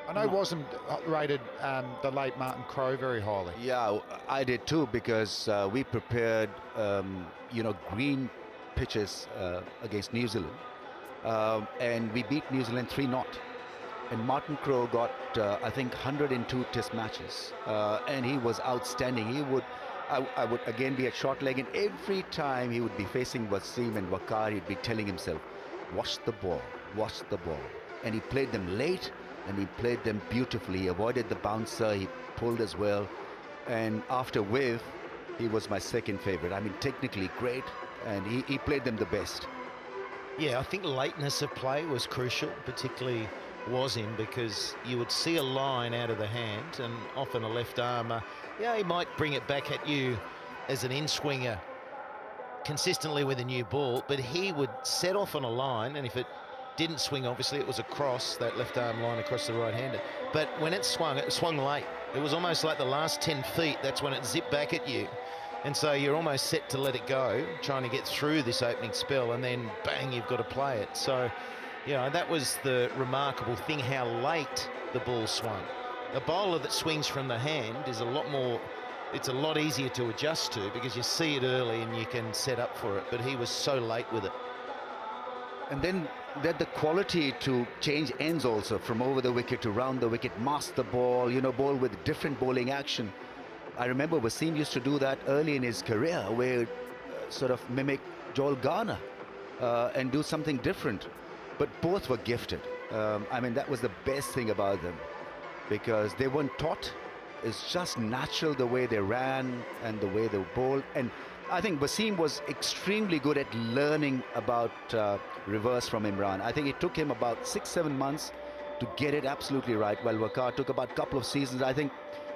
I know Wasm rated the late Martin Crowe very highly. Yeah, I did too, because we prepared, green pitches against New Zealand, and we beat New Zealand 3-0. And Martin Crowe got, I think, 102 test matches, and he was outstanding. I would again be at short leg, and every time he would be facing Wasim and Waqar, he'd be telling himself, watch the ball, watch the ball. And he played them late, and he played them beautifully. He avoided the bouncer, he pulled as well. And after Viv, he was my second favorite. I mean, technically great, and he played them the best. Yeah, I think lateness of play was crucial, particularly Wasim, because you would see a line out of the hand, and often a left armer, he might bring it back at you as an in-swinger consistently with a new ball, but he would set off on a line, and if it didn't swing, obviously it was a cross, that left arm line across the right-hander. But when it swung late. It was almost like the last 10 feet, that's when it zipped back at you. And so you're almost set to let it go, trying to get through this opening spell, and then bang, you've got to play it. So, that was the remarkable thing, how late the ball swung. A bowler that swings from the hand is it's a lot easier to adjust to, because you see it early and you can set up for it, but he was so late with it. And then they had the quality to change ends also, from over the wicket to round the wicket, mask the ball, bowl with different bowling action. I remember Wasim used to do that early in his career, where sort of mimic Joel Garner and do something different. But both were gifted. I mean, that was the best thing about them, because they weren't taught. It's just natural the way they ran and the way they bowled. And I think Wasim was extremely good at learning about reverse from Imran. I think it took him about 6-7 months to get it absolutely right, while Waqar took about a couple of seasons. I think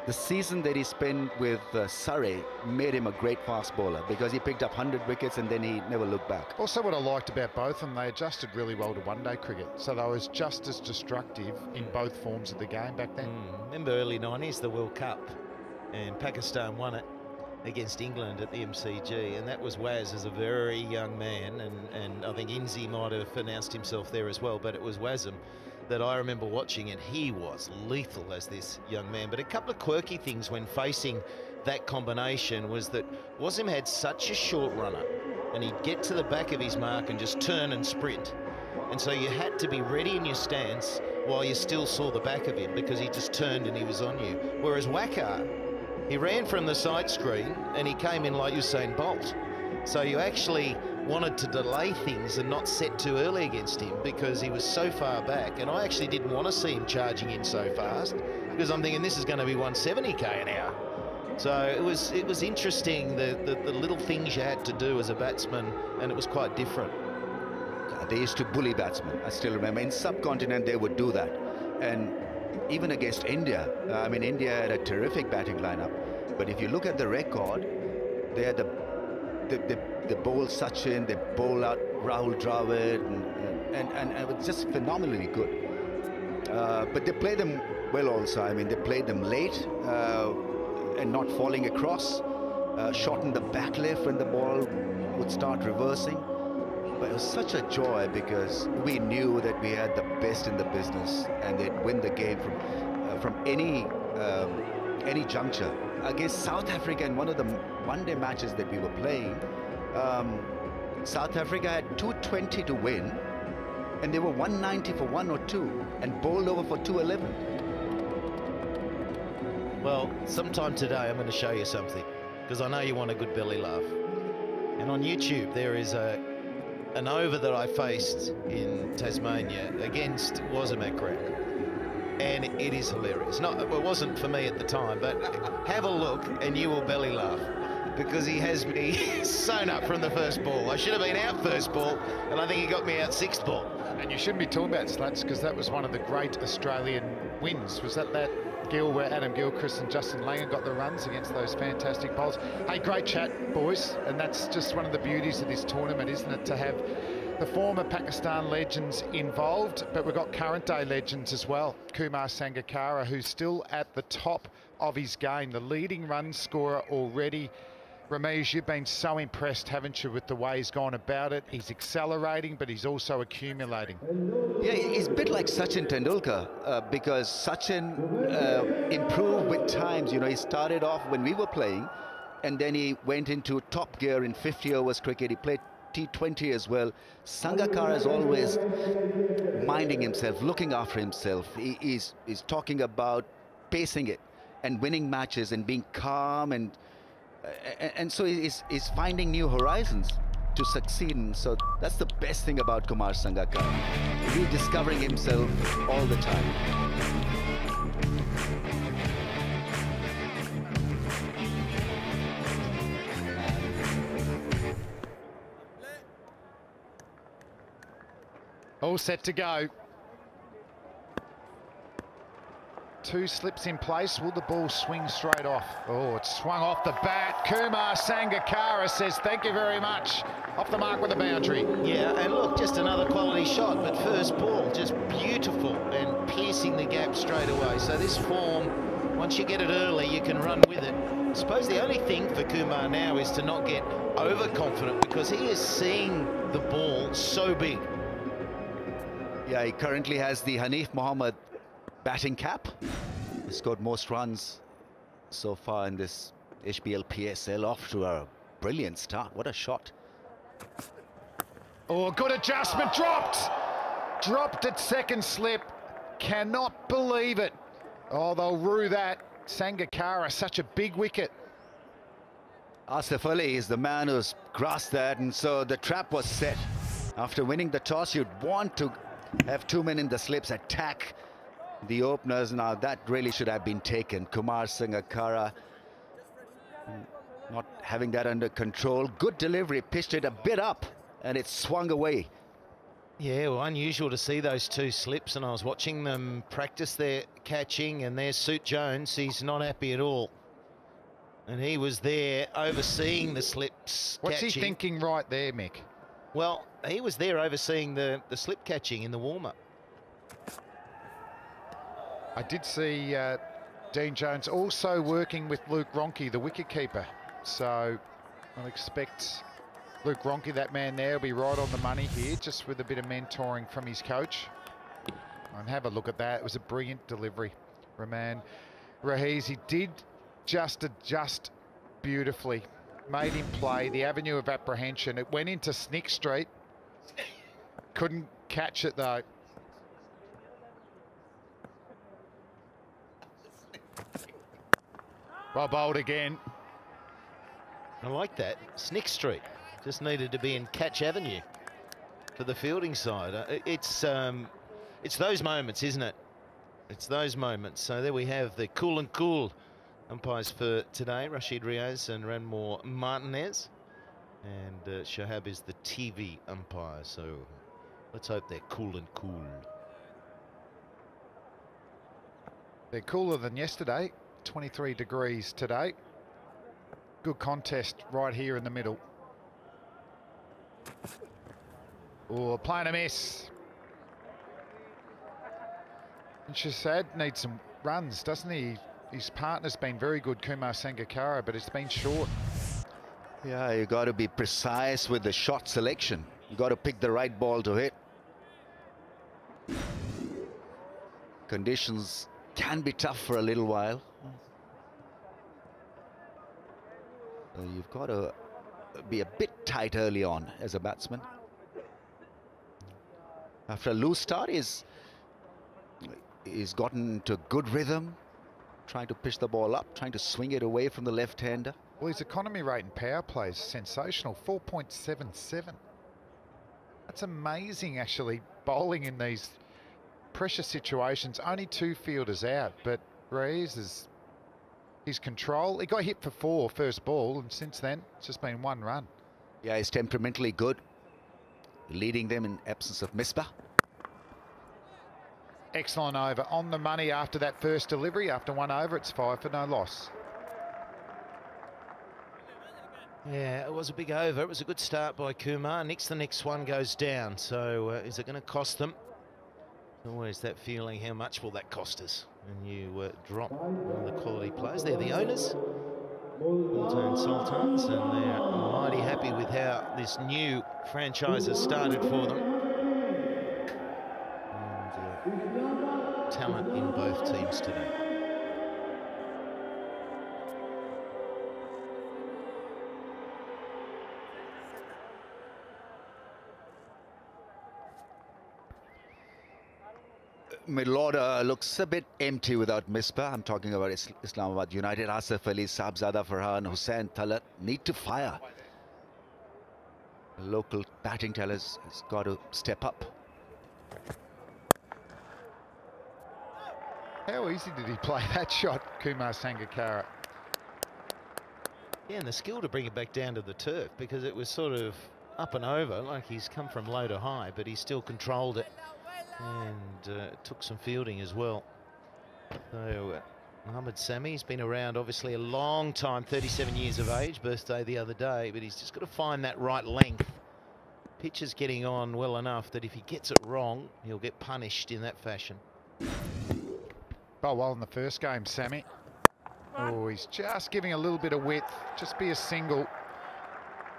the season that he spent with Surrey made him a great fast bowler, because he picked up 100 wickets and then he never looked back. Also, what I liked about both of them, they adjusted really well to one-day cricket. So they was just as destructive in both forms of the game back then. Remember early 90s, the World Cup, and Pakistan won it against England at the MCG, and that was Waz as a very young man, and I think Inzi might have announced himself there as well, but it was Wazam that I remember watching, and he was lethal as this young man. But a couple of quirky things when facing that combination was that Wasim had such a short runner, and he'd get to the back of his mark and just turn and sprint. And so you had to be ready in your stance while you still saw the back of him, because he just turned and he was on you. Whereas Waqar, he ran from the side screen and he came in like Usain Bolt. So you actually wanted to delay things and not set too early against him, because he was so far back. And I actually didn't want to see him charging in so fast, because I'm thinking this is going to be 170k an hour. So it was interesting, the little things you had to do as a batsman, and it was quite different. They used to bully batsmen. I still remember in subcontinent they would do that. And even against India, I mean, India had a terrific batting lineup. But if you look at the record, they had the bowl Sachin, they bowl out Rahul Dravid, and it was just phenomenally good. But they played them well also. I mean, they played them late and not falling across, shortened the back left when the ball would start reversing. But it was such a joy, because we knew that we had the best in the business, and they'd win the game from any juncture. Against South Africa in one of the one-day matches that we were playing, South Africa had 220 to win, and they were 190 for 1 or 2 and bowled over for 211. Well, sometime today I'm going to show you something, because I know you want a good belly laugh. And on YouTube there is an over that I faced in Tasmania against Wasm Akram, and it is hilarious. It wasn't for me at the time, but have a look and you will belly laugh, because he has me sewn up from the first ball. I should have been out first ball, and I think he got me out sixth ball. And you shouldn't be talking about Slats, because that was one of the great Australian wins. Was that Gill where Adam Gilchrist and Justin Langer got the runs against those fantastic bowls? Hey, great chat, boys. And that's just one of the beauties of this tournament, isn't it, to have the former Pakistan legends involved, but we've got current day legends as well. Kumar Sangakkara, who's still at the top of his game, the leading run scorer already Ramesh, you've been so impressed, haven't you, with the way he's gone about it? He's accelerating, but he's also accumulating. Yeah, he's a bit like Sachin Tendulkar, because Sachin improved with times. You know, he started off when we were playing, and then he went into top gear in 50 overs cricket. He played T20 as well. Sangakkara is always minding himself, looking after himself. He's talking about pacing it and winning matches and being calm, and so he's finding new horizons to succeed in. So that's the best thing about Kumar Sangakkara. Rediscovering himself all the time. All set to go. Two slips in place. Will the ball swing straight off? Oh, it swung off the bat. Kumar Sangakkara says thank you very much. Off the mark with a boundary. Yeah, and look, just another quality shot, but first ball, just beautiful and piercing the gap straight away. So this form, once you get it early, you can run with it. I suppose the only thing for Kumar now is to not get overconfident, because he is seeing the ball so big. Yeah, he currently has the Hanif Mohammed batting cap. He scored most runs so far in this HBL PSL, off to a brilliant start. What a shot. Oh, good adjustment, dropped at second slip. Cannot believe it. Oh, they'll rue that. Sangakkara, such a big wicket. Asif Ali is the man who's grasped that, and so the trap was set. After winning the toss, you'd want to have two men in the slips, attack the openers. Now that really should have been taken. Kumar Sangakkara not having that under control. Good delivery, pitched it a bit up, and it swung away. Yeah, well, unusual to see those two slips, and I was watching them practice their catching, and there's Suit Jones. He's not happy at all. And he was there overseeing the slips. What's catching. he thinking right there, Mick? Well, he was there overseeing the slip catching in the warm-up. I did see Dean Jones also working with Luke Ronke, the wicketkeeper. So I'll expect Luke Ronke, that man there, will be right on the money here, just with a bit of mentoring from his coach. And have a look at that. It was a brilliant delivery. Rahman Raheez, he did just adjust beautifully. Made him play the avenue of apprehension. It went into Snick Street. Couldn't catch it though. Well bowled again. I like that. Snick Street just needed to be in Catch Avenue for the fielding side. It's those moments, isn't it? It's those moments. So there we have the cool and cool umpires for today. Rashid Riaz and Ranmore Martinez. And Shahab is the TV umpire. So let's hope they're cool and cool. They're cooler than yesterday. 23 degrees today. Good contest right here in the middle. Oh, playing a miss. And Shahab needs some runs, doesn't he? His partner's been very good, Kumar Sangakkara, but it's been short. Yeah, you got to be precise with the shot selection. You got to pick the right ball to hit. Conditions can be tough for a little while. So you've got to be a bit tight early on as a batsman. After a loose start, he's gotten to good rhythm, trying to pitch the ball up, trying to swing it away from the left-hander. Well, his economy rate in power play is sensational, 4.77. That's amazing, actually, bowling in these pressure situations. Only two fielders out, but Reyes is his control. He got hit for 4 first ball, and since then it's just been 1 run. Yeah, he's temperamentally good, leading them in absence of Misbah. Excellent over, on the money after that first delivery. After 1 over, it's 5 for no loss. Yeah, it was a big over. It was a good start by Kumar. The next one goes down. So is it going to cost them? Always that feeling, how much will that cost us? And you drop one of the quality players. They're the owners. Multan Sultans, and they're mighty happy with how this new franchise has started for them. And talent in both teams today. Middle order looks a bit empty without Misbah. I'm talking about Islamabad United. Asif Ali, Sabzada, Farhan, Hussain, Talat need to fire. The local batting talent has got to step up. How easy did he play that shot, Kumar Sangakkara? Yeah, and the skill to bring it back down to the turf, because it was sort of up and over, like he's come from low to high, but he still controlled it. And took some fielding as well. So Mohamed Sami's been around obviously a long time, 37 years of age, birthday the other day, but he's just got to find that right length. Pitch is getting on well enough that if he gets it wrong, he'll get punished in that fashion. Oh, well, in the first game, Sami. Oh, he's just giving a little bit of width, just be a single.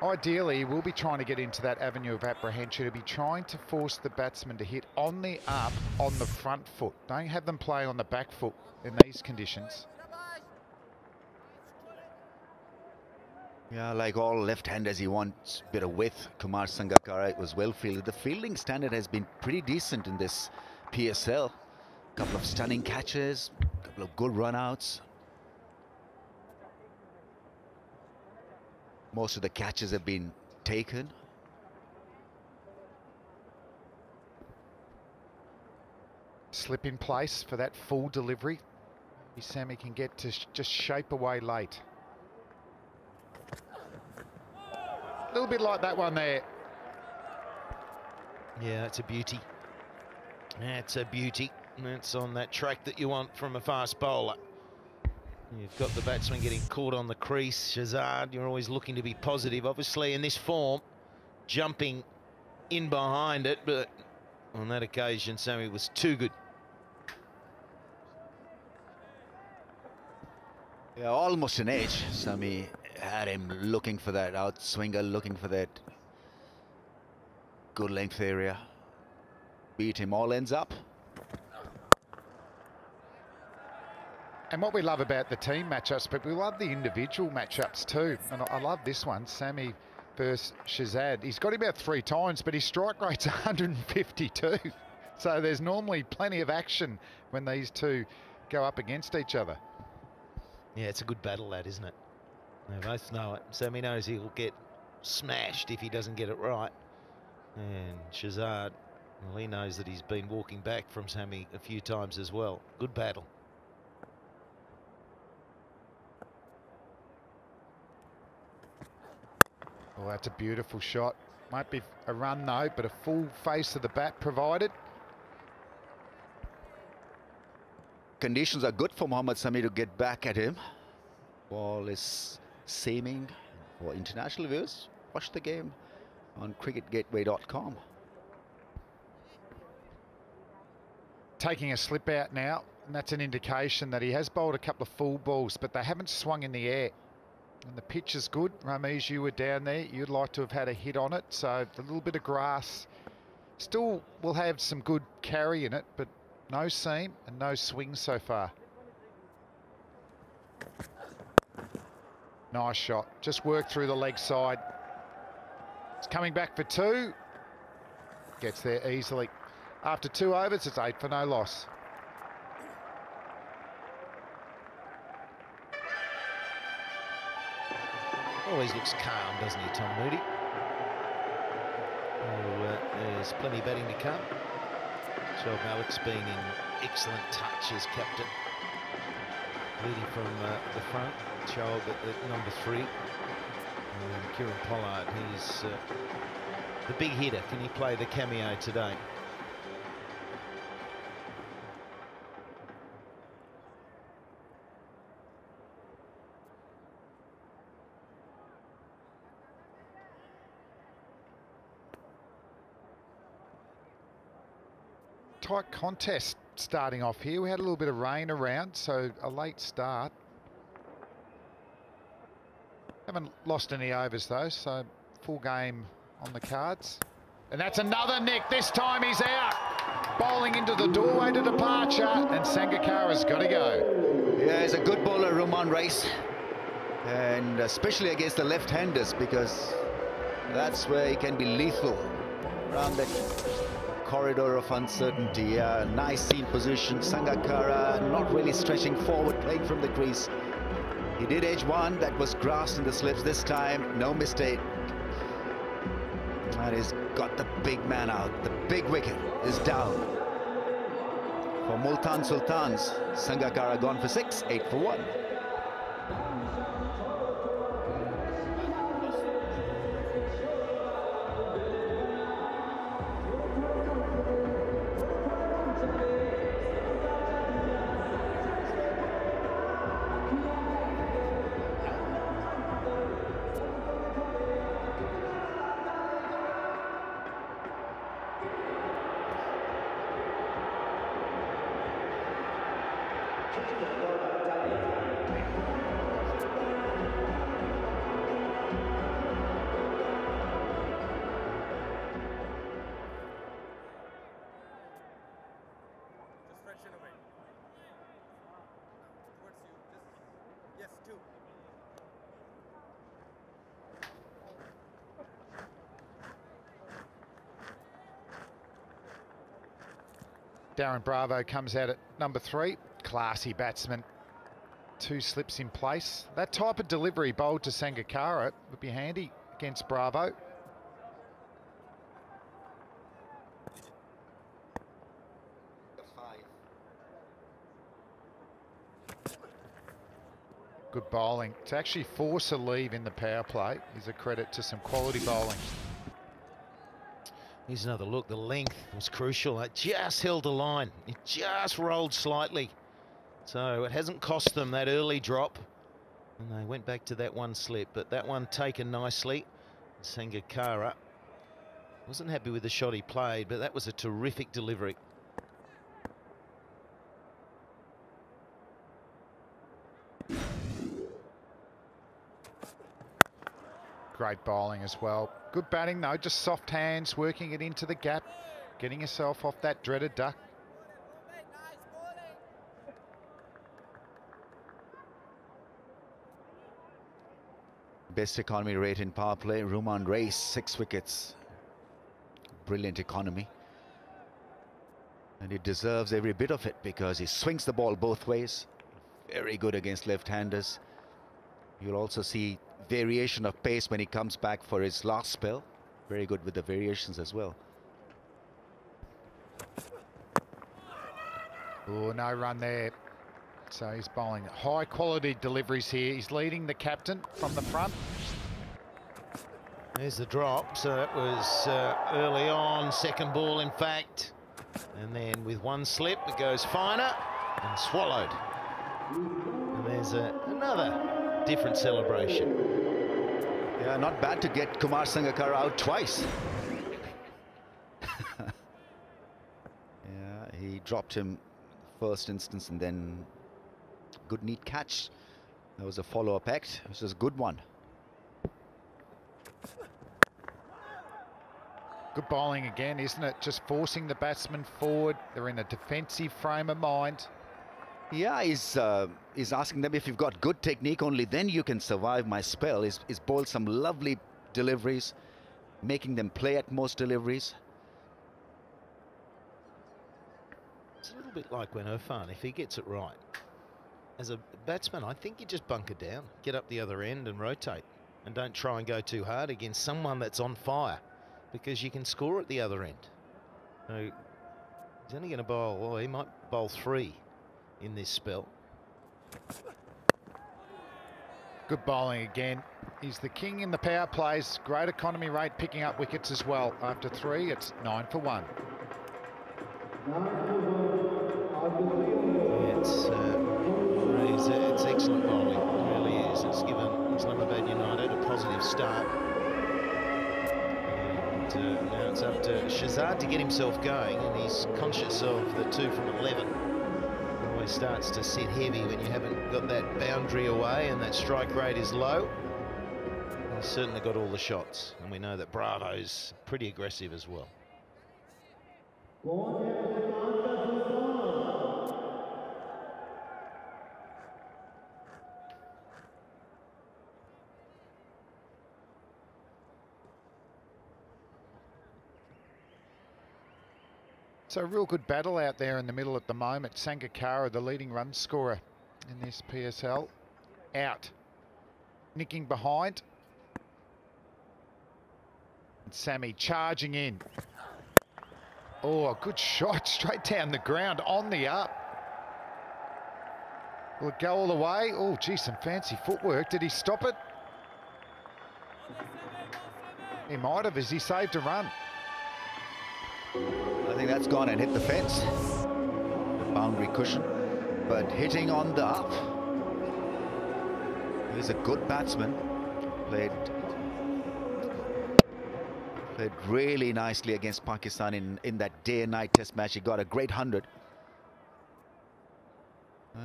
Ideally, we'll be trying to get into that avenue of apprehension, to be trying to force the batsman to hit on the up on the front foot. Don't have them play on the back foot in these conditions. Yeah, like all left-handers, he wants a bit of width. Kumar Sangakkara was well fielded. The fielding standard has been pretty decent in this PSL. A couple of stunning catches, a couple of good run-outs. Most of the catches have been taken. Slip in place for that full delivery. Sami can get to just shape away late. A little bit like that one there. Yeah, it's a beauty. That's a beauty. That's on that track that you want from a fast bowler. You've got the batsman getting caught on the crease. Shazad, you're always looking to be positive. Obviously, in this form, jumping in behind it, but on that occasion, Sami was too good. Yeah, almost an edge. Sami had him looking for that outswinger, looking for that good length area. Beat him, all ends up. And what we love about the team matchups, but we love the individual matchups too. And I love this one, Sami versus Shazad. He's got him about 3 times, but his strike rate's 152. So there's normally plenty of action when these two go up against each other. Yeah, it's a good battle, that, isn't it? They both know it. Sami knows he'll get smashed if he doesn't get it right. And Shazad, well, he knows that he's been walking back from Sami a few times as well. Good battle. Oh, that's a beautiful shot. Might be a run though, but a full face of the bat provided. Conditions are good for Mohammad Sami to get back at him. Ball is seaming. For international viewers, watch the game on cricketgateway.com. Taking a slip out now, and that's an indication that he has bowled a couple of full balls, but they haven't swung in the air. And the pitch is good. Ramesh, you were down there. You'd like to have had a hit on it. So a little bit of grass. Still will have some good carry in it, but no seam and no swing so far. Nice shot. Just worked through the leg side. It's coming back for 2. Gets there easily. After 2 overs, it's 8 for no loss. Always looks calm, doesn't he, Tom Moody? Oh, there's plenty of batting to come. Shoaib Malik's been in excellent touch as captain. Leading from the front. Shoaib at number 3. And Kieran Pollard, he's the big hitter. Can he play the cameo today? Tight contest starting off here. We had a little bit of rain around, so a late start. Haven't lost any overs though, so full game on the cards. And that's another nick. This time he's out. Bowling into the doorway to departure, and Sangakkara's got to go. Yeah, he's a good bowler, Roman Reis. And especially against the left-handers, because that's where he can be lethal. Around that corridor of uncertainty. Nice seam position. Sangakkara not really stretching forward, playing from the crease. He did edge one, that was grasped in the slips this time. No mistake. And he's got the big man out. The big wicket is down. For Multan Sultans, Sangakkara gone for 6, 8 for 1. Darren Bravo comes out at number 3. Classy batsman. 2 slips in place. That type of delivery bowled to Sangakkara would be handy against Bravo. Good bowling. To actually force a leave in the power play is a credit to some quality bowling. Here's another look. The length was crucial. It just held the line. It just rolled slightly. So it hasn't cost them that early drop. And they went back to that one slip. But that one taken nicely. Sangakkara wasn't happy with the shot he played, but that was a terrific delivery. Great bowling as well. Good batting though, just soft hands, working it into the gap, getting yourself off that dreaded duck. Best economy rate in power play, Roman Reis, 6 wickets. Brilliant economy. And he deserves every bit of it because he swings the ball both ways. Very good against left-handers. You'll also see variation of pace when he comes back for his last spell. Very good with the variations as well. Oh, no run there. So he's bowling high quality deliveries here. He's leading the captain from the front. There's the drop. So that was early on, second ball in fact. And then with one slip it goes finer and swallowed. And there's another different celebration. Yeah, not bad to get Kumar Sangakkara out twice. Yeah, he dropped him first instance and then good neat catch. There was a follow-up act. It was a good one. Good bowling again, isn't it? Just forcing the batsman forward. They're in a defensive frame of mind. Yeah, he's asking them, if you've got good technique, only then you can survive my spell. He's bowled some lovely deliveries, making them play at most deliveries. It's a little bit like when Irfan, if he gets it right. As a batsman, I think you just bunker down, get up the other end and rotate. And don't try and go too hard against someone that's on fire, because you can score at the other end. So he's only going to bowl, well, he might bowl 3 in this spell. Good bowling again. He's the king in the power plays. Great economy rate, picking up wickets as well. After 3, it's 9 for 1. It's excellent bowling. It really is. It's given Islamabad United a positive start. And now it's up to Shahzad to get himself going, and he's conscious of the 2 from 11. Always starts to sit heavy when you haven't got that boundary away and that strike rate is low. He's certainly got all the shots, and we know that Bravo's pretty aggressive as well. So a real good battle out there in the middle at the moment. Sangakkara, the leading run scorer in this PSL, out. Nicking behind. And Sammy charging in. Oh, a good shot straight down the ground on the up. Will it go all the way? Oh, gee, some fancy footwork. Did he stop it? He might have, as he saved a run. I think that's gone and hit the fence, the boundary cushion, but hitting on the up. He's a good batsman, played really nicely against Pakistan in that day and night test match. He got a great 100.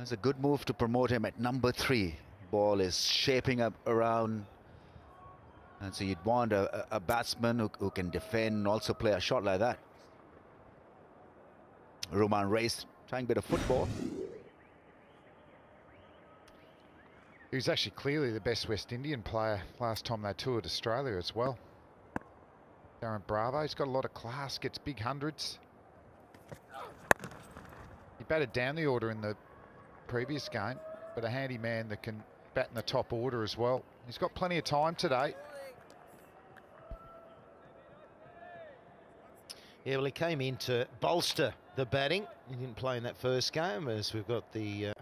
It's a good move to promote him at number 3. Ball is shaping up around, and so you'd want a batsman who can defend and also play a shot like that. Roman Reis trying a bit of football. He was actually clearly the best West Indian player last time they toured Australia as well. Darren Bravo, he's got a lot of class, gets big hundreds. He batted down the order in the previous game, but a handy man that can bat in the top order as well. He's got plenty of time today. Yeah, well, he came in to bolster the batting. He didn't play in that first game, as we've got the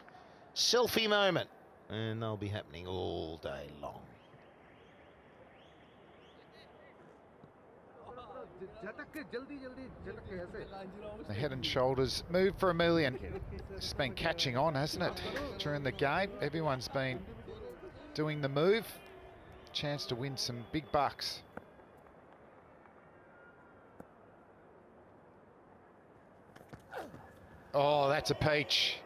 selfie moment, and they'll be happening all day long. The head and shoulders move for $1 million. It's been catching on, hasn't it? During the game, everyone's been doing the move. Chance to win some big bucks. Oh, that's a peach.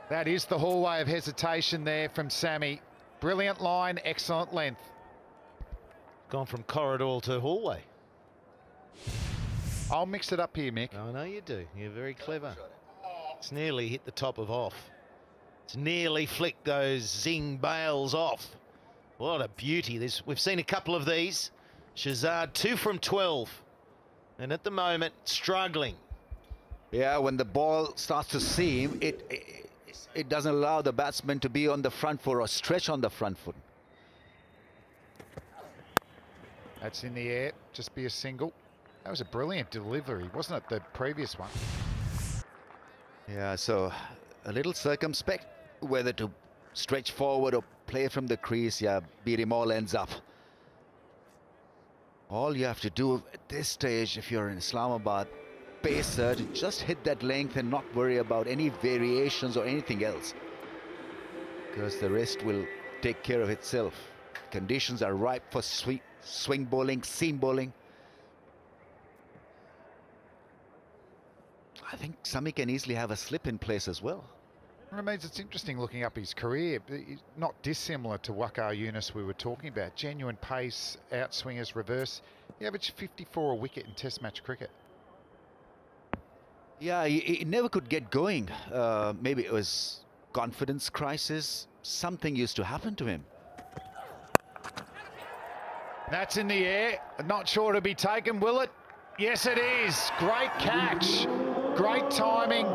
That is the hallway of hesitation there from Sammy. Brilliant line, excellent length. Gone from corridor to hallway. I'll mix it up here, Mick. I know you do. You're very clever. It's nearly hit the top of off. It's nearly flicked those zing bails off. What a beauty. We've seen a couple of these. Shazad 2 from 12. And at the moment, struggling. Yeah, when the ball starts to seam, it doesn't allow the batsman to be on the front foot or stretch on the front foot. That's in the air, just be a single. That was a brilliant delivery, wasn't it, the previous one? Yeah, so a little circumspect whether to stretch forward or play from the crease. Yeah, beat him all ends up. All you have to do at this stage, if you're in Islamabad, pacer, to just hit that length and not worry about any variations or anything else, because the rest will take care of itself. Conditions are ripe for swing bowling, seam bowling. I think Sami can easily have a slip in place as well. I mean, it's interesting looking up his career. He's not dissimilar to Waqar Younis we were talking about. Genuine pace, outswingers, reverse. He averaged 54 a wicket in Test match cricket. Yeah, he never could get going. Maybe it was confidence crisis. Something used to happen to him. That's in the air. Not sure to be taken, will it? Yes, it is. Great catch. Great timing.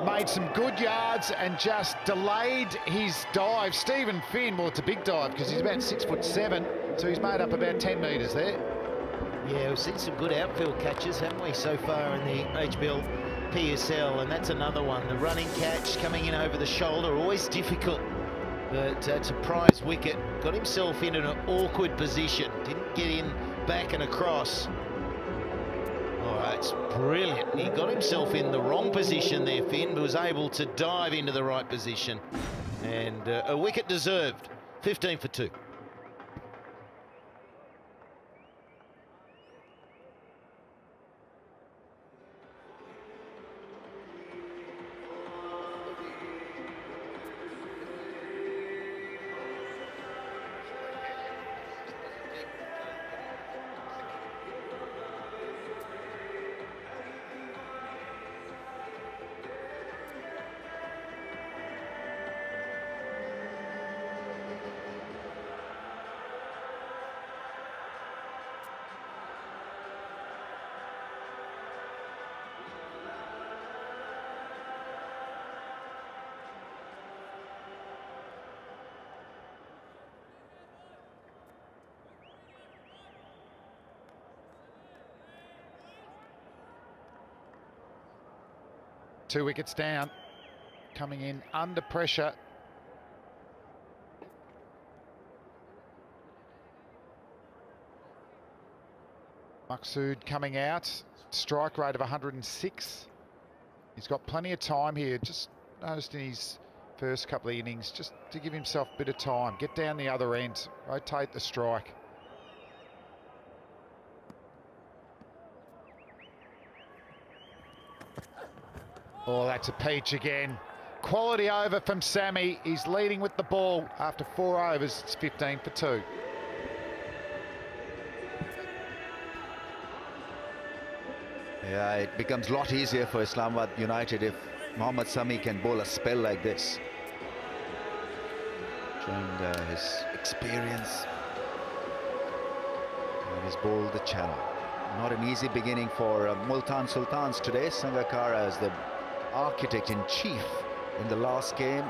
Made some good yards and just delayed his dive. Stephen Finn, well, it's a big dive because he's about 6'7", so he's made up about 10 metres there. Yeah, we've seen some good outfield catches, haven't we, so far in the HBL PSL, and that's another one. The running catch coming in over the shoulder, always difficult, but it's a prize wicket. Got himself in an awkward position, didn't get in back and across. Oh, that's brilliant. He got himself in the wrong position there, Finn, but was able to dive into the right position, and a wicket deserved. 15 for 2. 2 wickets down. Coming in under pressure. Maqsood coming out. Strike rate of 106. He's got plenty of time here. Just noticed in his first couple of innings, just to give himself a bit of time. Get down the other end. Rotate the strike. Oh, that's a peach again. Quality over from Sammy. He's leading with the ball after 4 overs. It's 15 for 2. Yeah, it becomes a lot easier for Islamabad United if Mohammad Sami can bowl a spell like this. Showing his experience. And he's bowled the channel. Not an easy beginning for Multan Sultans today. Sangakkara as the architect-in-chief in the last game.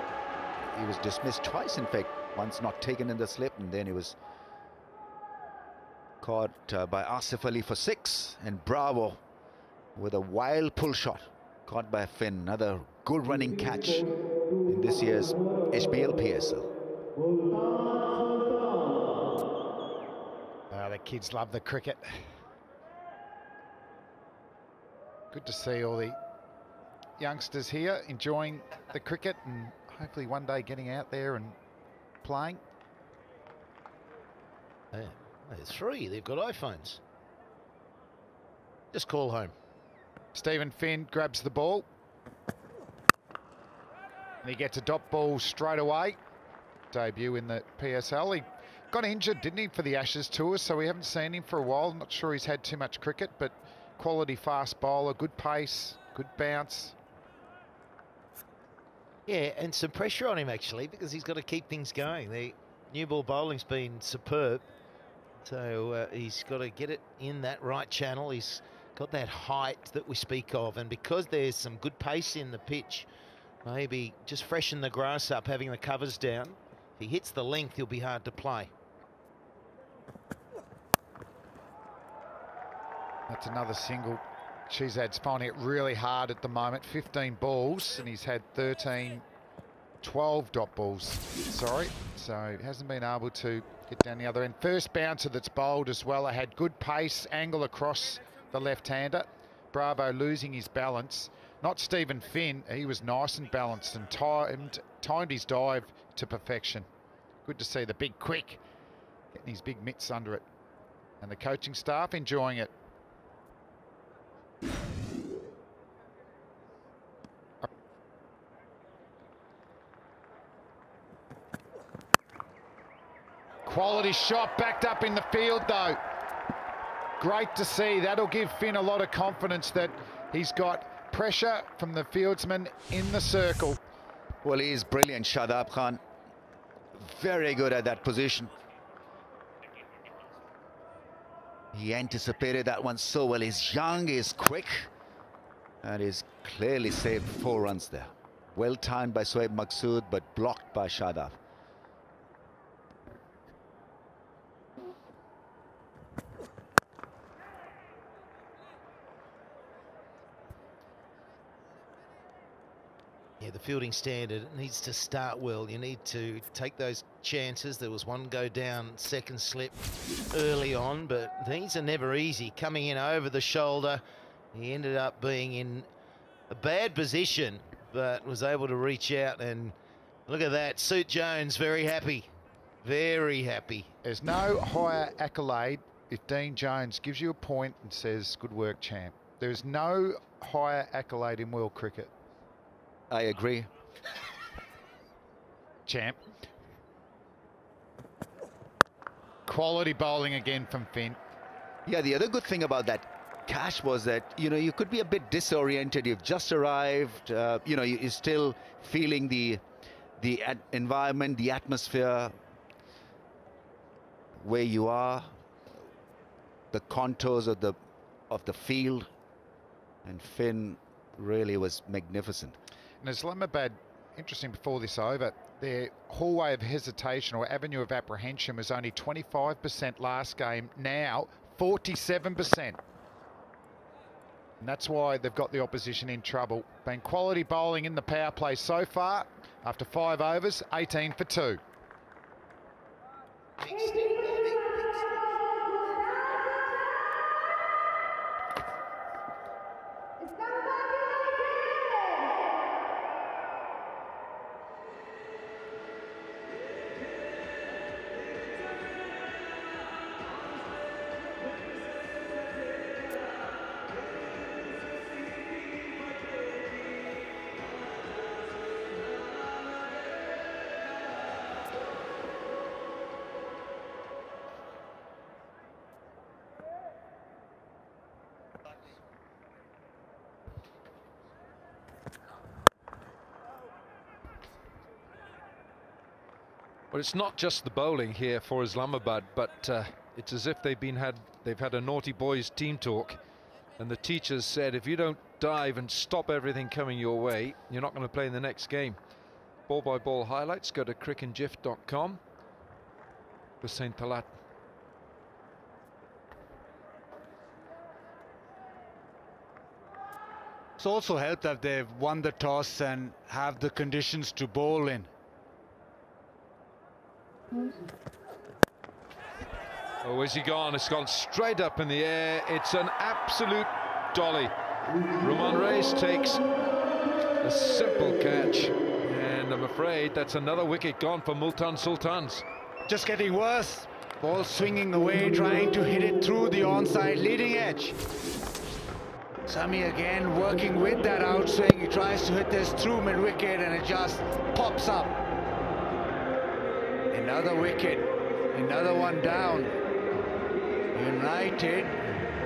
He was dismissed twice, in fact. Once not taken in the slip, and then he was caught by Asif Ali for 6. And Bravo with a wild pull shot caught by Finn. Another good running catch in this year's HBL PSL. The kids love the cricket. Good to see all the youngsters here enjoying the cricket and hopefully one day getting out there and playing. Yeah, there's 3. They've got iPhones. Just call home. Stephen Finn grabs the ball. And he gets a dot ball straight away. Debut in the PSL. He got injured, didn't he, for the Ashes tour, so we haven't seen him for a while. Not sure he's had too much cricket, but quality fast bowler, good pace, good bounce. Yeah, and some pressure on him, actually, because he's got to keep things going. The new ball bowling's been superb, so he's got to get it in that right channel. He's got that height that we speak of, and because there's some good pace in the pitch, maybe just freshen the grass up, having the covers down. If he hits the length, he'll be hard to play. That's another single. Shehzad's finding it really hard at the moment. 15 balls, and he's had 12 dot balls, sorry. So he hasn't been able to get down the other end. First bouncer that's bowled as well. I had good pace, angle across the left-hander. Bravo losing his balance. Not Stephen Finn. He was nice and balanced and timed his dive to perfection. Good to see the big quick, getting his big mitts under it. And the coaching staff enjoying it. Quality shot backed up in the field though. Great to see. That'll give Finn a lot of confidence that he's got pressure from the fieldsman in the circle. Well, he's brilliant, Shadab Khan. Very good at that position. He anticipated that one so well. He's young, he's quick, and he's clearly saved 4 runs there. Well timed by Shoaib Maqsood, but blocked by Shadab. Yeah, the fielding standard needs to start well. You need to take those chances. There was one go down, second slip early on, but these are never easy. Coming in over the shoulder, he ended up being in a bad position, but was able to reach out, and look at that. Suit Jones, very happy. Very happy. There's no higher accolade if Dean Jones gives you a point and says, good work, champ. There's no higher accolade in world cricket. I agree. Champ. Quality bowling again from Finn. Yeah, the other good thing about that catch was that, you know, you could be a bit disoriented. You've just arrived, you know, you're still feeling the environment, the atmosphere, where you are, the contours of the field, and Finn really was magnificent. And Islamabad, interesting before this over, their hallway of hesitation or avenue of apprehension was only 25% last game, now 47%. And that's why they've got the opposition in trouble. Been quality bowling in the power play so far. After 5 overs, 18 for 2. Well, it's not just the bowling here for Islamabad, but it's as if they've had a naughty boys team talk, and the teachers said, if you don't dive and stop everything coming your way, you're not going to play in the next game. Ball by ball highlights, go to crickandgif.com for St. Talat. It's also helped that they've won the toss and have the conditions to bowl in. Oh, where's he gone? It's gone straight up in the air. It's an absolute dolly. Ruman Reis takes a simple catch, and I'm afraid that's another wicket gone for Multan Sultans. Just getting worse. Ball swinging away, trying to hit it through the onside leading edge. Sami again working with that outswing. He tries to hit this through mid-wicket and it just pops up. Another wicket, another one down. United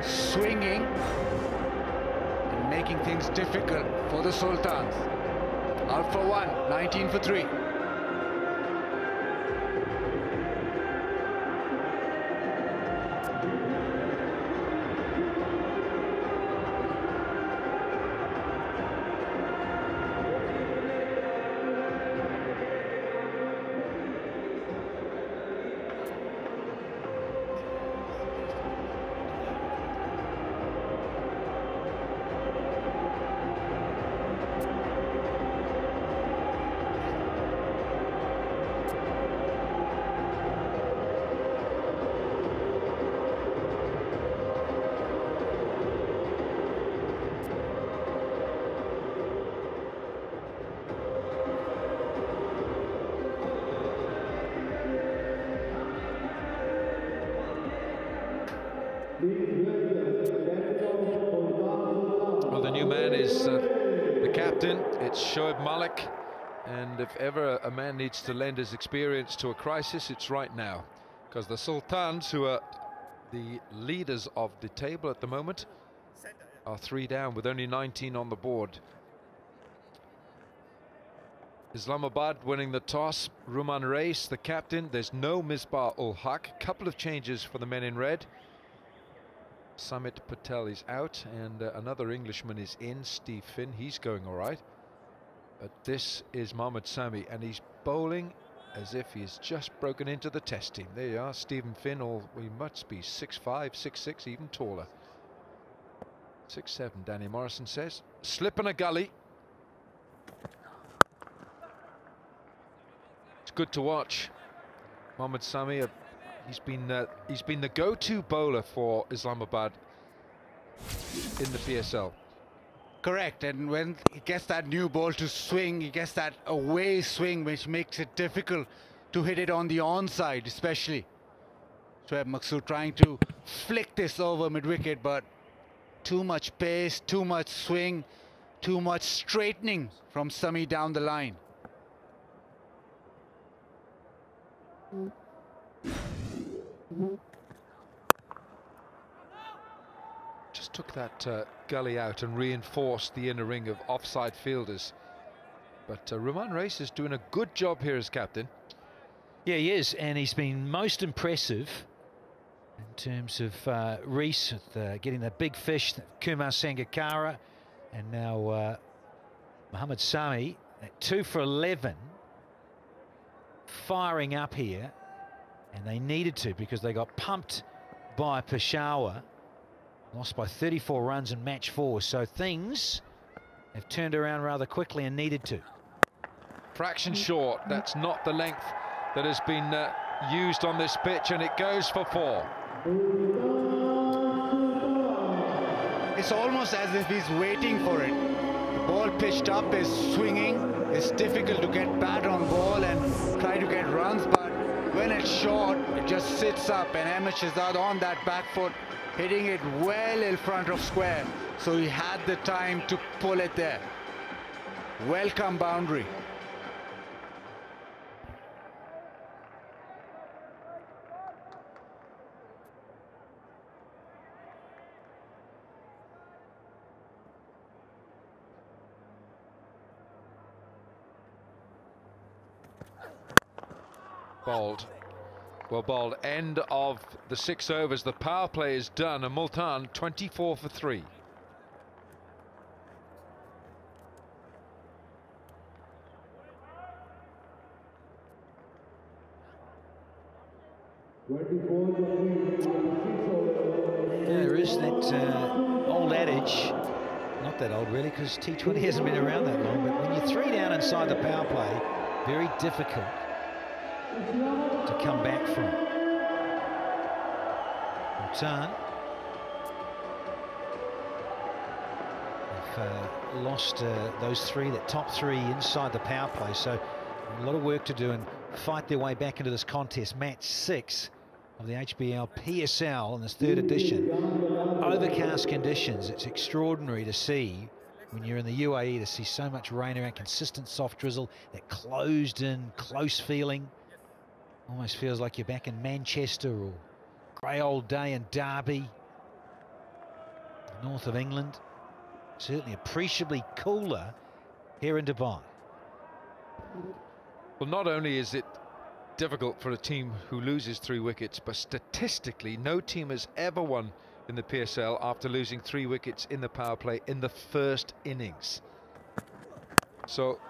swinging and making things difficult for the Sultans. Out for 1, 19 for 3. Well, the new man is the captain. It's Shoaib Malik, and if ever a man needs to lend his experience to a crisis, it's right now, because the Sultans, who are the leaders of the table at the moment, are 3 down with only 19 on the board. Islamabad winning the toss. Ruman Reis, the captain. There's no Misbah-ul-Haq. Couple of changes for the men in red. Samit Patel is out, and another Englishman is in, Steve Finn. He's going all right. But this is Mohammad Sami, and he's bowling as if he's just broken into the test team. There you are, Stephen Finn, or we must be 6'5", 6'6", even taller. 6'7", Danny Morrison says. Slip in a gully. It's good to watch. Mohammad Sami, he's been the go-to bowler for Islamabad in the PSL. Correct, and when he gets that new ball to swing, he gets that away swing, which makes it difficult to hit it on the onside, especially. Shoaib Maqsood trying to flick this over mid-wicket, but too much pace, too much swing, too much straightening from Sami down the line. Just took that gully out and reinforced the inner ring of offside fielders. But Ruman Reis is doing a good job here as captain. Yeah, he is, and he's been most impressive in terms of Reis getting the big fish, Kumar Sangakkara, and now Mohammad Sami at 2 for 11, firing up here, and they needed to because they got pumped by Peshawar. Lost by 34 runs in match 4, so things have turned around rather quickly and needed to. Fraction short. That's not the length that has been used on this pitch, and it goes for 4. It's almost as if he's waiting for it. The ball pitched up is swinging. It's difficult to get bat on ball and try to get runs, but when it's short, it just sits up, and Amish is out on that back foot, hitting it well in front of square. So he had the time to pull it there. Welcome boundary. Bowled. Well bowled. End of the 6 overs. The power play is done, and Multan 24 for 3. There is that old adage, not that old really, because T20 hasn't been around that long, but when you're 3 down inside the power play, very difficult to come back from. Multan have lost those 3, that top 3 inside the power play, so a lot of work to do and fight their way back into this contest. Match 6 of the HBL PSL in this 3rd edition. Overcast conditions. It's extraordinary to see when you're in the UAE, to see so much rain around, consistent soft drizzle, that closed in, close feeling. Almost feels like you're back in Manchester or grey old day in Derby, north of England. Certainly appreciably cooler here in Dubai. Well, not only is it difficult for a team who loses 3 wickets, but statistically no team has ever won in the PSL after losing 3 wickets in the power play in the first innings. So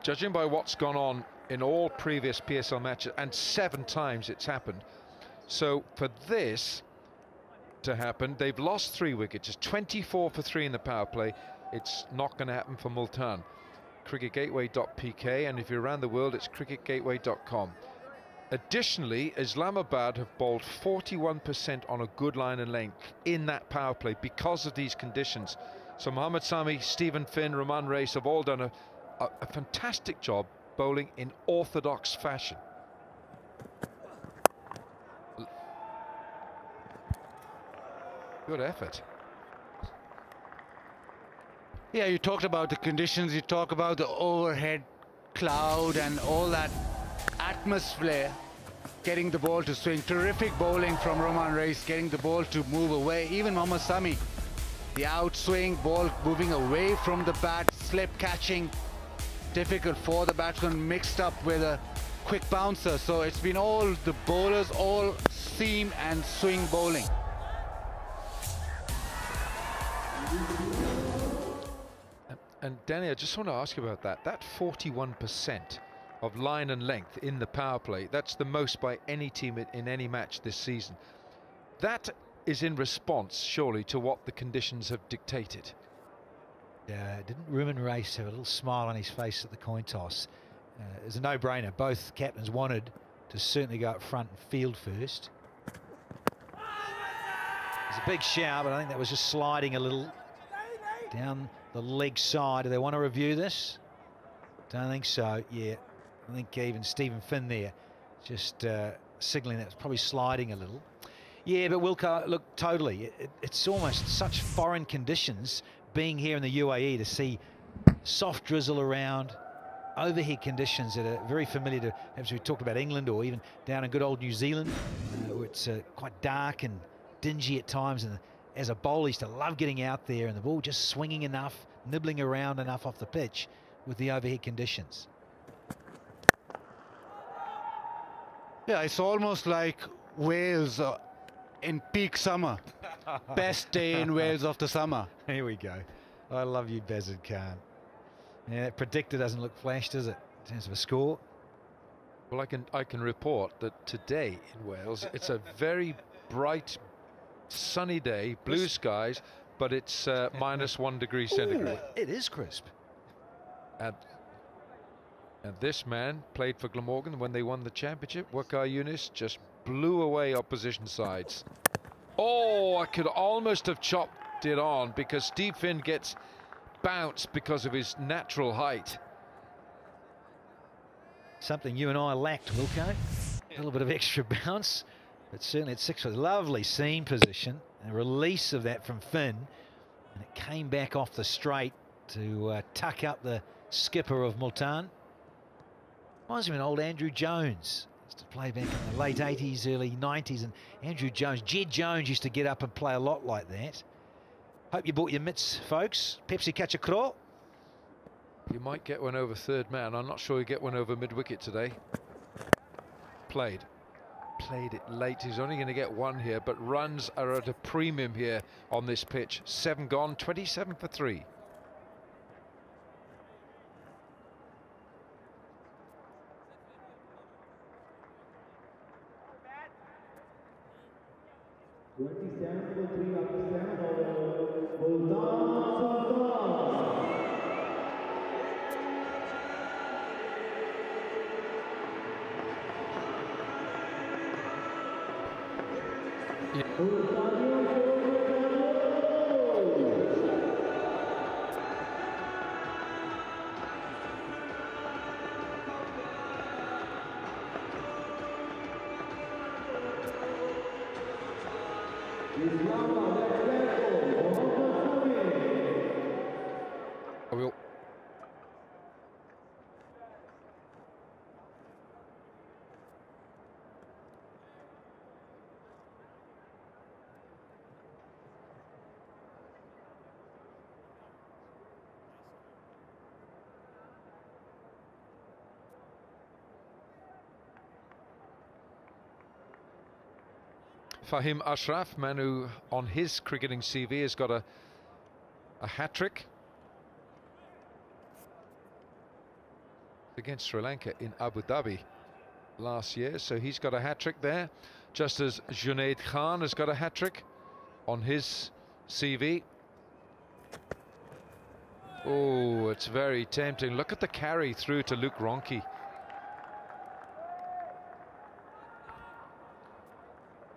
judging by what's gone on in all previous PSL matches, and 7 times it's happened, so for this to happen, they've lost 3 wickets. It's 24 for 3 in the power play. It's not going to happen for Multan. cricketgateway.pk, and if you're around the world, it's cricketgateway.com. Additionally, Islamabad have bowled 41% on a good line and length in that power play because of these conditions. So Mohammad Sami, Stephen Finn, Rahman Race have all done a fantastic job bowling in orthodox fashion. Good effort. Yeah, you talked about the conditions, you talk about the overhead cloud and all that atmosphere, getting the ball to swing. Terrific bowling from Rahman Race, getting the ball to move away. Even Mohammad Sami, the outswing, ball moving away from the bat, slip catching. Difficult for the batsman, mixed up with a quick bouncer. So it's been all the bowlers, all seam and swing bowling. And Danny, I just want to ask you about that. That 41% of line and length in the power play, that's the most by any team in any match this season. That is in response, surely, to what the conditions have dictated. Didn't Rahman Race have a little smile on his face at the coin toss? It was a no-brainer. Both captains wanted to certainly go up front and field first. It's a big shout, but I think that was just sliding a little down the leg side. Do they want to review this? Don't think so. Yeah, I think even Stephen Finn there just signalling that it's probably sliding a little. Yeah, but Wilco, look, totally. It's almost such foreign conditions being here in the UAE to see soft drizzle around, overhead conditions that are very familiar to, perhaps we talked about England or even down in good old New Zealand, where it's quite dark and dingy at times. And as a bowler, used to love getting out there and the ball just swinging enough, nibbling around enough off the pitch with the overhead conditions. Yeah, it's almost like Wales in peak summer. Best day in Wales of the summer. Here we go. I love you, Bazard Khan. Yeah, that predictor doesn't look flash, does it, in terms of a score? Well, I can report that today in Wales, it's a very bright sunny day, blue skies, but it's -1 degree centigrade. Ooh, it is crisp. And this man played for Glamorgan when they won the championship. Waqar Younis just blew away opposition sides. Oh, I could almost have chopped it on because Steve Finn gets bounced because of his natural height. Something you and I lacked, Wilco. A little bit of extra bounce, but certainly at 6 foot. Lovely seam position. A release of that from Finn, and it came back off the straight to tuck up the skipper of Multan. Reminds me of an old Andrew Jones. Used to play back in the late 80s, early 90s, and Andrew Jones, Jed Jones used to get up and play a lot like that. Hope you bought your mitts, folks. Pepsi catch a craw. You might get one over third man. I'm not sure you get one over mid-wicket today. Played it late. He's only going to get one here, but runs are at a premium here on this pitch. 7 gone, 27 for 3. Fahim Ashraf, man who on his cricketing CV has got a hat-trick against Sri Lanka in Abu Dhabi last year, so he's got a hat-trick there, just as Junaid Khan has got a hat-trick on his CV. Oh, it's very tempting. Look at the carry through to Luke Ronchi.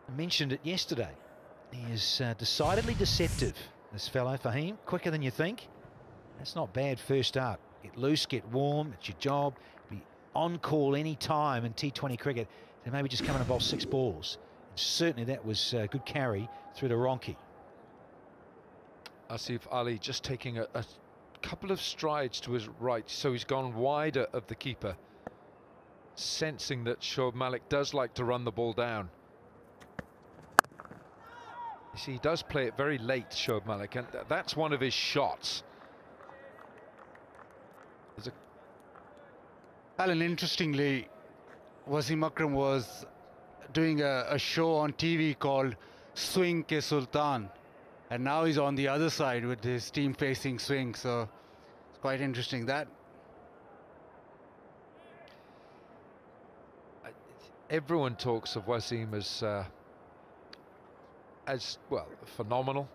I mentioned it yesterday. He is decidedly deceptive, this fellow, Fahim. Quicker than you think. That's not bad first start. Get loose, get warm, it's your job. Be on call any time in T20 cricket. Then maybe just come in and bowl 6 balls. And certainly that was a good carry through to Ronchi. Asif Ali just taking a couple of strides to his right, so he's gone wider of the keeper, sensing that Shoaib Malik does like to run the ball down. You see, he does play it very late, Shoaib Malik, and that's one of his shots. Alan, interestingly, Wasim Akram was doing a show on TV called Swing Ke Sultan, and now he's on the other side with his team facing swing, so it's quite interesting. That everyone talks of Wasim as well, phenomenal,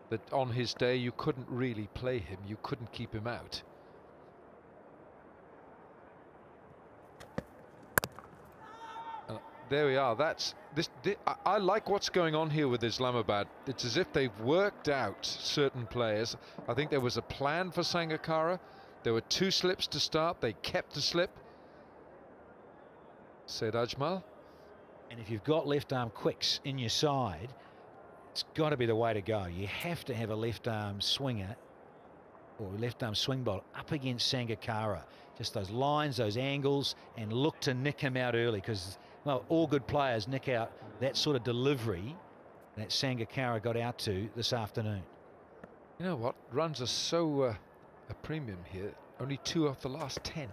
that on his day you couldn't really play him, you couldn't keep him out. There we are. I like what's going on here with Islamabad. It's as if they've worked out certain players. I think there was a plan for Sangakkara. There were 2 slips to start. They kept the slip. Said Ajmal. And if you've got left arm quicks in your side, it's got to be the way to go. You have to have a left arm swinger or left arm swing bowler up against Sangakkara. Just those lines, those angles, and look to nick him out early, because, well, all good players nick out that sort of delivery that Sangakkara got out to this afternoon. You know what? Runs are so a premium here. Only 2 off the last 10.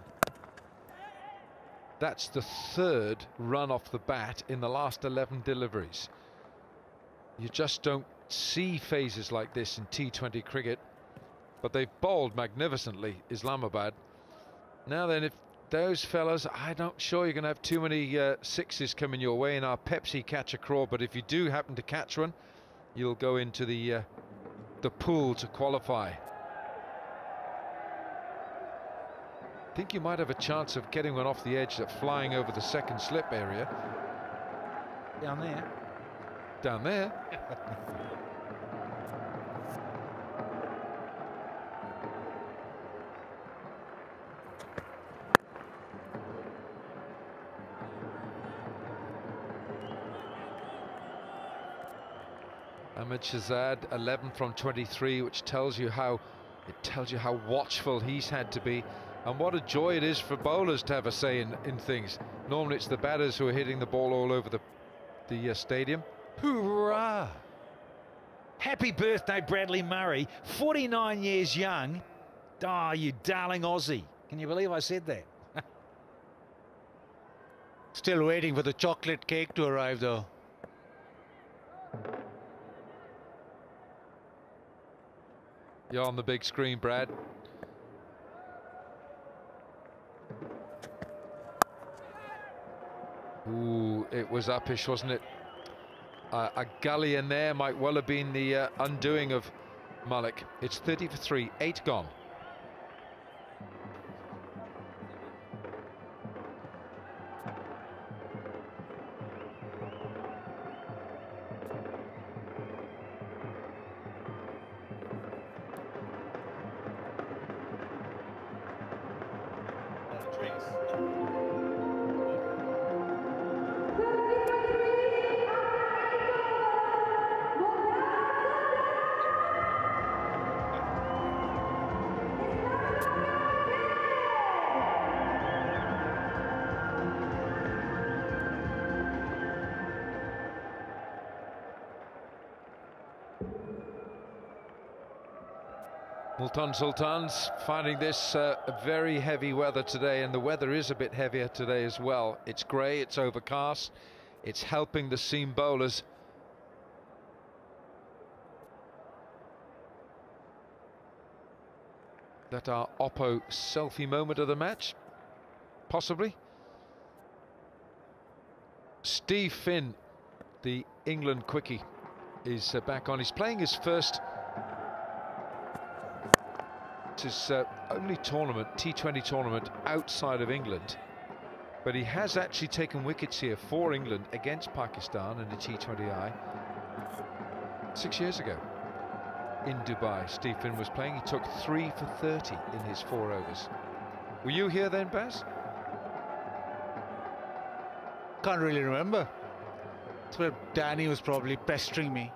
That's the 3rd run off the bat in the last 11 deliveries. You just don't see phases like this in T20 cricket, but they've bowled magnificently, Islamabad. Now then, if those fellas, I'm not sure you're going to have too many 6s coming your way in our Pepsi catch a craw, but if you do happen to catch one, you'll go into the pool to qualify. I think you might have a chance of getting one off the edge, that flying over the second slip area. Down there. Down there. Ahmed Shahzad 11 from 23, which tells you how watchful he's had to be, and what a joy it is for bowlers to have a say in things. Normally it's the batters who are hitting the ball all over the stadium. Hoorah! Happy birthday, Bradley Murray, 49 years young. Ah, you darling Aussie. Can you believe I said that? Still waiting for the chocolate cake to arrive, though. You're on the big screen, Brad. Ooh, it was uppish, wasn't it? A gully in there might well have been the undoing of Malik. It's 30 for 3, 8 gone. Multan Sultans finding this very heavy weather today, and the weather is a bit heavier today as well. It's grey, it's overcast, it's helping the seam bowlers. That our Oppo selfie moment of the match, possibly. Steve Finn, the England quickie, is back on. He's playing his first. His only tournament, T20 tournament outside of England, but he has actually taken wickets here for England against Pakistan in the T20I 6 years ago in Dubai. Steve Finn was playing. He took 3 for 30 in his 4 overs. Were you here then, Baz? Can't really remember. That's where Danny was probably pestering me.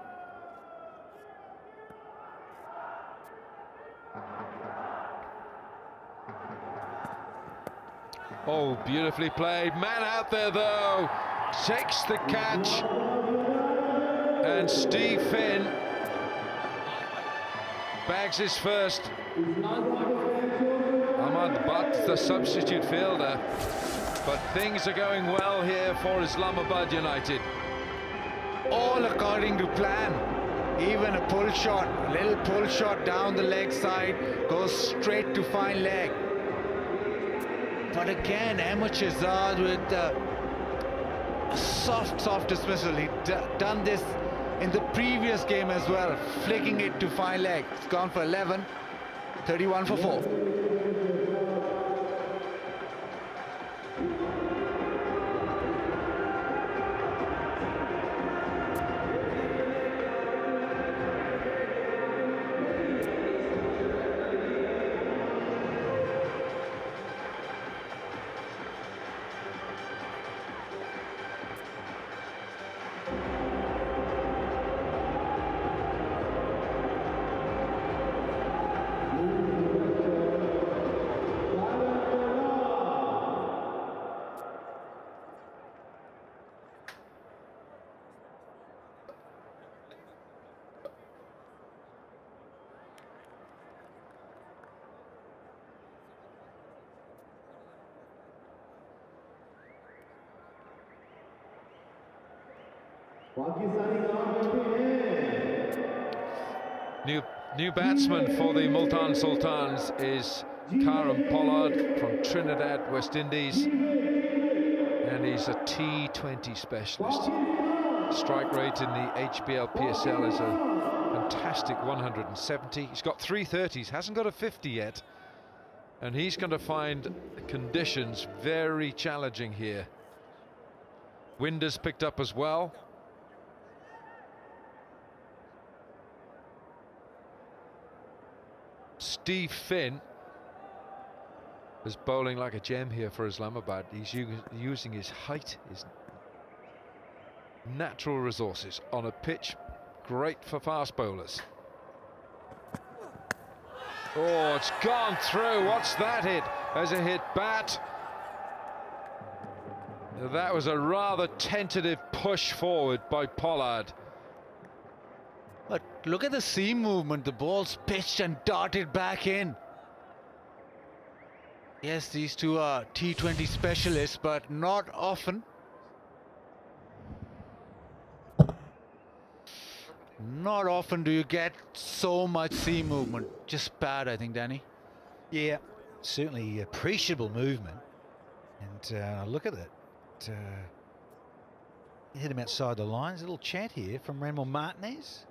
Oh, beautifully played. Man out there, though. Takes the catch. And Steve Finn bags his first. Ahmad Butt, the substitute fielder. But things are going well here for Islamabad United. All according to plan. Even a pull shot, a little pull shot down the leg side, goes straight to fine leg. But again, Ahmed Shahzad with a soft dismissal. He'd done this in the previous game as well, flicking it to fine leg. It's gone for 11, 31 for 4. New batsman for the Multan Sultans is Karam Pollard from Trinidad, West Indies, and he's a T20 specialist. Strike rate in the HBL PSL is a fantastic 170. He's got 330s, hasn't got a 50 yet. And he's going to find conditions very challenging here. Wind has picked up as well. Steve Finn is bowling like a gem here for Islamabad. He's using his height, his natural resources on a pitch great for fast bowlers. Oh, it's gone through. What's that hit? As a hit bat. That was a rather tentative push forward by Pollard. But look at the seam movement. The ball's pitched and darted back in. Yes, these two are T20 specialists, but not often. Not often do you get so much seam movement. Just bad, I think, Danny. Yeah, certainly appreciable movement. And look at it. Hit him outside the lines. A little chat here from Ranmore Martinez.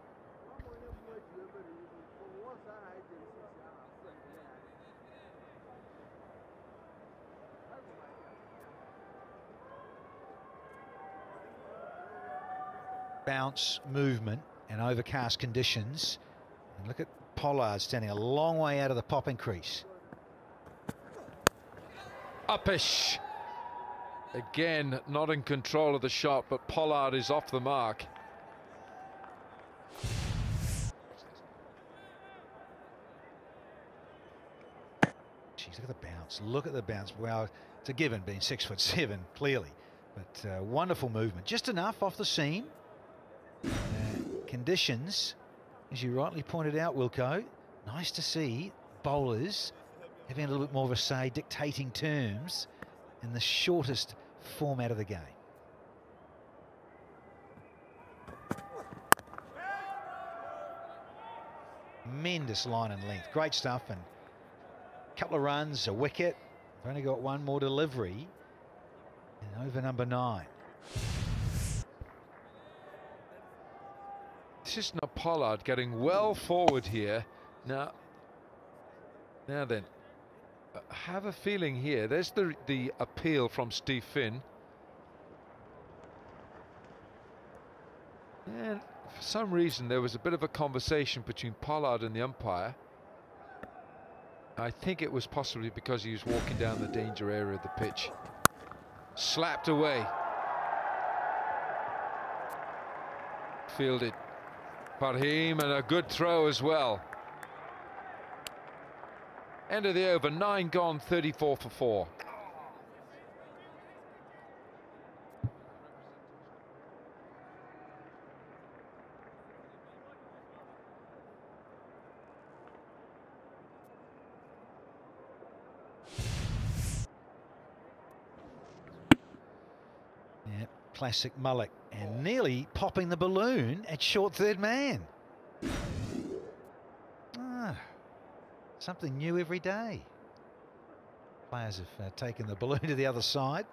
Bounce, movement and overcast conditions. And look at Pollard standing a long way out of the popping crease. Uppish. Again, not in control of the shot, but Pollard is off the mark. Jeez, look at the bounce. Look at the bounce. Well, it's a given being 6'7", clearly. But wonderful movement. Just enough off the seam. Conditions, as you rightly pointed out, Wilco, nice to see bowlers having a little bit more of a say, dictating terms in the shortest format of the game. Tremendous line and length, great stuff, and a couple of runs, a wicket. I've only got one more delivery, and over number 9. This is now Pollard getting well forward here. Now then, I have a feeling here. There's the appeal from Steve Finn. And for some reason, there was a bit of a conversation between Pollard and the umpire. I think it was possibly because he was walking down the danger area of the pitch. Slapped away. Fielded. Parhim, and a good throw as well. End of the over, 9 gone, 34 for 4. Yeah, classic mullock, and nearly popping the balloon at short third man. Something new every day. Players have taken the balloon to the other side.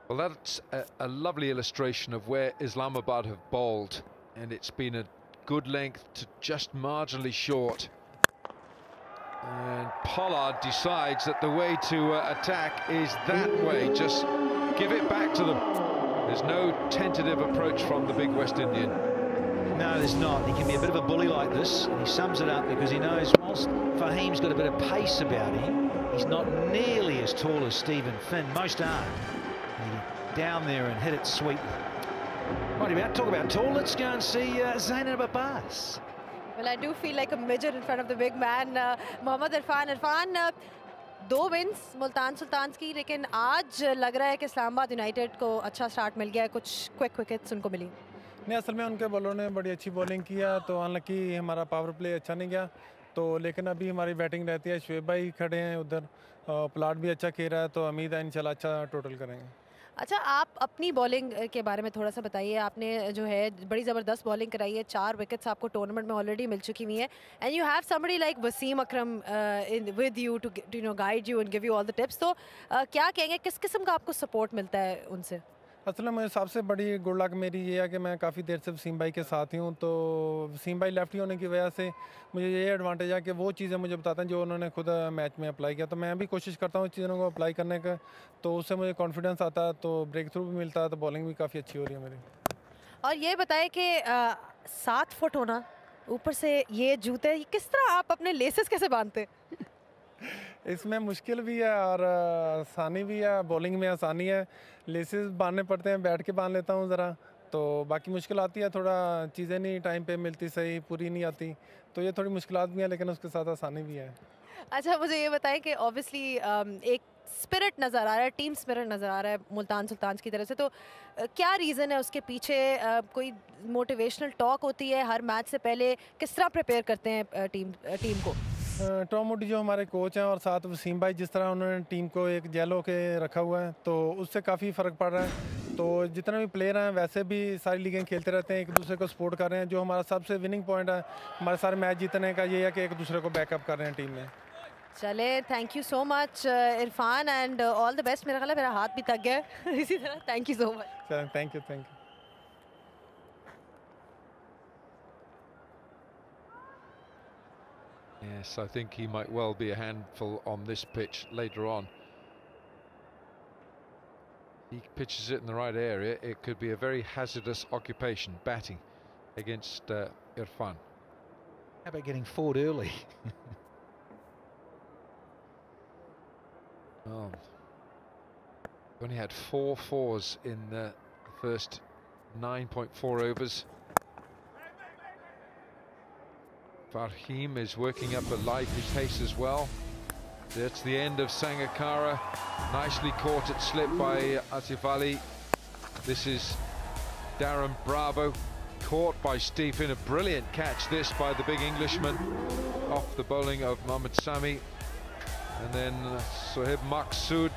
Well, that's a lovely illustration of where Islamabad have bowled, and it's been a good length to just marginally short. And Pollard decides that the way to attack is that way. Just give it back to them. There's no tentative approach from the big West Indian. No, there's not. He can be a bit of a bully like this, and he sums it up because he knows whilst Fahim's got a bit of pace about him, he's not nearly as tall as Stephen Finn. Most aren't. He down there and hit it sweetly. Right about, talk about tall, let's go and see Zainab Abbas. Well, I do feel like a midget in front of the big man, Mohammad Irfan. Irfan, 2 wins Multan Sultans की, लेकिन आज लग रहा है कि Islamabad United को अच्छा start मिल गया है, कुछ क्विक विकेट्स उनको मिली। नहीं, असल में उनके बॉलरों ने बड़ी अच्छी बॉलिंग किया, तो हालांकि हमारा पावर प्ले अच्छा नहीं गया, तो लेकिन अभी हमारी बैटिंग रहती है। शुएब भाई खड़े हैं उधर, प्लाट भी अच्छा खेल रहा है, तो उम्मीद है इंशाल्लाह अच्छा टोटल करेंगे। अच्छा, आप अपनी बॉलिंग के बारे में थोड़ा सा बताइए। आपने जो है बड़ी ज़बरदस्त बॉलिंग कराई है, 4 विकेट्स आपको टूर्नामेंट में ऑलरेडी मिल चुकी हुई हैं, and you have somebody like Wasim Akram with you to you know guide you and give you all the tips. तो क्या कहेंगे, किस किस्म का आपको सपोर्ट मिलता है उनसे? असल में सबसे बड़ी गुड लक मेरी ये है कि मैं काफ़ी देर से वसीम भाई के साथ ही हूँ, तो वसीम भाई लेफ्टी होने की वजह से मुझे ये एडवांटेज है कि वो चीज़ें मुझे बताते हैं जो उन्होंने खुद मैच में अप्लाई किया, तो मैं भी कोशिश करता हूँ चीज़ों को अप्लाई करने का, तो उससे मुझे कॉन्फिडेंस आता है, तो ब्रेक थ्रू भी मिलता है, तो बॉलिंग भी काफ़ी अच्छी हो रही है मेरी। और ये बताएं कि 7 फुट होना, ऊपर से ये जूते, किस तरह आप अपने लेसेस कैसे बांधते? इसमें मुश्किल भी है और आसानी भी है, बॉलिंग में आसानी है, लेसेस बांधने पड़ते हैं, बैठ के बांध लेता हूँ ज़रा, तो बाकी मुश्किल आती है, थोड़ा चीज़ें नहीं टाइम पे मिलती, सही पूरी नहीं आती, तो ये थोड़ी मुश्किलात भी है, लेकिन उसके साथ आसानी भी है। अच्छा, मुझे ये बताएं कि ऑब्वियसली एक स्पिरिट नज़र आ रहा है, टीम स्पिरिट नज़र आ रहा है मुल्तान सुल्तान्स की तरफ से, तो क्या रीज़न है उसके पीछे? कोई मोटिवेशनल टॉक होती है हर मैच से पहले? किस तरह प्रिपेयर करते हैं टीम को? टॉम मूडी जो हमारे कोच हैं और साथ वसीम भाई, जिस तरह उन्होंने टीम को एक जेल होके रखा हुआ है, तो उससे काफ़ी फ़र्क पड़ रहा है, तो जितने भी प्लेयर हैं वैसे भी सारी लीगें खेलते रहते हैं, एक दूसरे को सपोर्ट कर रहे हैं, जो हमारा सबसे विनिंग पॉइंट है हमारे सारे मैच जीतने का, ये है कि एक दूसरे को बैकअप कर रहे हैं टीम में। चले, thank you so much Irfan, and all the best. मेरा ख्याल है मेरा हाथ भी थक गया है इसी तरह, thank you so much. Thank you. Yes, I think he might well be a handful on this pitch later on. He pitches it in the right area. It could be a very hazardous occupation, batting against Irfan. How about getting forward early? Oh, only had 4 fours in the first 9.4 overs. Farhim is working up a lively pace as well. That's the end of Sangakkara. Nicely caught at slip by Asif Ali. This is Darren Bravo, caught by Stephen. A brilliant catch this by the big Englishman off the bowling of Mohammad Sami. And then Sohaib Maqsood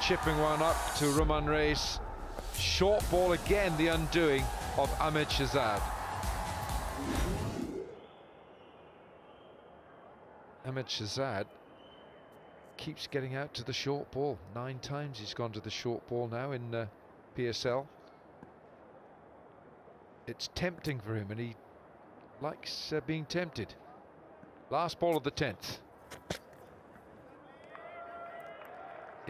chipping one up to Ruman Reis. Short ball again, the undoing of Ahmed Shahzad. Ahmed Shahzad keeps getting out to the short ball. 9 times he's gone to the short ball now in PSL. It's tempting for him, and he likes being tempted. Last ball of the 10th.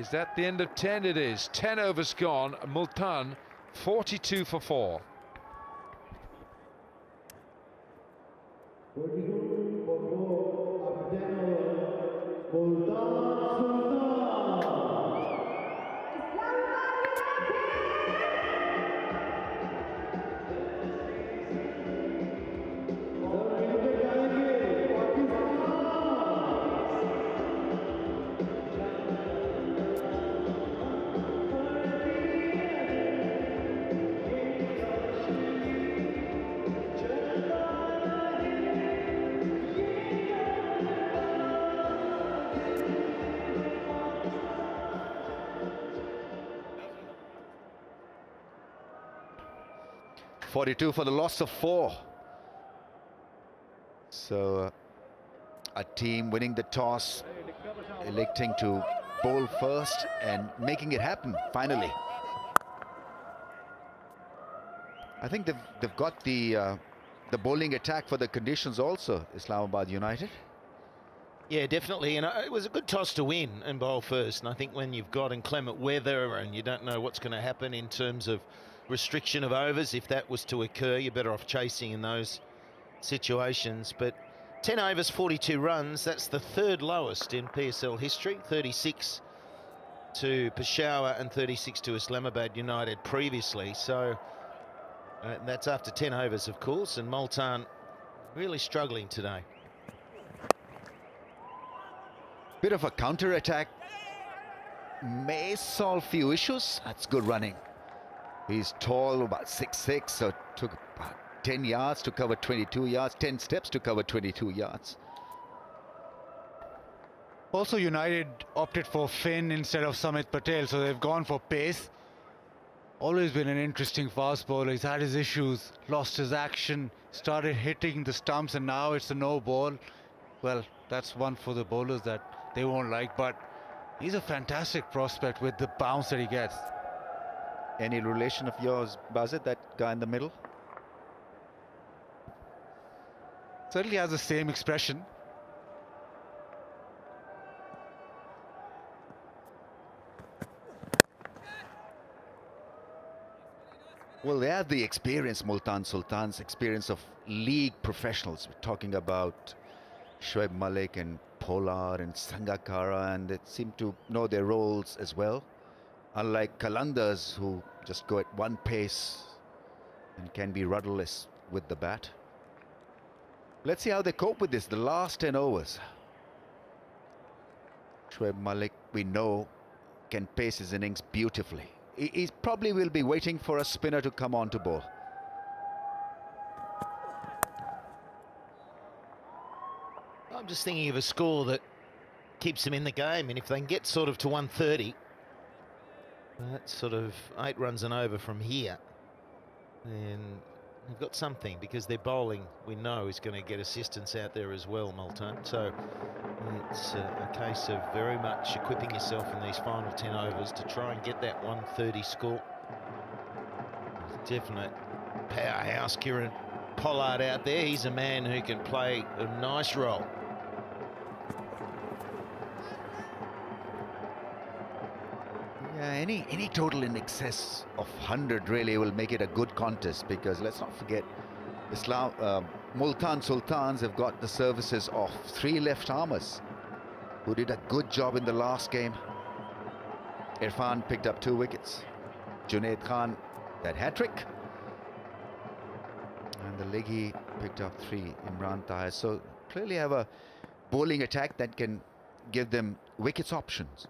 Is that the end of 10? It is. 10 overs gone. Multan 42 for 4. .42 for the loss of 4. So a team winning the toss, electing to bowl first and making it happen finally. I think they've got the bowling attack for the conditions also, Islamabad United. Yeah, definitely, and it was a good toss to win and bowl first, and I think when you've got inclement weather and you don't know what's going to happen in terms of restriction of overs, if that was to occur, you're better off chasing in those situations. But 10 overs, 42 runs, that's the 3rd lowest in PSL history. 36 to Peshawar and 36 to Islamabad United previously. So that's after 10 overs, of course, and Multan really struggling today. Bit of a counter-attack may solve few issues. That's good running. He's tall, about 6'6", so took about 10 yards to cover 22 yards, 10 steps to cover 22 yards. Also, United opted for Finn instead of Samit Patel, so they've gone for pace. Always been an interesting fast bowler. He's had his issues, lost his action, started hitting the stumps, and now it's a no ball. Well, that's one for the bowlers that they won't like, but he's a fantastic prospect with the bounce that he gets. Any relation of yours, Bazit, that guy in the middle? Certainly has the same expression. Well, they have the experience, Multan Sultans, experience of league professionals. We're talking about Shoaib Malik and Pollard and Sangakkara, and they seem to know their roles as well. Unlike Qalandars, who just go at one pace and can be rudderless with the bat. Let's see how they cope with this, the last 10 overs. Shoaib Malik, we know, can pace his innings beautifully. He probably will be waiting for a spinner to come on to bowl. I'm just thinking of a score that keeps them in the game, and if they can get sort of to 130, that's sort of 8 runs and over from here, then they've got something, because their bowling, we know, is going to get assistance out there as well, Multan. So it's a case of very much equipping yourself in these final 10 overs to try and get that 130 score. Definite powerhouse, Kieran Pollard out there. He's a man who can play a nice role. Yeah, any total in excess of 100 really will make it a good contest, because let's not forget, Multan Sultans have got the services of 3 left-armers who did a good job in the last game. Irfan picked up 2 wickets. Junaid Khan, that hat-trick. And the leggy picked up 3, Imran Tahir. So clearly have a bowling attack that can give them wickets options.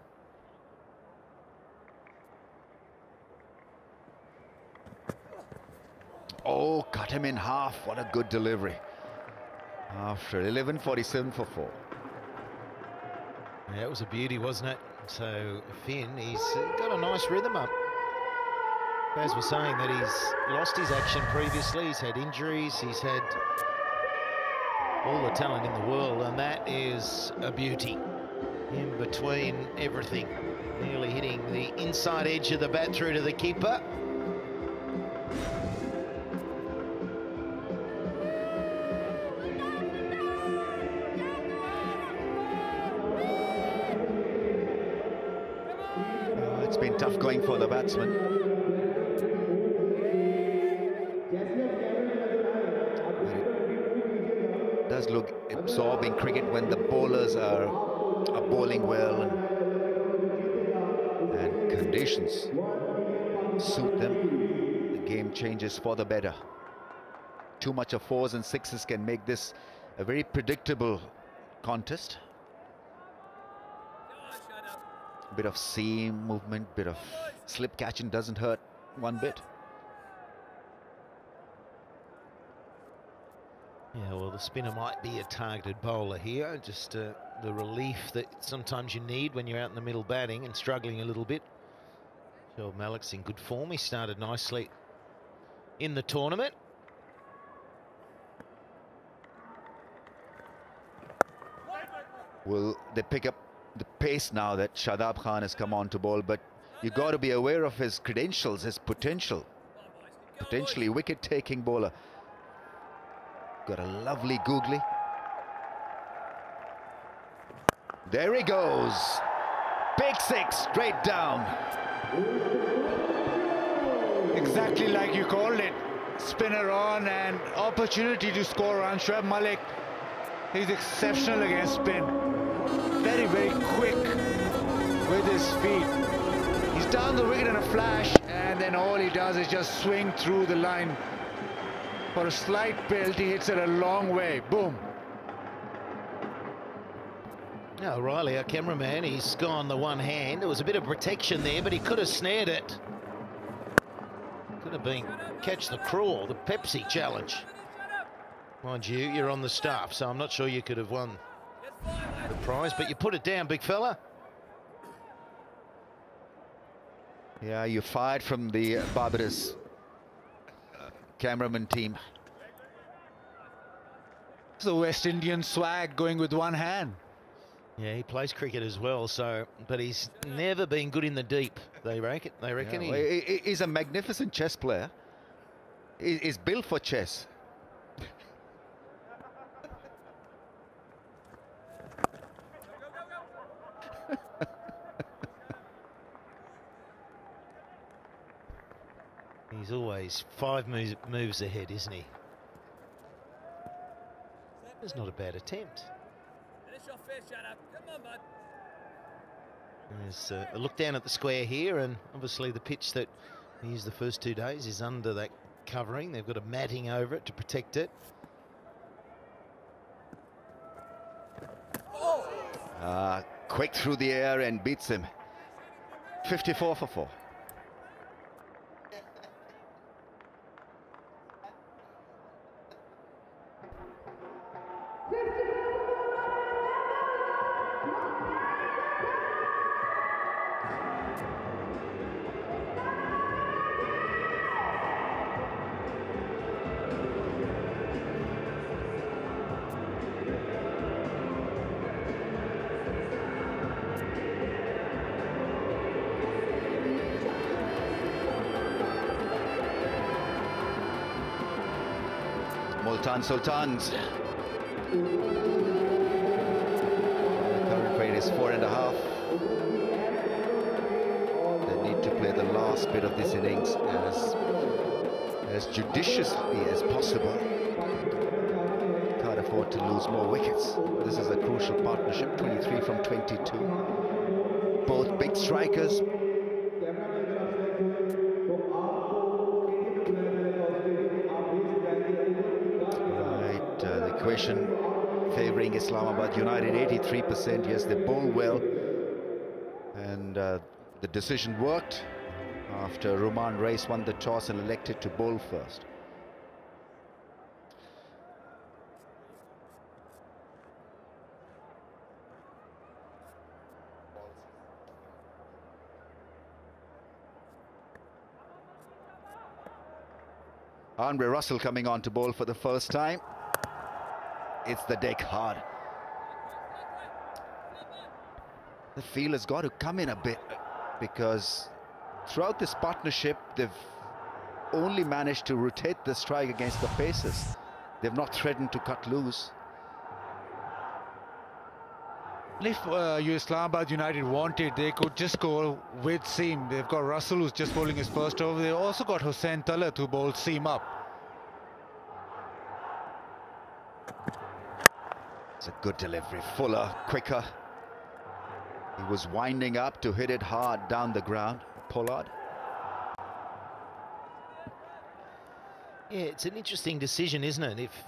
Oh, cut him in half. What a good delivery. After 11:47 for 4. Yeah, it was a beauty, wasn't it? So Finn, he's got a nice rhythm up. Baz was saying that he's lost his action previously. He's had injuries. He's had all the talent in the world, and that is a beauty. In between everything, nearly hitting the inside edge of the bat through to the keeper. It's been tough going for the batsman. It does look absorbing cricket when the bowlers are bowling well and conditions suit them. The game changes for the better. Too much of 4s and 6s can make this a very predictable contest. Bit of seam movement, bit of slip catching doesn't hurt one bit. Yeah, well, the spinner might be a targeted bowler here. Just the relief that sometimes you need when you're out in the middle batting and struggling a little bit. Shoaib Malik's in good form. He started nicely in the tournament. Will they pick up the pace now that Shadab Khan has come on to bowl? But you got to be aware of his credentials, his potential. Potentially wicket-taking bowler. Got a lovely googly. There he goes. Big 6, straight down. Exactly like you called it. Spinner on and opportunity to score on Shoaib Malik. He's exceptional against spin. Very, very quick with his feet. He's down the wicket in a flash, and then all he does is just swing through the line. For a slight build, he hits it a long way. Boom. Now Riley, our cameraman, he's gone the one hand. There was a bit of protection there, but he could have snared it. Could have been catch the crawl, the Pepsi challenge. Mind you, you're on the staff, so I'm not sure you could have won the prize, but you put it down, big fella. Yeah, you fired from the Barbados cameraman team. It's the West Indian swag going with one hand. Yeah, he plays cricket as well, so but he's never been good in the deep. They reckon. Yeah, well, he's a magnificent chess player. He's built for chess. He's always 5 moves ahead, isn't he? That's not a bad attempt. There's a look down at the square here, and obviously the pitch that he used the first 2 days is under that covering. They've got a matting over it to protect it. Quick through the air and beats him. 54 for 4. Multan Sultans. Current rate is 4.5. They need to play the last bit of this innings as judiciously as possible. Can't afford to lose more wickets. This is a crucial partnership, 23 from 22. Both big strikers. Favouring Islamabad United 83%. Yes, they bowl well, and the decision worked after Ruman Reis won the toss and elected to bowl first. Andre Russell coming on to bowl for the first time. It's the deck hard. The field has got to come in a bit, because throughout this partnership they've only managed to rotate the strike against the paces. They've not threatened to cut loose. If Islamabad United wanted, they could just go with seam. They've got Russell, who's just bowling his first over. They've also got Hussain Talat, who bowls seam up. It's a good delivery, fuller, quicker. He was winding up to hit it hard down the ground. Pollard. Yeah, it's an interesting decision, isn't it? If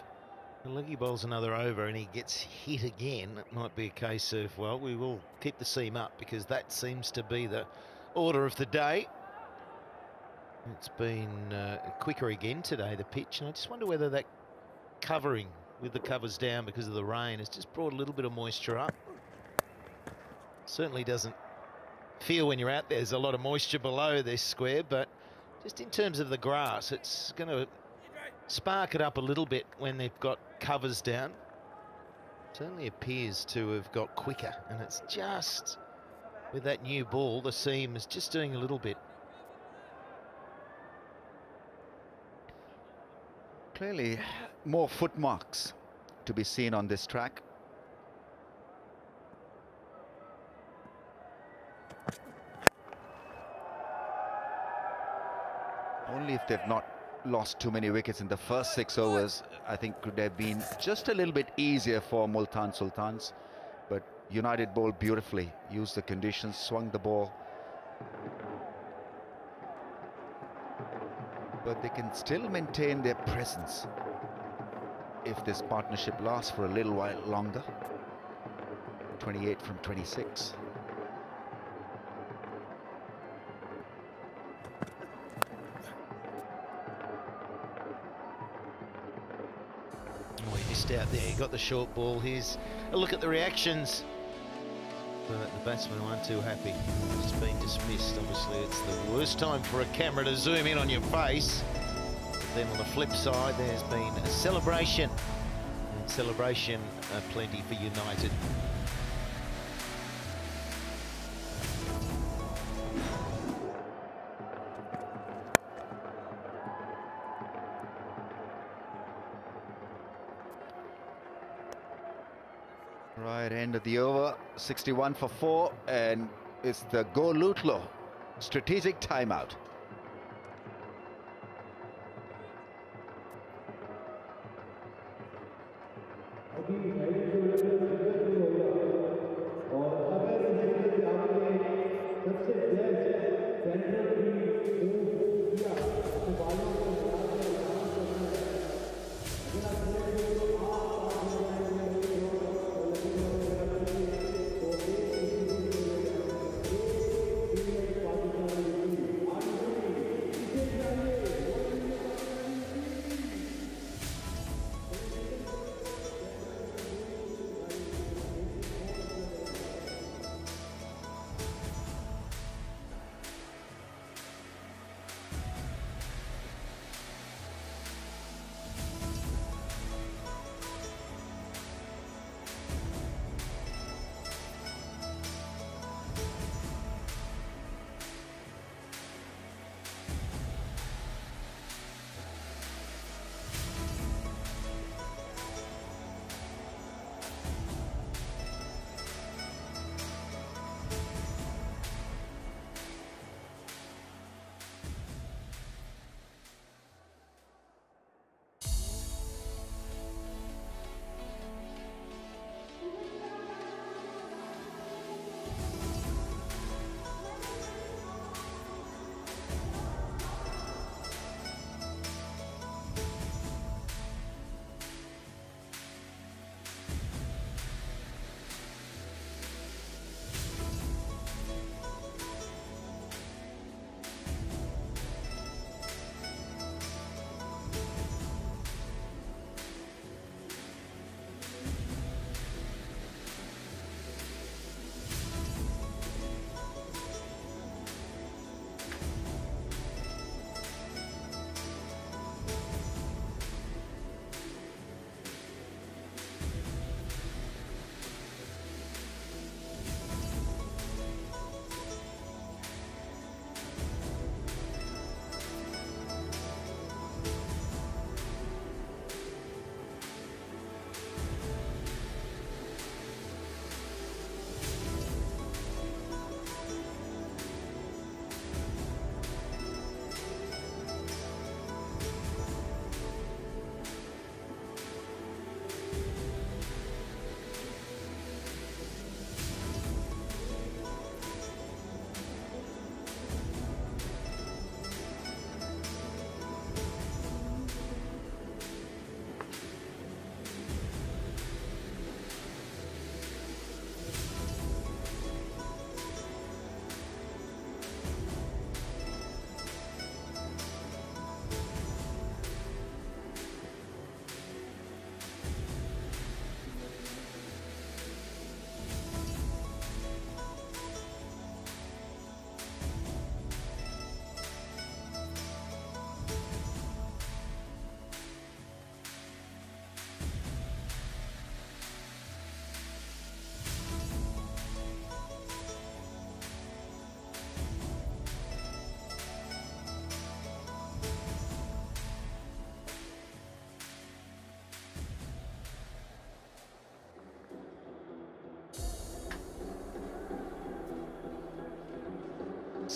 Leggy bowls another over and he gets hit again, it might be a case of, well, we will keep the seam up, because that seems to be the order of the day. It's been quicker again today, the pitch, and I just wonder whether that covering with the covers down because of the rain has just brought a little bit of moisture up. Certainly doesn't feel when you're out there there's a lot of moisture below this square, but just in terms of the grass, it's going to spark it up a little bit when they've got covers down. Certainly appears to have got quicker, and it's just with that new ball, the seam is just doing a little bit. Clearly more footmarks to be seen on this track. Only if they've not lost too many wickets in the first 6 overs, I think could have been just a little bit easier for Multan Sultans. But United bowled beautifully, used the conditions, swung the ball. But they can still maintain their presence if this partnership lasts for a little while longer. 28 from 26. Oh, he missed out there. He got the short ball. Here's a look at the reactions. but the batsmen weren't too happy. It's been dismissed. Obviously, it's the worst time for a camera to zoom in on your face. But then on the flip side, there's been a celebration. And celebration plenty for United. Right, end of the over, 61 for 4, and it's the Go Lutlo strategic timeout.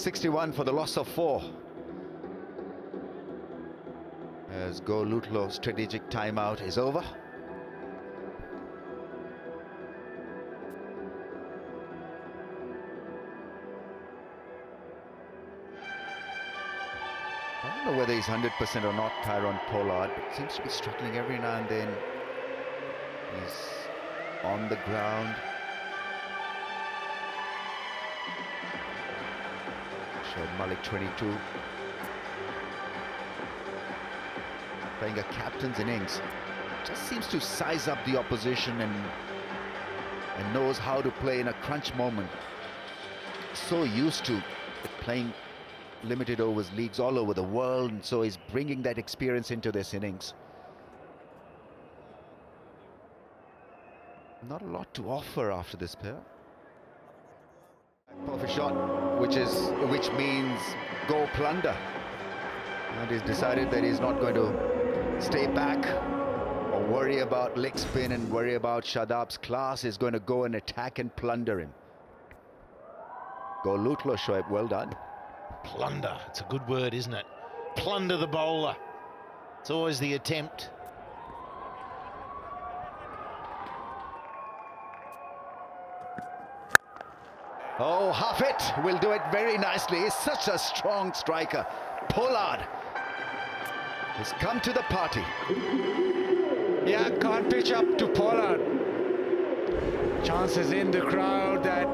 .61 for the loss of 4. As Go Lutlo strategic timeout is over. I don't know whether he's 100% or not, Tyrone Pollard, but seems to be struggling every now and then. He's on the ground. Shoaib Malik, 22. Playing a captain's innings. Just seems to size up the opposition and and knows how to play in a crunch moment. So used to playing limited overs leagues all over the world, and so he's bringing that experience into this innings. Not a lot to offer after this pair. Perfect shot, which means go plunder. And he's decided that he's not going to stay back or worry about leg spin and worry about Shadab's class. He's going to go and attack and plunder him. Go Lutlo, Shoaib, well done. Plunder, it's a good word, isn't it? Plunder the bowler. It's always the attempt. Oh, Hafid will do it very nicely. He's such a strong striker. Pollard has come to the party. Yeah, can't pitch up to Pollard. Chances in the crowd that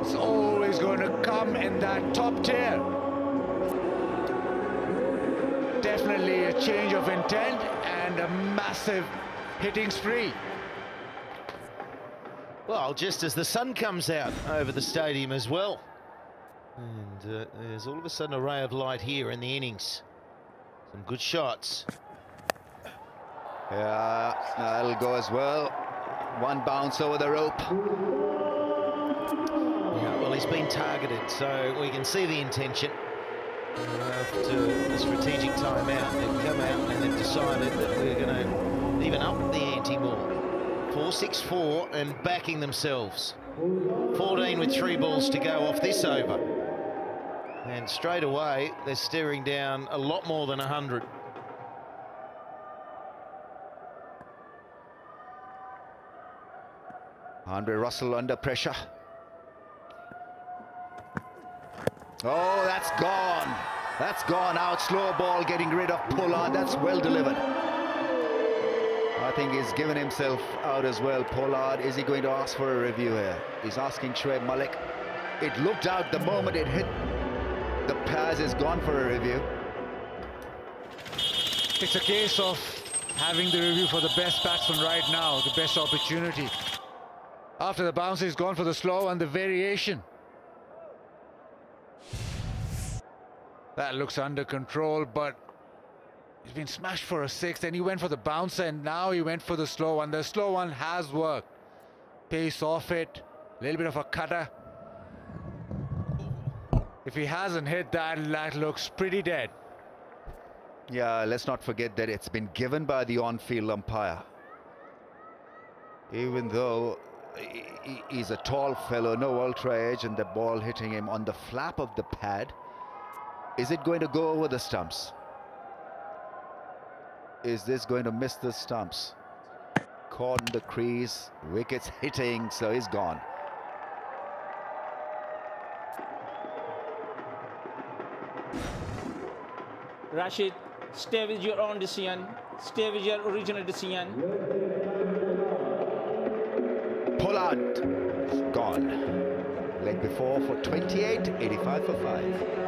it's always going to come in that top tier. Definitely a change of intent and a massive hitting spree. Well, just as the sun comes out over the stadium as well. And there's all of a sudden a ray of light here in the innings. Some good shots. Yeah, that'll go as well. One bounce over the rope. Yeah, well, he's been targeted, so we can see the intention. After the strategic timeout, they've come out and they've decided that we're going to even up the ante more. 4-6-4 and backing themselves. 14 with 3 balls to go off this over. And straight away, they're staring down a lot more than 100. Andre Russell under pressure. Oh, that's gone. That's gone out. Slow ball getting rid of Pollard. That's well delivered. I think he's given himself out as well. Pollard, is he going to ask for a review here? He's asking Shoaib Malik. It looked out the moment it hit the pads. Is gone for a review. It's a case of having the review for the best batsman right now, the best opportunity. After the bounce, he's gone for the slow and the variation. That looks under control, but he's been smashed for a 6, and he went for the bouncer, and now he went for the slow one. The slow one has worked. Pace off it, a little bit of a cutter. If he hasn't hit that, that looks pretty dead. Yeah, let's not forget that it's been given by the on-field umpire. Even though he's a tall fellow, no ultra edge, and the ball hitting him on the flap of the pad. Is it going to go over the stumps? Is this going to miss the stumps? Caught in the crease, wickets hitting, so he's gone. Rashid, stay with your own decision. Stay with your original decision. Pollard, gone. Leg before for 28, 85 for 5.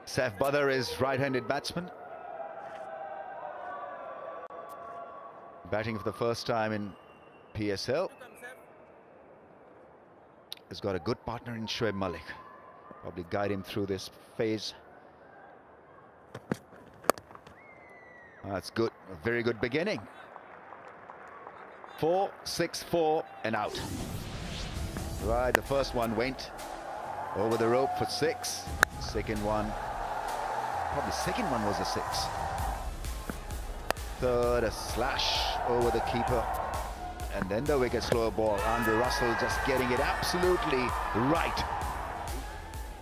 Saif Badr is right-handed batsman. Batting for the first time in PSL. He's got a good partner in Shoaib Malik. Probably guide him through this phase. That's good. A very good beginning. 4, 6, 4 and out. Right, the first one went over the rope for 6. Second one, probably second one was a 6. Third, a slash over the keeper. And then the wicket slower ball. Andre Russell just getting it absolutely right.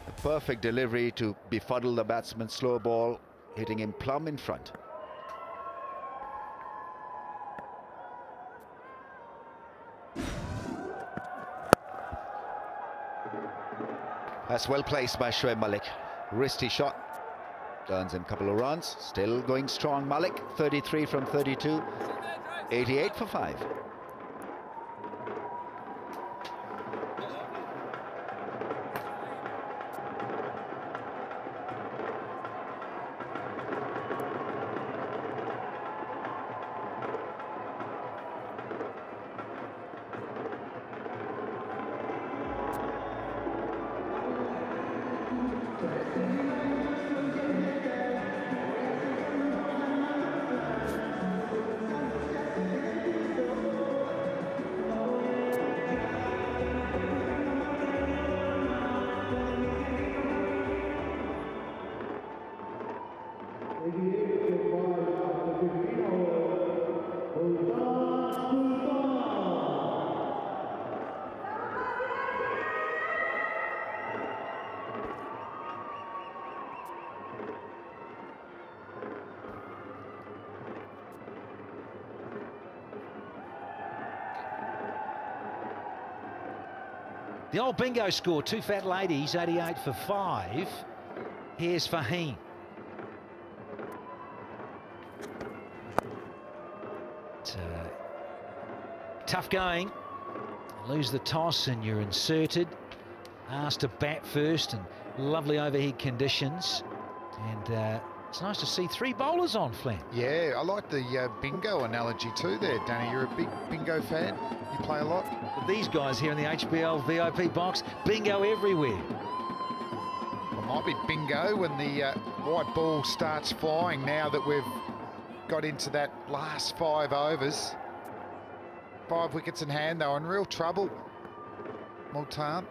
The perfect delivery to befuddle the batsman. Slow ball hitting him plumb in front. That's well placed by Shoaib Malik. Wristy shot. Earns him a couple of runs. Still going strong, Malik. 33 from 32. 88 for 5. The old bingo score, 2 fat ladies, 88 for 5. Here's Fahim. Tough going. Lose the toss and you're inserted. Asked to bat first, and lovely overhead conditions. And it's nice to see 3 bowlers on, Flan. Yeah, I like the bingo analogy too there, Danny. You're a big bingo fan. You play a lot. These guys here in the HBL VIP box, bingo everywhere. It might be bingo when the white ball starts flying now that we've got into that last 5 overs. 5 wickets in hand, though, in real trouble. Multan.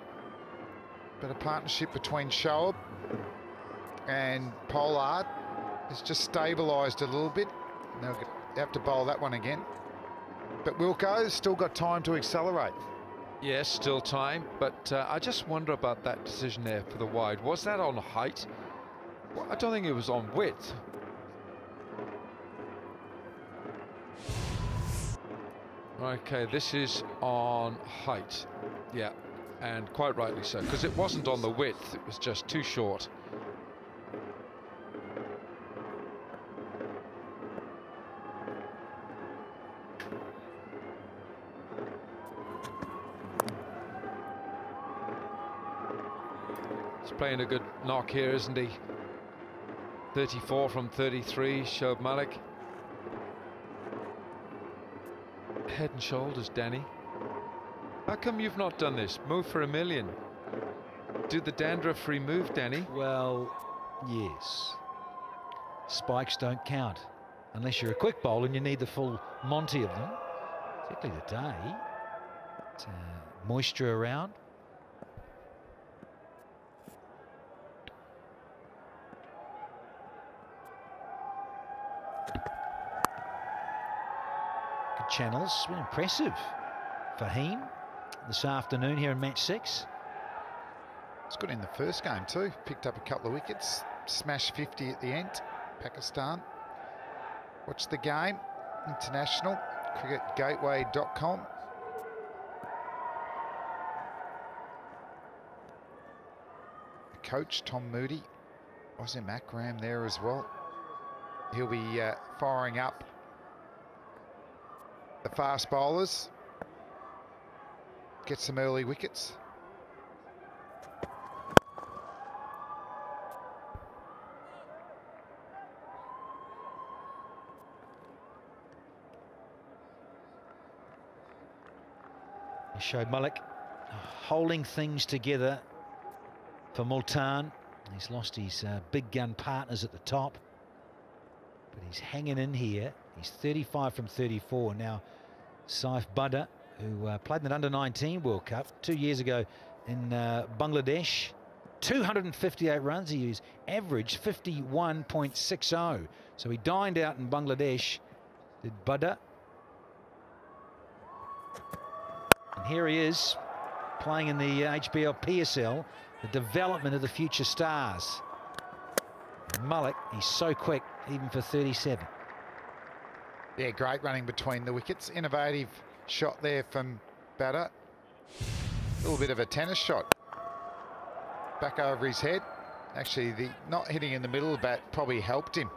But a partnership between Shoaib and Pollard has just stabilised a little bit. They'll have to bowl that one again. But Wilco's still got time to accelerate. Yes, still time, but I just wonder about that decision there for the wide. Was that on height? Well, I don't think it was on width. Okay, this is on height. Yeah, and quite rightly so, because it wasn't on the width, it was just too short. Playing a good knock here, isn't he? 34 from 33, Shoaib Malik. Head and shoulders, Danny. How come you've not done this? Move for a million. Do the dandruff-free move, Danny. Well, yes. Spikes don't count unless you're a quick bowler and you need the full Monty of them. Particularly today. It's, moisture around. Channels, well, impressive. Fahim this afternoon here in match 6. It's good in the first game too. Picked up a couple of wickets, smashed 50 at the end. Pakistan. Watch the game. International cricketgateway.com. Coach Tom Moody, Wasim Akram there as well. He'll be firing up the fast bowlers, get some early wickets. Shoaib Malik holding things together for Multan. He's lost his big gun partners at the top, but he's hanging in here. He's 35 from 34 now. Saif Buddha, who played in the Under-19 World Cup 2 years ago in Bangladesh. 258 runs. He averaged 51.60. So he dined out in Bangladesh, did Buddha. And here he is, playing in the HBL PSL, the development of the future stars. And Malik, he's so quick, even for 37. Yeah, great running between the wickets. Innovative shot there from Buddha. A little bit of a tennis shot. Back over his head. Actually, the not hitting in the middle of the bat probably helped him.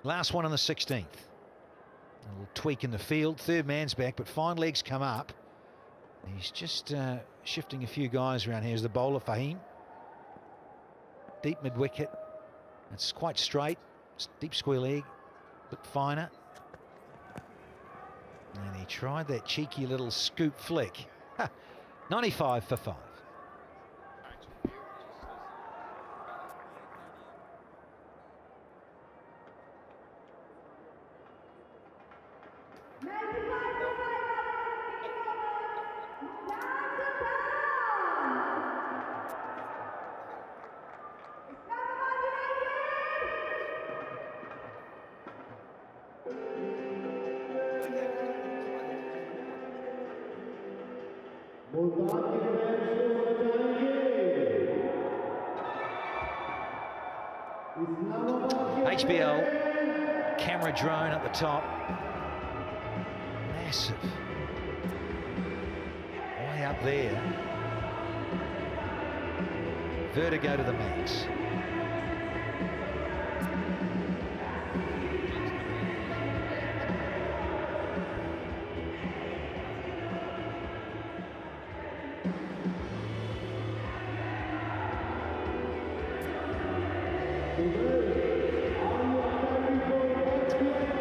Last one on the 16th. A little tweak in the field. Third man's back, but fine legs come up. He's just shifting a few guys around. Here's the bowler, Fahim. Deep mid-wicket. It's quite straight. It's deep square leg, a bit finer. And he tried that cheeky little scoop flick. 95 for 5. HBL camera drone at the top. Massive. Way up there. Vertigo to the max.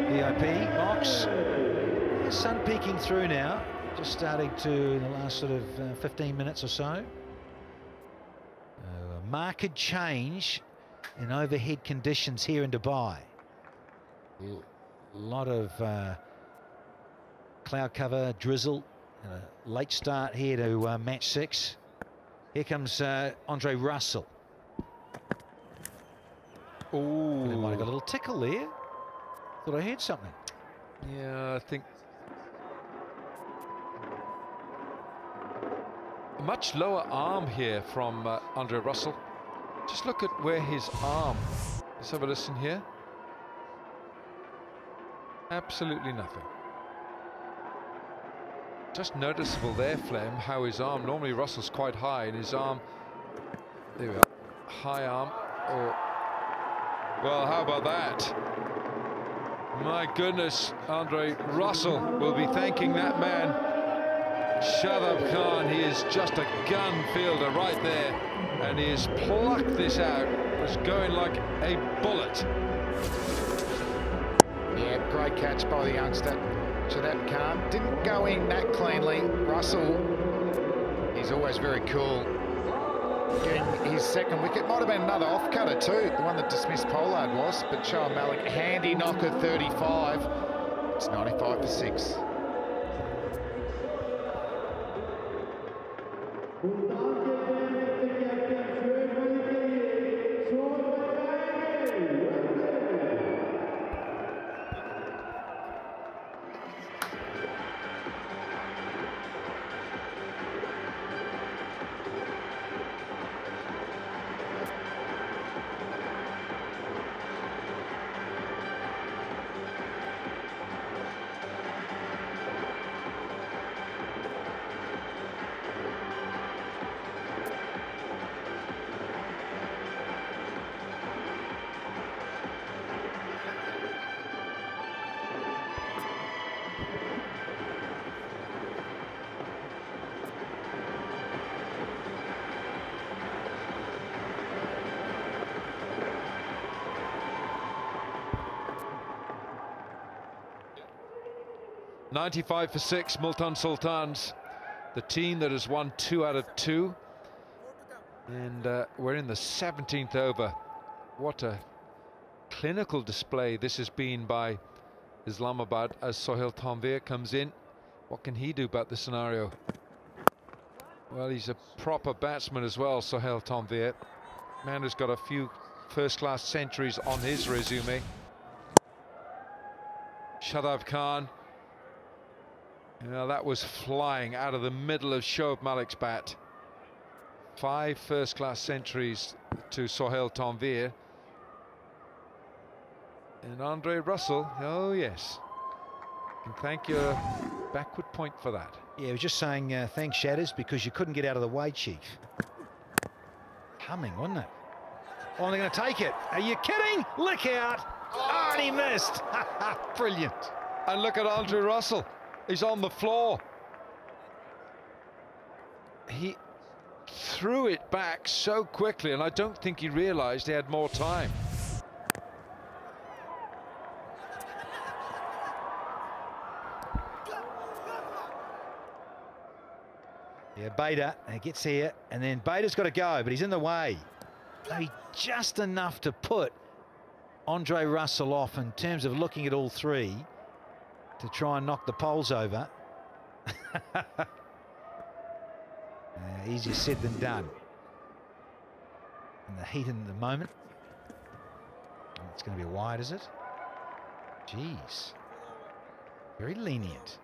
VIP box. Sun peeking through now, just starting to in the last sort of 15 minutes or so. A marked change in overhead conditions here in Dubai. A lot of cloud cover, drizzle, and a late start here to match 6. Here comes Andre Russell. Oh, He might have got a little tickle there. Thought I heard something. Yeah, I think a much lower arm here from Andre Russell. Just look at where his arm. Let's have a listen here. Absolutely nothing. Just noticeable there, Flem, how his arm, normally Russell's quite high, and his arm, there we are, high arm, or, well, how about that? My goodness, Andre Russell will be thanking that man, Shadab Khan. He is just a gun fielder right there, and he has plucked this out. It's going like a bullet. Yeah, great catch by the youngster, Shadab Khan. Didn't go in that cleanly. Russell, he's always very cool. Getting his second wicket. Might have been another off-cutter too, the one that dismissed Pollard was, but Shoaib Malik, handy knocker, 35. It's 95 for 6. $95 for 6, Multan Sultans, the team that has won 2 out of 2. And we're in the 17th over. What a clinical display this has been by Islamabad as Sohail Tanvir comes in. What can he do about the scenario? Well, he's a proper batsman as well, Sohail Tanvir. Man who's got a few first-class centuries on his resume. Shadab Khan. That was flying out of the middle of Shoaib Malik's bat. 5 first-class centuries to Sohail Tanvir. And Andre Russell, oh yes, can thank your backward point for that. Yeah, he was just saying thanks, Shatters, because you couldn't get out of the way, Chief. Humming, wasn't it? Oh, they're going to take it. Are you kidding? Look out. Oh, and he missed. Brilliant. And look at Andre Russell. He's on the floor. He threw it back so quickly, and I don't think he realized he had more time. Yeah, Bader gets here, and then Bader's got to go, but he's in the way. Maybe just enough to put Andre Russell off in terms of looking at all three to try and knock the poles over. Easier said than done. In the heat in the moment. It's going to be wide, is it? Jeez. Very lenient.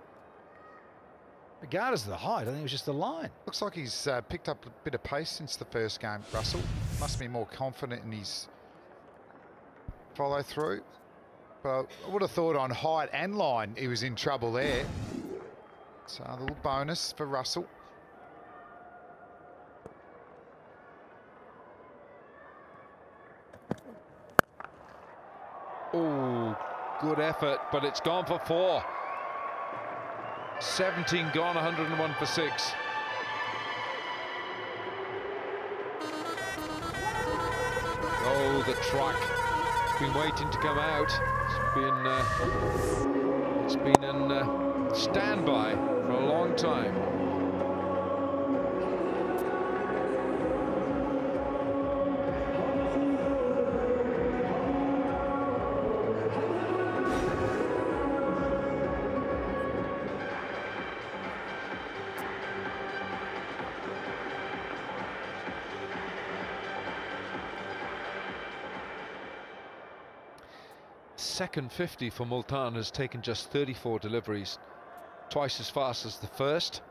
Regardless of the height, I think it was just the line. Looks like he's picked up a bit of pace since the first game, Russell. Must be more confident in his follow through. But I would have thought on height and line he was in trouble there. So a little bonus for Russell. Oh, good effort, but it's gone for 4. 17 gone, 101 for 6. Oh, the truck. It's been waiting to come out. It's been in standby for a long time. Second 50 for Multan has taken just 34 deliveries, twice as fast as the first.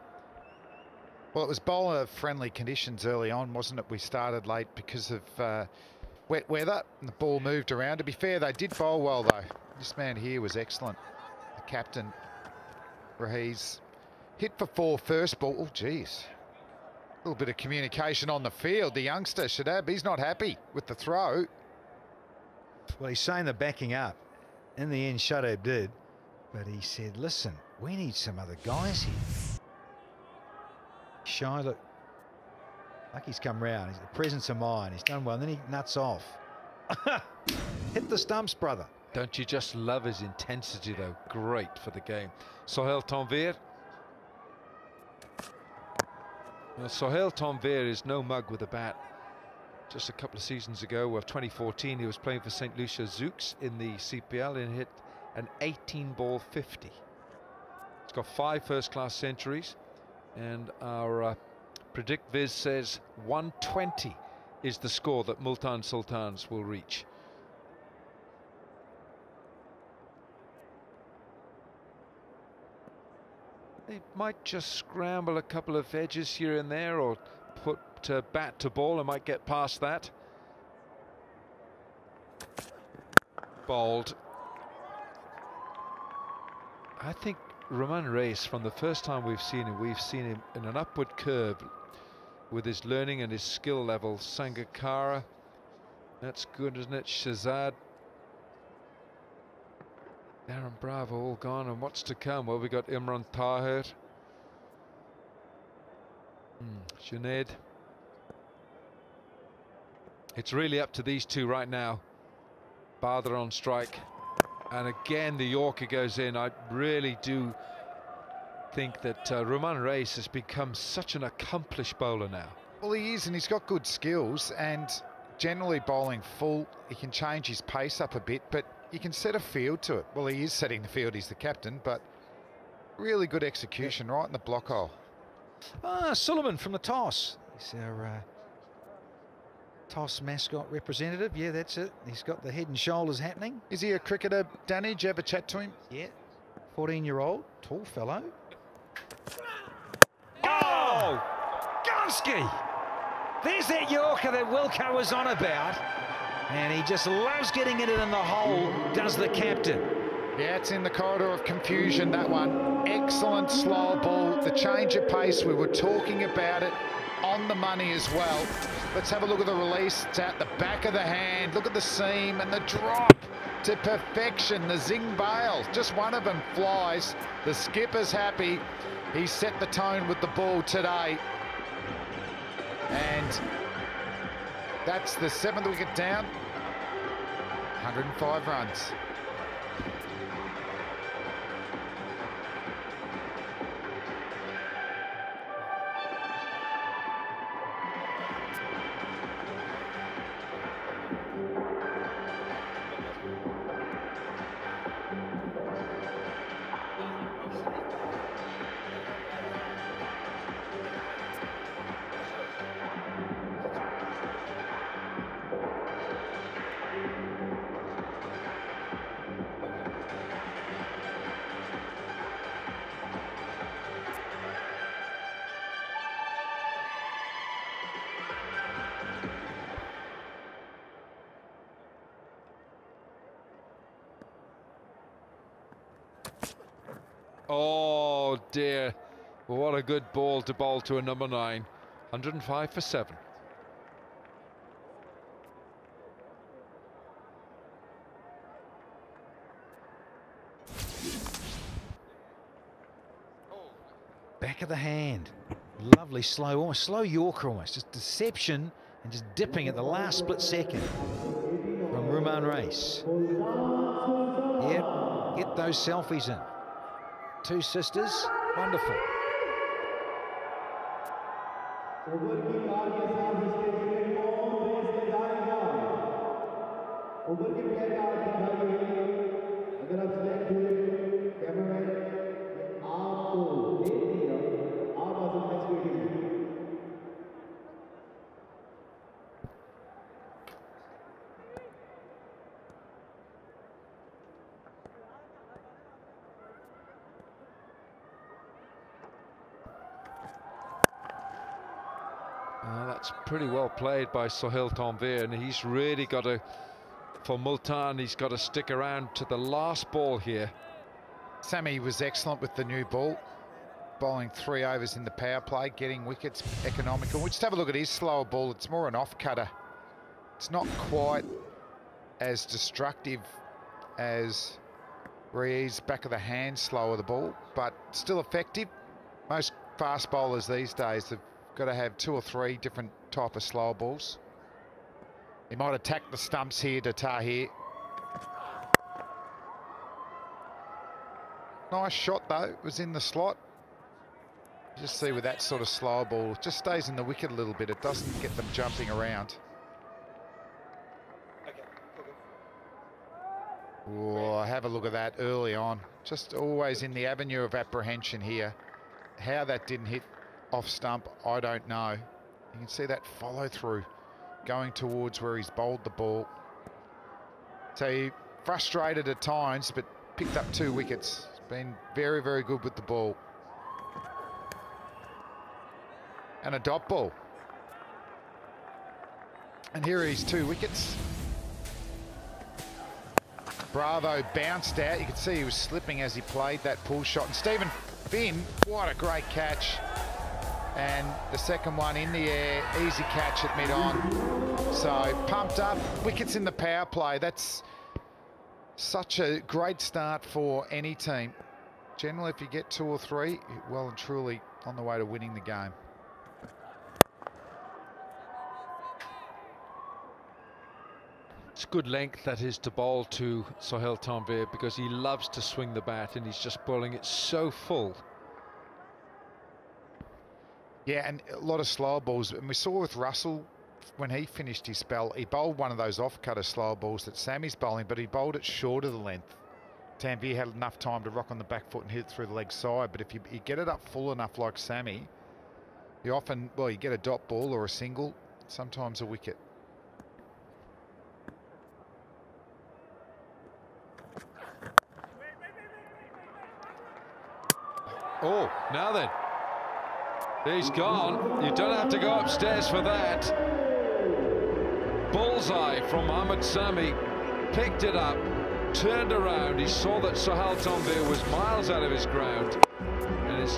Well, it was bowler-friendly conditions early on, wasn't it? We started late because of wet weather, and the ball moved around. To be fair, they did bowl well, though. This man here was excellent. The captain, Rahees, hit for 4 first ball. Oh, geez. A little bit of communication on the field. The youngster, Shadab, he's not happy with the throw. Well, he's saying they're backing up. In the end, Shadab did. But he said, listen, we need some other guys here. Shy, look. Like he's come round. He's a presence of mind. He's done well. And then he nuts off. Hit the stumps, brother. Don't you just love his intensity, though? Great for the game. Sohail Tanvir. Well, Sohail Tanvir is no mug with a bat. Just a couple of seasons ago, of 2014, he was playing for St. Lucia Zouks in the CPL and hit an 18-ball 50. He's got 5 first-class centuries, and our Predict Viz says 120 is the score that Multan Sultans will reach. They might just scramble a couple of edges here and there, or put bat to ball and might get past that. Bowled. I think Roman Reis, from the first time we've seen him in an upward curve with his learning and his skill level. Sangakkara, that's good, isn't it? Shazad, Darren Bravo, all gone, and what's to come? Well, we got Imran Tahir, Junaid. It's really up to these two right now. Badr on strike, and again the Yorker goes in. I really do think that Roman Reis has become such an accomplished bowler now. Well, he is, and he's got good skills, and generally bowling full. He can change his pace up a bit, but you can set a field to it. Well, he is setting the field, he's the captain, but really good execution right in the block hole. Sullivan from the toss. He's our toss mascot representative. Yeah, that's it. He's got the head and shoulders happening. Is he a cricketer, Danny? Did you ever chat to him? Yeah, 14-year-old, tall fellow. Oh! Gonski! There's that Yorker that Wilco was on about. And he just loves getting it in the hole, does the captain. Yeah, it's in the corridor of confusion, that one. Excellent slow ball. The change of pace, we were talking about it, on the money as well. Let's have a look at the release. It's out the back of the hand. Look at the seam and the drop to perfection. The zing bail, just one of them flies. The skipper's happy. He set the tone with the ball today. And that's the 7th wicket down. 105 runs. Oh dear, what a good ball to bowl to a number 9. 105 for 7. Back of the hand. Lovely slow, almost slow Yorker almost. Just deception and just dipping at the last split second from Ruman Race. Yep, get those selfies in. 2 sisters, wonderful. That's pretty well played by Sohail Tanvir, and he's really got to, for Multan, he's got to stick around to the last ball here. Sammy was excellent with the new ball, bowling 3 overs in the power play, getting wickets, economical. We'll just have a look at his slower ball. It's more an off-cutter. It's not quite as destructive as Ree's back of the hand slower the ball, but still effective. Most fast bowlers these days have got to have 2 or 3 different type of slow balls. He might attack the stumps here to Tahir. Nice shot though, it was in the slot. Just see with that sort of slow ball, it just stays in the wicket a little bit. It doesn't get them jumping around. Oh, have a look at that early on. Just always in the avenue of apprehension here. How that didn't hit off stump, I don't know. You can see that follow through going towards where he's bowled the ball. So he frustrated at times, but picked up 2 wickets. He's been very, very good with the ball. And a dot ball. And here are his 2 wickets. Bravo bounced out. You could see he was slipping as he played that pull shot. And Stephen Finn, what a great catch. And the second one in the air, easy catch at mid-on. So pumped up, wickets in the power play. That's such a great start for any team. Generally, if you get 2 or 3, you're well and truly on the way to winning the game. It's good length that is to bowl to Sohail Tanvir, because he loves to swing the bat and he's just bowling it so full. Yeah, and a lot of slow balls. And we saw with Russell, when he finished his spell, he bowled one of those off-cutter slow balls that Sammy's bowling, but he bowled it short of the length. Tanvir had enough time to rock on the back foot and hit it through the leg side, but if you get it up full enough like Sammy, you often, well, you get a dot ball or a single, sometimes a wicket. Oh, now then. He's gone. You don't have to go upstairs for that. Bullseye from Mohammad Sami. Picked it up, turned around. He saw that Sohail Tanvir was miles out of his ground. And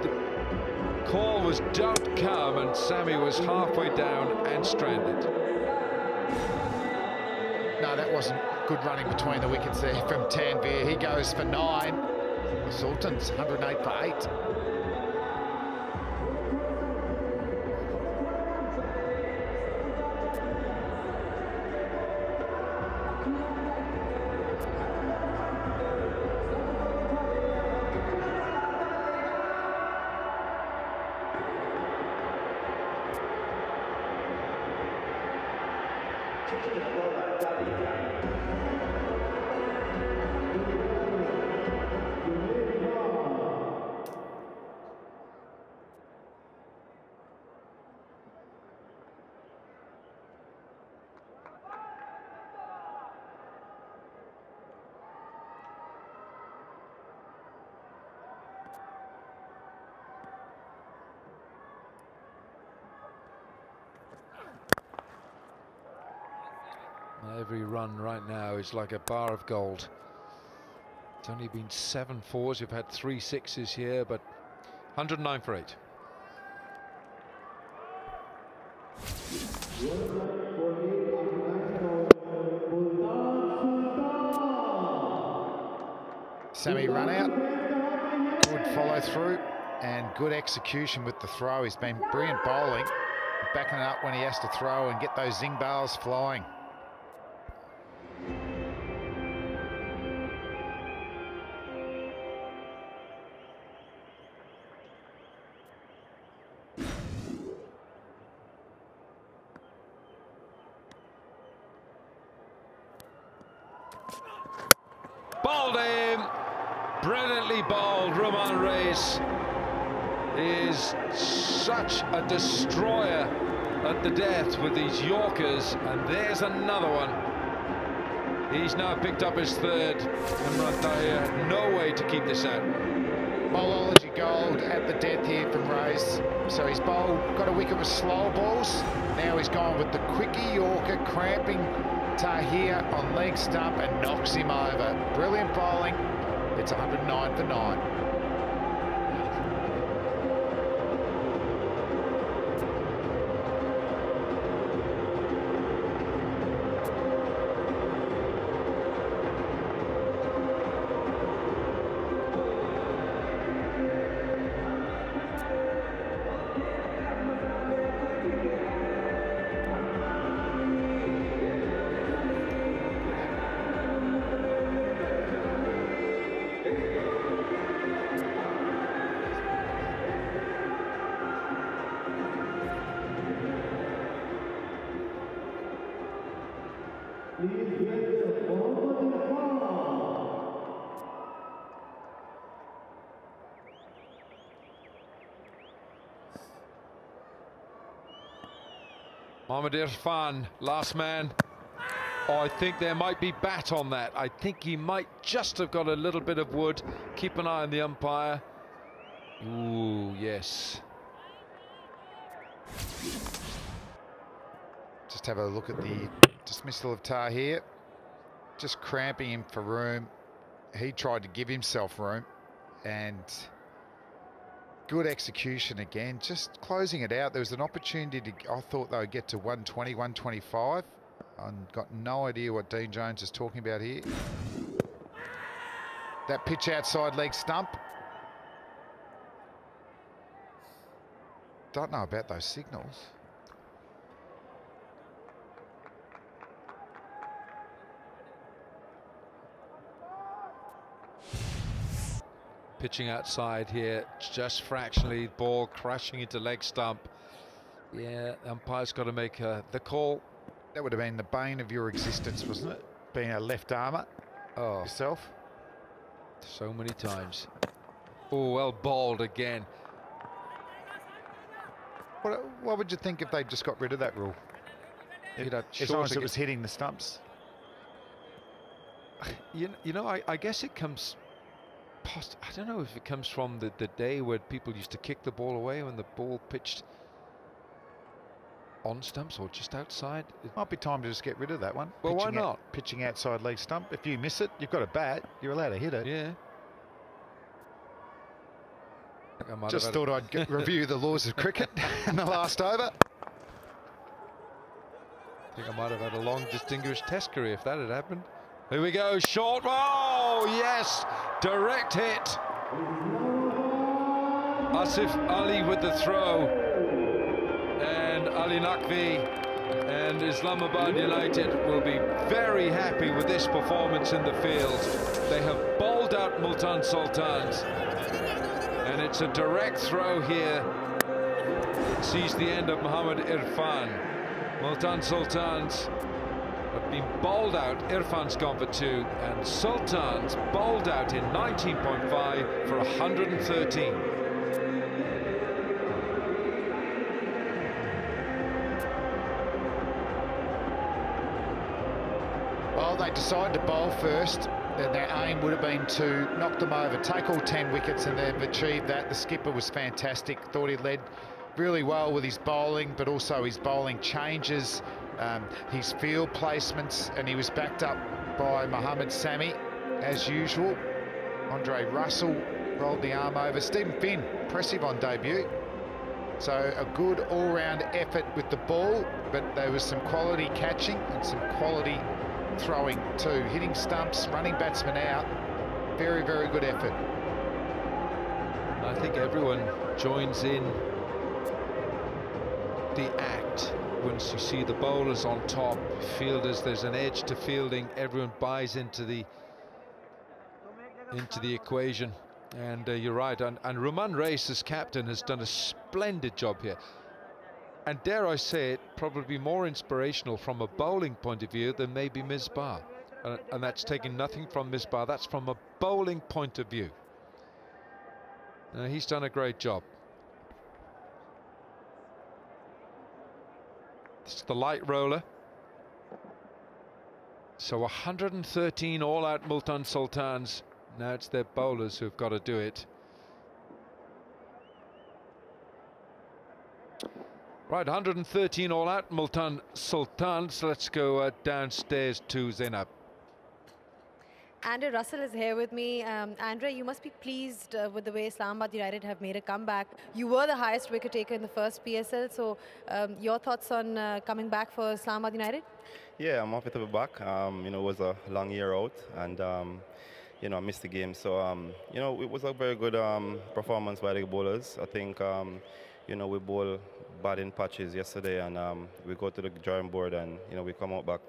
the call was don't come, and Sami was halfway down and stranded. No, that wasn't good running between the wickets there from Tanvir. He goes for 9. The Sultans, 108 for 8. Every run right now is like a bar of gold. It's only been 7 4s. You've had 3 6s here, but 109 for 8. Sammy run out, good follow through and good execution with the throw. He's been brilliant bowling, backing it up when he has to throw and get those zing bars flowing. Bowled him, brilliantly bowled. Ruman Reis is such a destroyer at the death with these Yorkers, and there's another one. He's now picked up his 3rd. Imran Tahir, no way to keep this out. Bowlology gold at the death here from Reis. So he's bowled, got a wicket with slow balls. Now he's gone with the quickie Yorker, cramping Tahir on leg stump and knocks him over. Brilliant bowling. It's 109 for 9. Mohammad Irfan, last man. Oh, I think there might be bat on that. I think he might just have got a little bit of wood. Keep an eye on the umpire. Ooh, yes. Just have a look at the dismissal of Tahir. Just cramping him for room. He tried to give himself room, and good execution again, just closing it out. There was an opportunity to, I thought they would get to 120, 125. I've got no idea what Dean Jones is talking about here. That pitch outside leg stump. Don't know about those signals. pitching outside here, just fractionally, ball crashing into leg stump. Yeah, umpire's got to make the call. That would have been the bane of your existence, wasn't it? Being a left armour yourself. So many times. Oh, well bowled again. What would you think if they just got rid of that rule? As long as it was hitting the stumps. You know, I guess it comes I don't know if it comes from the day where people used to kick the ball away when the ball pitched on stumps or just outside. It might be time to just get rid of that one. Well, why not? Pitching outside leg stump. If you miss it, you've got a bat. You're allowed to hit it. Yeah. Just thought I'd review the laws of cricket in the last over. I think I might have had a long, distinguished test career if that had happened. Here we go, short. Oh, yes, direct hit. Asif Ali with the throw. And Ali Naqvi and Islamabad United will be very happy with this performance in the field. They have bowled out Multan Sultans. And it's a direct throw here. It sees the end of Muhammad Irfan. Multan Sultans have been bowled out. Irfan's gone for 2, and Sultans bowled out in 19.5 for 113. Well, they decided to bowl first. Their aim would have been to knock them over, take all 10 wickets, and they've achieved that. The skipper was fantastic. Thought he led really well with his bowling, but also his bowling changes, his field placements, and he was backed up by Mohammed Sami as usual. Andre Russell rolled the arm over. Stephen Finn, impressive on debut. So a good all-round effort with the ball, but there was some quality catching and some quality throwing too. Hitting stumps, running batsmen out. Very, very good effort. I think everyone joins in the act. Once you see the bowlers on top, fielders, there's an edge to fielding. Everyone buys into the equation. And you're right. And Ruman Reis, as captain, has done a splendid job here. And dare I say it, probably more inspirational from a bowling point of view than maybe Misbah. And that's taking nothing from Misbah. That's from a bowling point of view. He's done a great job. It's the light roller. So 113 all out Multan Sultans. Now it's their bowlers who've got to do it. Right, 113 all out Multan Sultans. Let's go downstairs to Zainab. Andre Russell is here with me. Andre, you must be pleased with the way Islamabad United have made a comeback. You were the highest wicket taker in the first PSL, so your thoughts on coming back for Islamabad United? Yeah, I'm happy to be back. You know, it was a long year out, and you know, I missed the game. So you know, it was a very good performance by the bowlers. I think you know, we bowled bad in patches yesterday, and we go to the drawing board, and you know, we come out back,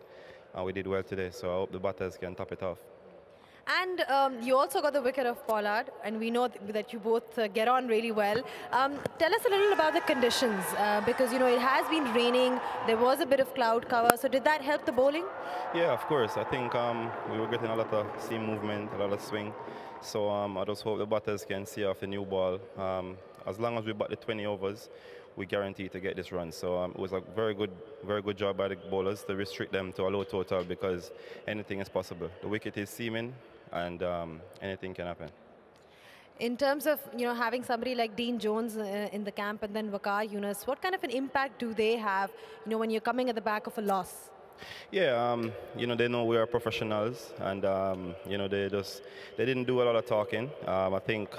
and we did well today. So I hope the batters can top it off. And you also got the wicket of Pollard, and we know that you both get on really well. Tell us a little about the conditions, because, you know, it has been raining. There was a bit of cloud cover. So did that help the bowling? Yeah, of course. I think we were getting a lot of seam movement, a lot of swing. So I just hope the batters can see off the new ball. As long as we bat the 20 overs, we guarantee to get this run. So it was a very good job by the bowlers to restrict them to a low total, because anything is possible. The wicket is seaming, and anything can happen. In terms of, you know, having somebody like Dean Jones in the camp, and then Waqar Younis, what kind of an impact do they have, you know, when you're coming at the back of a loss? Yeah, you know, they know we are professionals, and you know, they didn't do a lot of talking. I think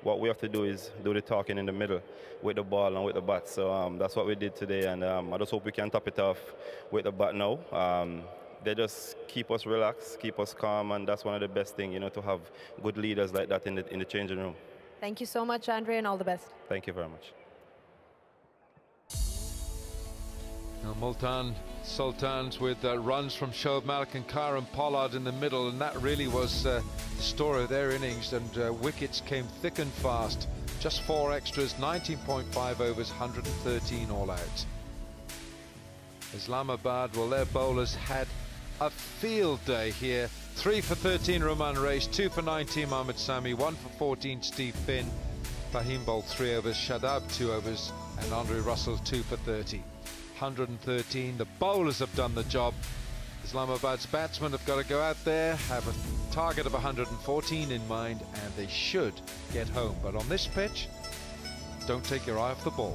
what we have to do is do the talking in the middle with the ball and with the bat. So that's what we did today, and I just hope we can top it off with the bat now. They just keep us relaxed, keep us calm, and that's one of the best things, you know, to have good leaders like that in the changing room. Thank you so much, Andre, and all the best. Thank you very much. Now Multan Sultans with runs from Shoaib Malik and Karim Pollard in the middle, and that really was the story of their innings, and wickets came thick and fast. Just 4 extras, 19.5 overs, 113 all out. Islamabad, well, their bowlers had a field day here. 3 for 13 Ruman Reis, 2 for 19 Mohammad Sami, 1 for 14 Steve Finn. Fahim bowled 3 overs, Shadab 2 overs, and Andre Russell 2 for 30. 113. The bowlers have done the job. Islamabad's batsmen have got to go out there, have a target of 114 in mind, and they should get home. But on this pitch, don't take your eye off the ball.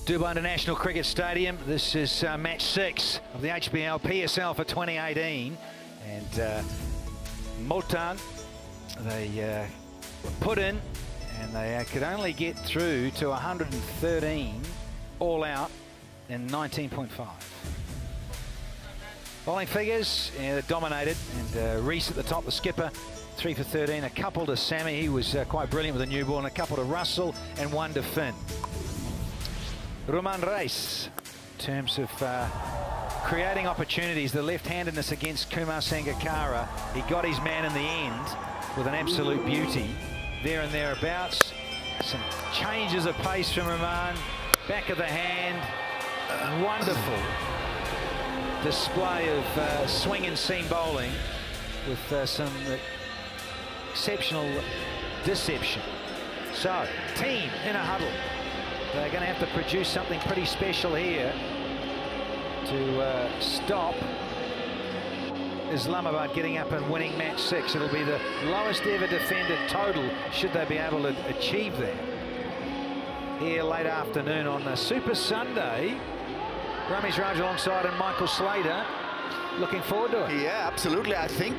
Dubai International Cricket Stadium. This is match 6 of the HBL PSL for 2018. And Multan, they were put in, and they could only get through to 113 all out in 19.5. Bowling figures, yeah, dominated, and Reese at the top, the skipper, 3 for 13, a couple to Sammy, he was quite brilliant with a new ball, and a couple to Russell, and 1 to Finn. Multan Sultans, in terms of creating opportunities, the left-handedness against Kumar Sangakkara, he got his man in the end with an absolute beauty, there and thereabouts. Some changes of pace from Rahman, back of the hand, wonderful display of swing and seam bowling with some exceptional deception. So, team in a huddle. They're going to have to produce something pretty special here to stop Islamabad getting up and winning match 6. It'll be the lowest ever defended total should they be able to achieve that. Here late afternoon on a Super Sunday. Ramesh Raj alongside and Michael Slater. Looking forward to it. Yeah, absolutely. I think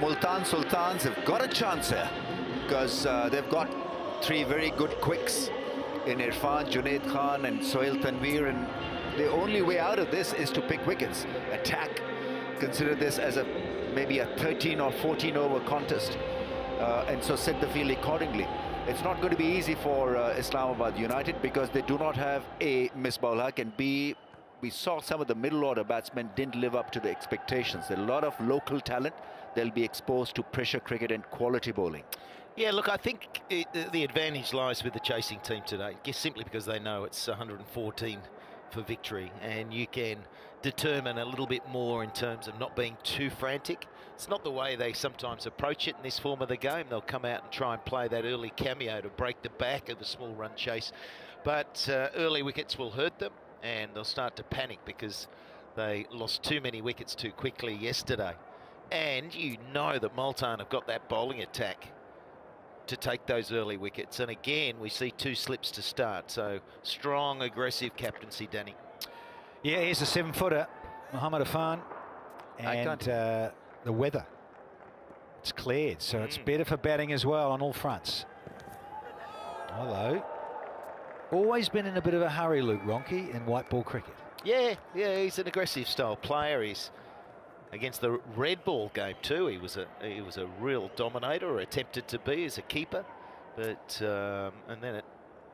Multan Sultans have got a chance here because they've got 3 very good quicks in Irfan, Junaid Khan and Sohail Tanveer, and the only way out of this is to pick wickets. Attack, consider this as maybe a 13 or 14 over contest, and so set the field accordingly. It's not going to be easy for Islamabad United because they do not have A, misbah ul haq, and B, we saw some of the middle order batsmen didn't live up to the expectations. There's a lot of local talent. They'll be exposed to pressure cricket and quality bowling. Yeah, look, I think the advantage lies with the chasing team today, just simply because they know it's 114 for victory, and you can determine a little bit more in terms of not being too frantic. It's not the way they sometimes approach it in this form of the game. They'll come out and try and play that early cameo to break the back of a small run chase, but early wickets will hurt them, and they'll start to panic because they lost too many wickets too quickly yesterday. And you know that Multan have got that bowling attack to take those early wickets, and again we see 2 slips to start, so strong aggressive captaincy, Danny. Yeah, here's a 7-footer, Mohammad Irfan, and the weather, it's cleared, so it's better for batting as well on all fronts. Hello. Always been in a bit of a hurry, Luke Ronke, in white ball cricket. Yeah, he's an aggressive style player. He's against the red ball game too. He was a real dominator, or attempted to be as a keeper. But and then at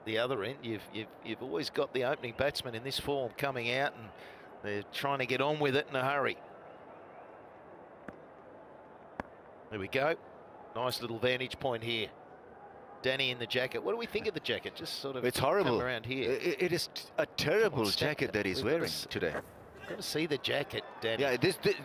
the other end, you've always got the opening batsman in this form coming out, and they're trying to get on with it in a hurry. There we go. Nice little vantage point here. Danny in the jacket. What do we think of the jacket? Just sort of, it's horrible around here. It is a terrible jacket that he's wearing today. Got to see the jacket, Danny. Yeah,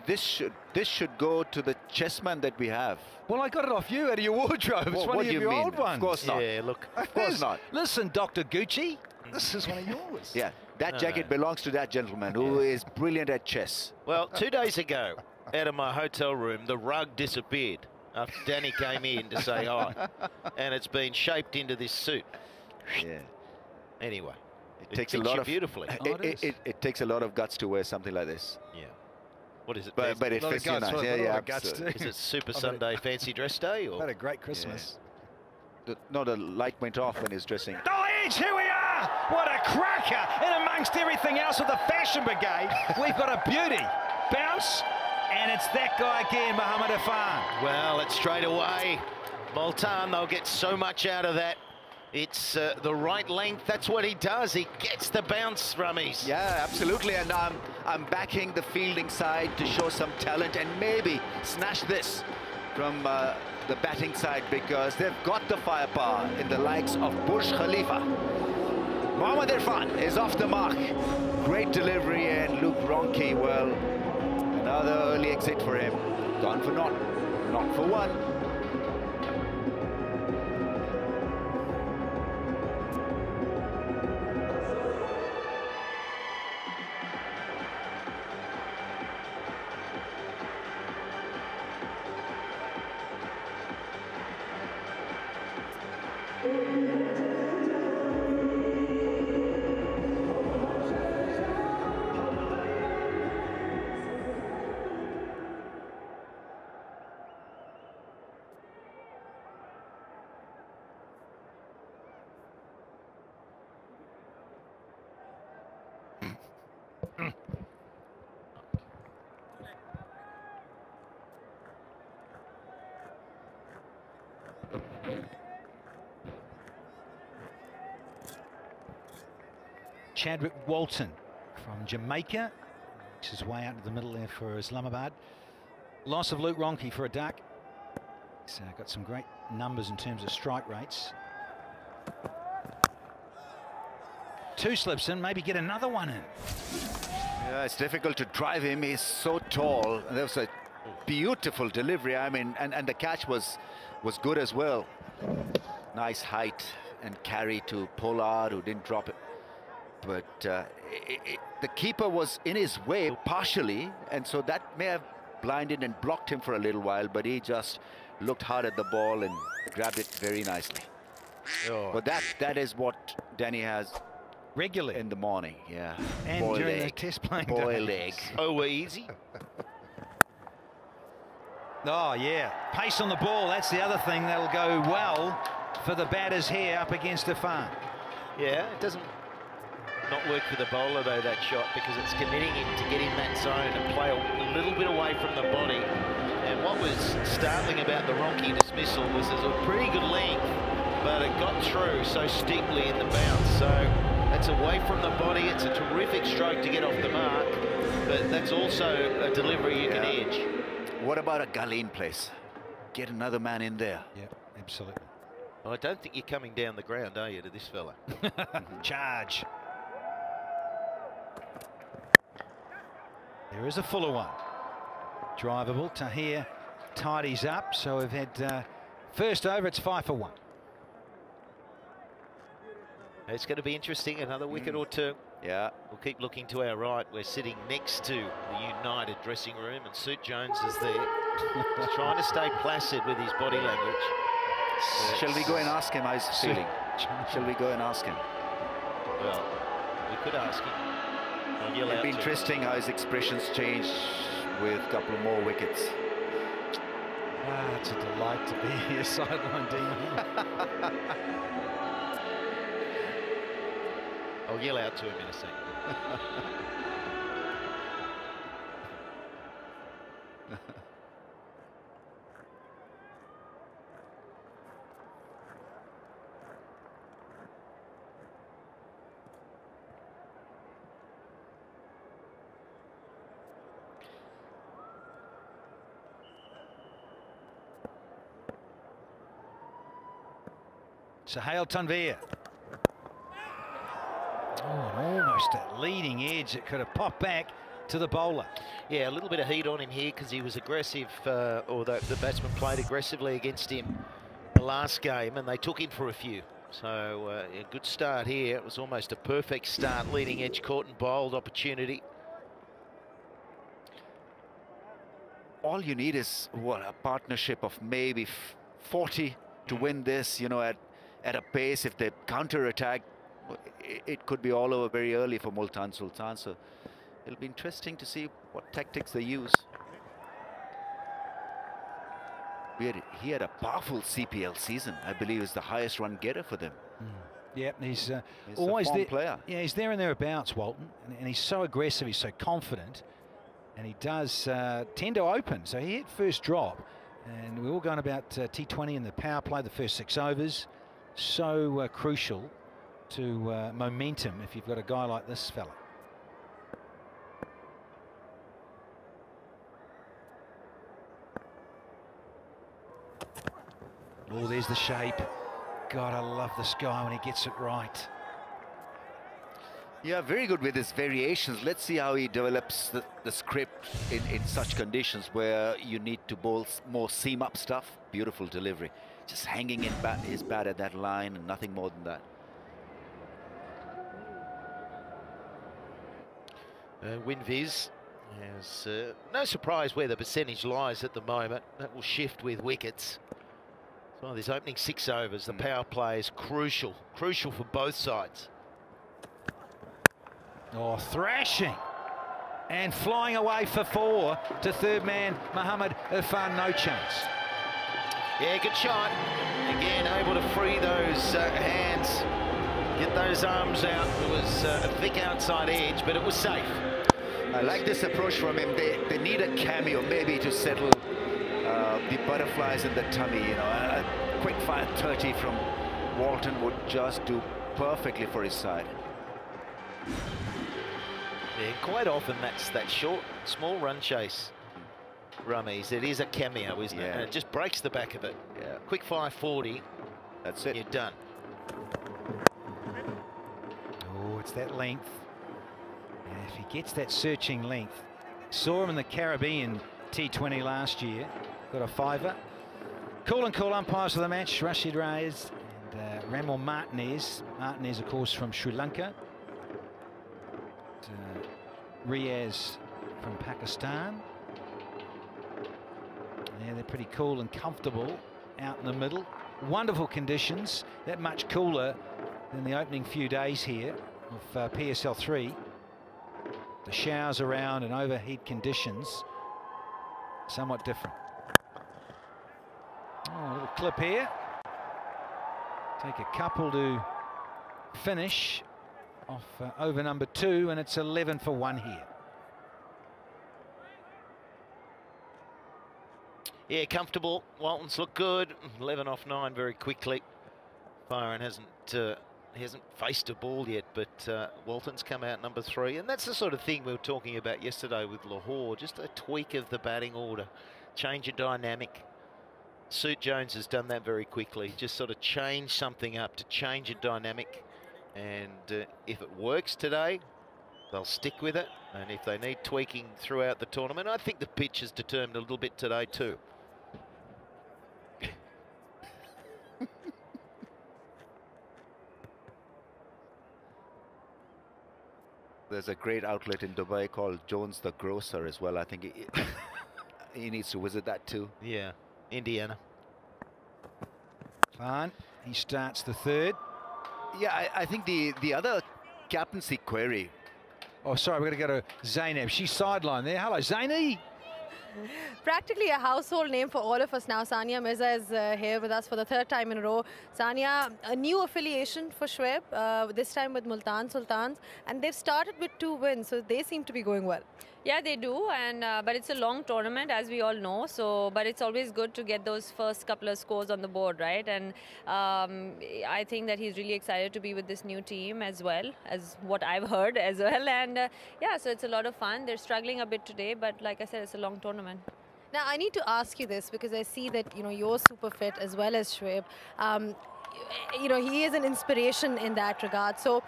this should go to the chessman that we have. Well, I got it off you out of your wardrobe. It's one of your old ones. Of course not. Yeah, look. Of course not. Listen, Dr. Gucci, this is one of yours. Yeah, that jacket belongs to that gentleman who is brilliant at chess. Well, 2 days ago, out of my hotel room, the rug disappeared after Danny came in to say hi, and it's been shaped into this suit. Yeah. Anyway. It takes a lot of beautifully. It takes a lot of guts to wear something like this. Yeah. What is it? But it fits you nice. Yeah, guts. Is it Super Sunday fancy dress day? Or? Had a great Christmas. Yeah. The light went off when he was dressing. Oh, Edge, here we are! What a cracker! And amongst everything else of the fashion brigade, we've got a beauty. Bounce, and it's that guy again, Mohammad Irfan. Well, it's straight away. Multan, they'll get so much out of that. It's the right length. That's what he does. He gets the bounce, Ramesh. Yeah, absolutely. And I'm backing the fielding side to show some talent and maybe snatch this from the batting side, because they've got the firepower in the likes of Burj Khalifa. Mohammad Irfan is off the mark. Great delivery, and Luke Ronke, well, another early exit for him. Gone for naught, not for one. Chadwick Walton from Jamaica makes his way out to the middle there for Islamabad. Loss of Luke Ronke for a duck. He's got some great numbers in terms of strike rates. Two slips in, maybe get another one in. Yeah, it's difficult to drive him. He's so tall. There was a beautiful delivery. I mean, and the catch was good as well. Nice height and carry to Pollard, who didn't drop it. But the keeper was in his way partially, and so that may have blinded and blocked him for a little while, but he just looked hard at the ball and grabbed it very nicely. Oh. But that is what Danny has regularly in the morning. Yeah, and boiled during egg. the test playing boiled egg. Oh, easy. Oh yeah, pace on the ball, that's the other thing that'll go well for the batters here up against Irfan. Yeah, it doesn't not work for the bowler though, that shot, because it's committing him to get in that zone and play a little bit away from the body. And what was startling about the Ronke dismissal was there's a pretty good length, but it got through so steeply in the bounce. So that's away from the body. It's a terrific stroke to get off the mark, but that's also a delivery you can edge. What about a Galeen place? Get another man in there. Yeah, absolutely. Well, I don't think you're coming down the ground, are you, to this fella? Charge. There is a fuller one. Drivable. Tahir tidies up. So we've had first over. It's 5 for 1. It's going to be interesting. Another wicket or two. Yeah. We'll keep looking to our right. We're sitting next to the United dressing room, and Suit Jones is there. He's trying to stay placid with his body language. Shall we go and ask him how he's feeling? Shall we go and ask him? Well, we could ask him. It'd be interesting how his expressions change with a couple more wickets. Ah, it's a delight to be here, sideline demon. I'll yell out to him in a second. Sohail Tanvir. Oh, almost a leading edge. It could have popped back to the bowler. Yeah, a little bit of heat on him here because he was aggressive, or the batsman played aggressively against him the last game, and they took him for a few. So a good start here. It was almost a perfect start. Leading edge caught and bowled opportunity. All you need is, what, a partnership of maybe 40 to win this, you know, at a pace. If they counter-attack, it could be all over very early for Multan Sultans. So it'll be interesting to see what tactics they use. He had a powerful CPL season. I believe is the highest run getter for them. Yep, he's always a there. Player. Yeah, he's there and thereabouts, Walton, and he's so aggressive. He's so confident, and he does tend to open. So he hit first drop, and we're all going about T20 in the power play, the first 6 overs. So crucial to momentum if you've got a guy like this fella. Oh, there's the shape. God, I love this guy when he gets it right. Yeah, very good with his variations. Let's see how he develops the script in such conditions where you need to bowl more seam-up stuff. Beautiful delivery. Just hanging in his bat at that line and nothing more than that. Winviz has no surprise where the percentage lies at the moment. That will shift with wickets. So this opening 6 overs, the power play is crucial for both sides. Oh, thrashing and flying away for 4 to third man Mohammad Irfan. No chance. Yeah, good shot. Again, able to free those hands, get those arms out. It was a thick outside edge, but it was safe. I like this approach from him. They need a cameo maybe to settle the butterflies in the tummy, you know, a quick fire 30 from Walton would just do perfectly for his side. Yeah, quite often that's that short, small run chase. Rummies, it is a cameo, isn't it? And it just breaks the back of it. Yeah. Quick fire 40. That's it. You're done. Oh, it's that length. And if he gets that searching length, saw him in the Caribbean T20 last year, got a fiver. Cool and cool umpires for the match, Rashid Reyes and Ramon Martinez. Martinez, of course, from Sri Lanka. Riaz from Pakistan. Yeah, they're pretty cool and comfortable out in the middle. Wonderful conditions, that much cooler than the opening few days here of PSL 3. The showers around and overheat conditions, somewhat different. Oh, a little clip here. Take a couple to finish off over number 2, and it's 11 for 1 here. Yeah, comfortable. Walton's look good. 11 off 9 very quickly. Byron hasn't faced a ball yet, but Walton's come out number 3, and that's the sort of thing we were talking about yesterday with Lahore. Just a tweak of the batting order, change of dynamic. Suit Jones has done that very quickly. Just sort of change something up to change a dynamic, and if it works today, they'll stick with it. And if they need tweaking throughout the tournament, I think the pitch is determined a little bit today too. There's a great outlet in Dubai called Jones the Grocer as well. I think he needs to visit that too. Yeah, Indiana. Fine. He starts the 3rd. Yeah, I think the other captaincy query. Oh, sorry, we're going to go to Zainab. She's sidelined there. Hello, Zaini. Practically a household name for all of us now. Sania Mirza is here with us for the 3rd time in a row. Sania, a new affiliation for Shoaib, this time with Multan Sultans, and they've started with 2 wins, so they seem to be going well. Yeah, they do, and but it's a long tournament, as we all know. So, but it's always good to get those first couple of scores on the board, right? And I think that he's really excited to be with this new team as well, as what I've heard as well. And yeah, so it's a lot of fun. They're struggling a bit today, but like I said, it's a long tournament. Now, I need to ask you this because I see that, you know, you're super fit as well as Shoaib. You know, he is an inspiration in that regard. So,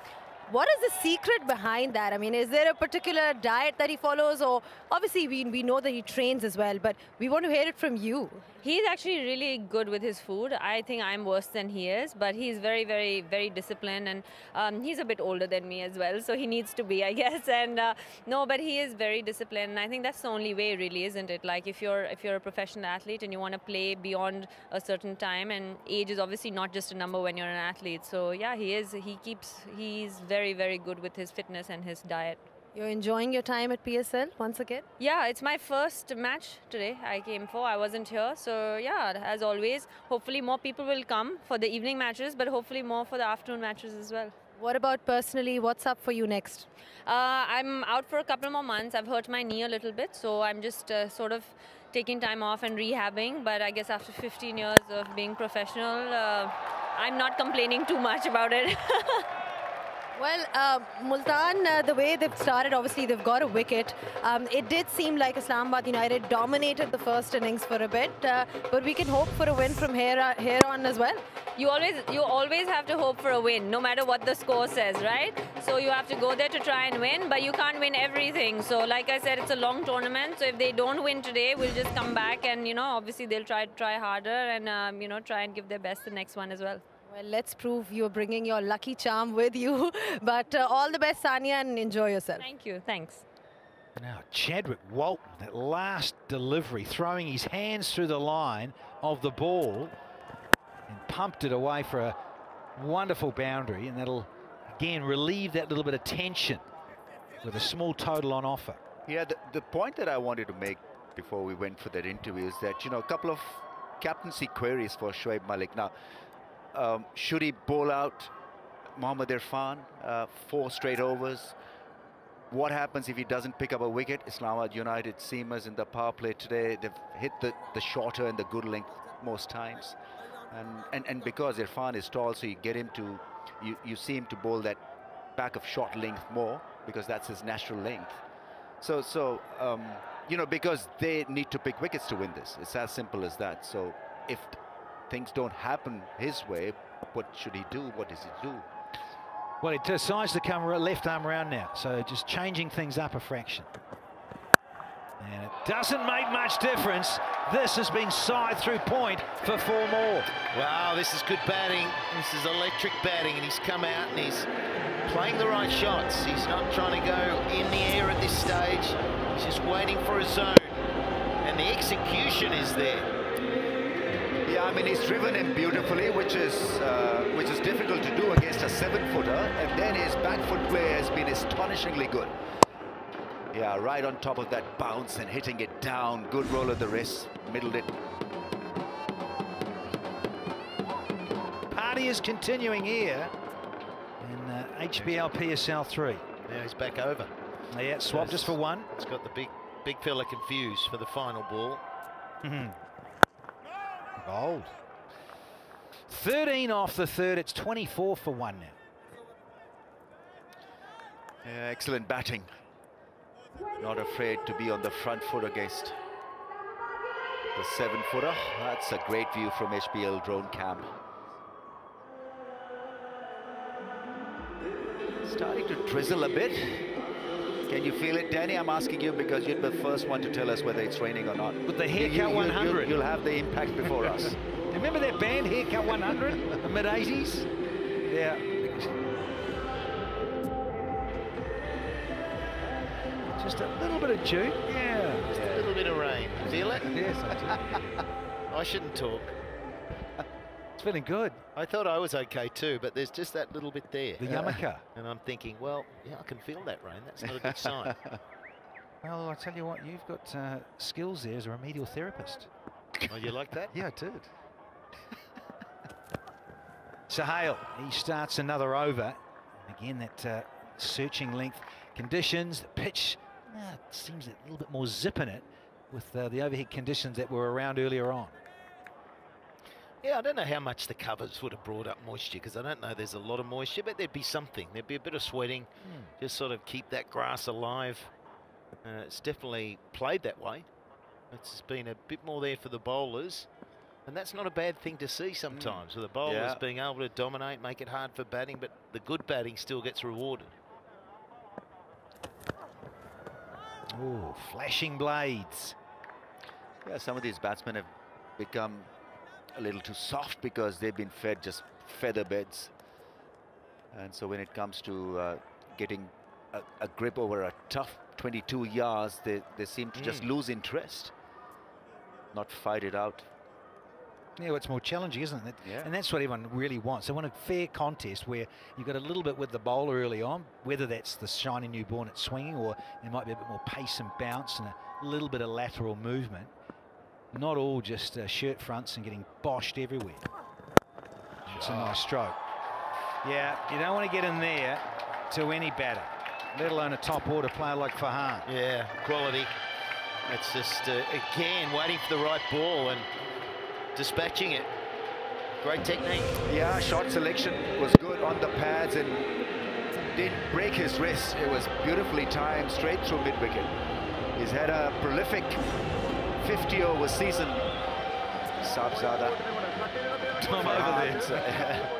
what is the secret behind that? I mean, is there a particular diet that he follows? Or obviously, we know that he trains as well, but we want to hear it from you. He's actually really good with his food. I think I'm worse than he is, but he's very, very, very disciplined, and he's a bit older than me as well, so he needs to be, I guess. And no, but he is very disciplined, and I think that's the only way, really, isn't it? Like if you're a professional athlete and you want to play beyond a certain time, and age is obviously not just a number when you're an athlete. So yeah, he's very, very good with his fitness and his diet. You're enjoying your time at PSL once again? Yeah, it's my first match today I came for. I wasn't here. So yeah, as always, hopefully more people will come for the evening matches, but hopefully more for the afternoon matches as well. What about personally? What's up for you next? I'm out for a couple more months. I've hurt my knee a little bit, so I'm just sort of taking time off and rehabbing. But I guess after 15 years of being professional, I'm not complaining too much about it. Well, Multan, the way they've started, obviously they've got a wicket. It did seem like Islamabad United dominated the first innings for a bit, but we can hope for a win from here on as well. You always have to hope for a win, no matter what the score says, right? So you have to go there to try and win, but you can't win everything. So like I said, it's a long tournament. So if they don't win today, we'll just come back and, you know, obviously they'll try harder and, you know, try and give their best the next one as well. Well, let's prove you're bringing your lucky charm with you. But all the best, Sania, and enjoy yourself. Thank you. Thanks. Now, Chadwick Walton, that last delivery, throwing his hands through the line of the ball and pumped it away for a wonderful boundary. And that'll, again, relieve that little bit of tension with a small total on offer. Yeah, the point that I wanted to make before we went for that interview is that, you know, a couple of captaincy queries for Shoaib Malik. Now, should he bowl out Mohammad Irfan 4 straight overs? what happens if he doesn't pick up a wicket? Islamabad United seamers in the power play today, they've hit the shorter and the good length most times. And because Irfan is tall, so you get him to, you see him to bowl that back of short length more, because that's his natural length. So you know, because they need to pick wickets to win this. It's as simple as that. So if things don't happen his way, what should he do? What does he do? Well, he decides to come left arm round now, so just changing things up a fraction. And it doesn't make much difference. This has been side through point for 4 more. Wow, this is good batting. This is electric batting, and he's come out and he's playing the right shots. He's not trying to go in the air at this stage. He's just waiting for a zone, and the execution is there. Yeah, I mean, he's driven him beautifully, which is difficult to do against a 7-footer, and then his back foot play has been astonishingly good. Yeah, right on top of that bounce and hitting it down. Good roll of the wrist, middled it. Party is continuing here in HBL PSL 3. Now he's back over. Yeah, swap just for 1. It's got the big fella confused for the final ball. Bold. 13 off the third. It's 24 for 1 now. Yeah, excellent batting. Not afraid to be on the front foot against the 7-footer. That's a great view from HBL drone cam. Starting to drizzle a bit. Can you feel it, Danny? I'm asking you because you're the first one to tell us whether it's raining or not. With the Haircut 100. You'll have the impact before us. Remember that band, Haircut 100, the mid-80s? Yeah. Just a little bit of dew. Yeah. Just a little bit of rain. Feel it? Yes, I do. I shouldn't talk. It's feeling good. I thought I was okay too, but there's just that little bit there. The Yamaka. And I'm thinking, well, yeah, I can feel that rain. That's not a good sign. Well, I tell you what, you've got skills there as a remedial therapist. Oh, you like that? Yeah, I did. Sahale, he starts another over. Again, that searching length conditions. The pitch seems a little bit more zip in it with the overhead conditions that were around earlier on. Yeah, I don't know how much the covers would have brought up moisture, because I don't know there's a lot of moisture, but there'd be something. There'd be a bit of sweating, just sort of keep that grass alive. It's definitely played that way. It's been a bit more there for the bowlers, and that's not a bad thing to see sometimes, with the bowlers being able to dominate, make it hard for batting, but the good batting still gets rewarded. Oh, flashing blades. Yeah, some of these batsmen have become a little too soft because they've been fed just feather beds, and so when it comes to getting a grip over a tough 22 yards, they seem to just lose interest, not fight it out. Yeah, well, it's more challenging, isn't it? Yeah. And that's what everyone really wants. They want a fair contest where you've got a little bit with the bowler early on, whether that's the shiny newborn at swinging, or there might be a bit more pace and bounce and a little bit of lateral movement. Not all just shirt fronts and getting boshed everywhere. It's a nice stroke. Yeah, you don't want to get in there to any batter, let alone a top order player like Farhan. Yeah, quality. It's just, again, waiting for the right ball and dispatching it. Great technique. Yeah, shot selection was good on the pads and didn't break his wrist. It was beautifully timed straight through mid-wicket. He's had a prolific 50-over season. Sabzada. I'm over there.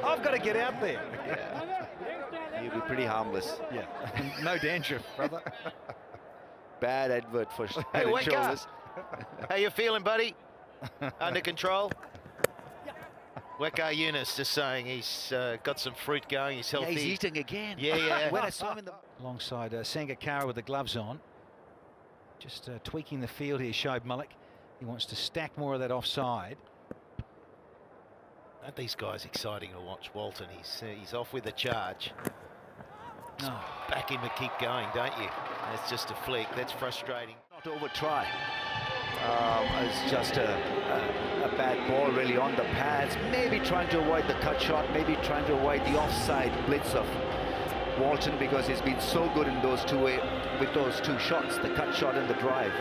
I've got to get out there. Yeah. He'll be pretty harmless. Yeah. No dandruff, brother. Bad advert for Hey, wake shoulders. up. How you feeling, buddy? Under control? Weka Yunus just saying he's got some fruit going, he's healthy. Yeah, he's eating again. Yeah. When I saw him in the... Alongside Sangakkara with the gloves on. Just tweaking the field here, Shoaib Malik. He wants to stack more of that offside. Aren't these guys exciting to watch? Walton, he's off with a charge. Back him to keep going, don't you? That's just a flick. That's frustrating. Not over try. It's just a bad ball really on the pads. Maybe trying to avoid the cut shot. Maybe trying to avoid the offside blitz of Walton because he's been so good in those with those two shots, the cut shot and the drive.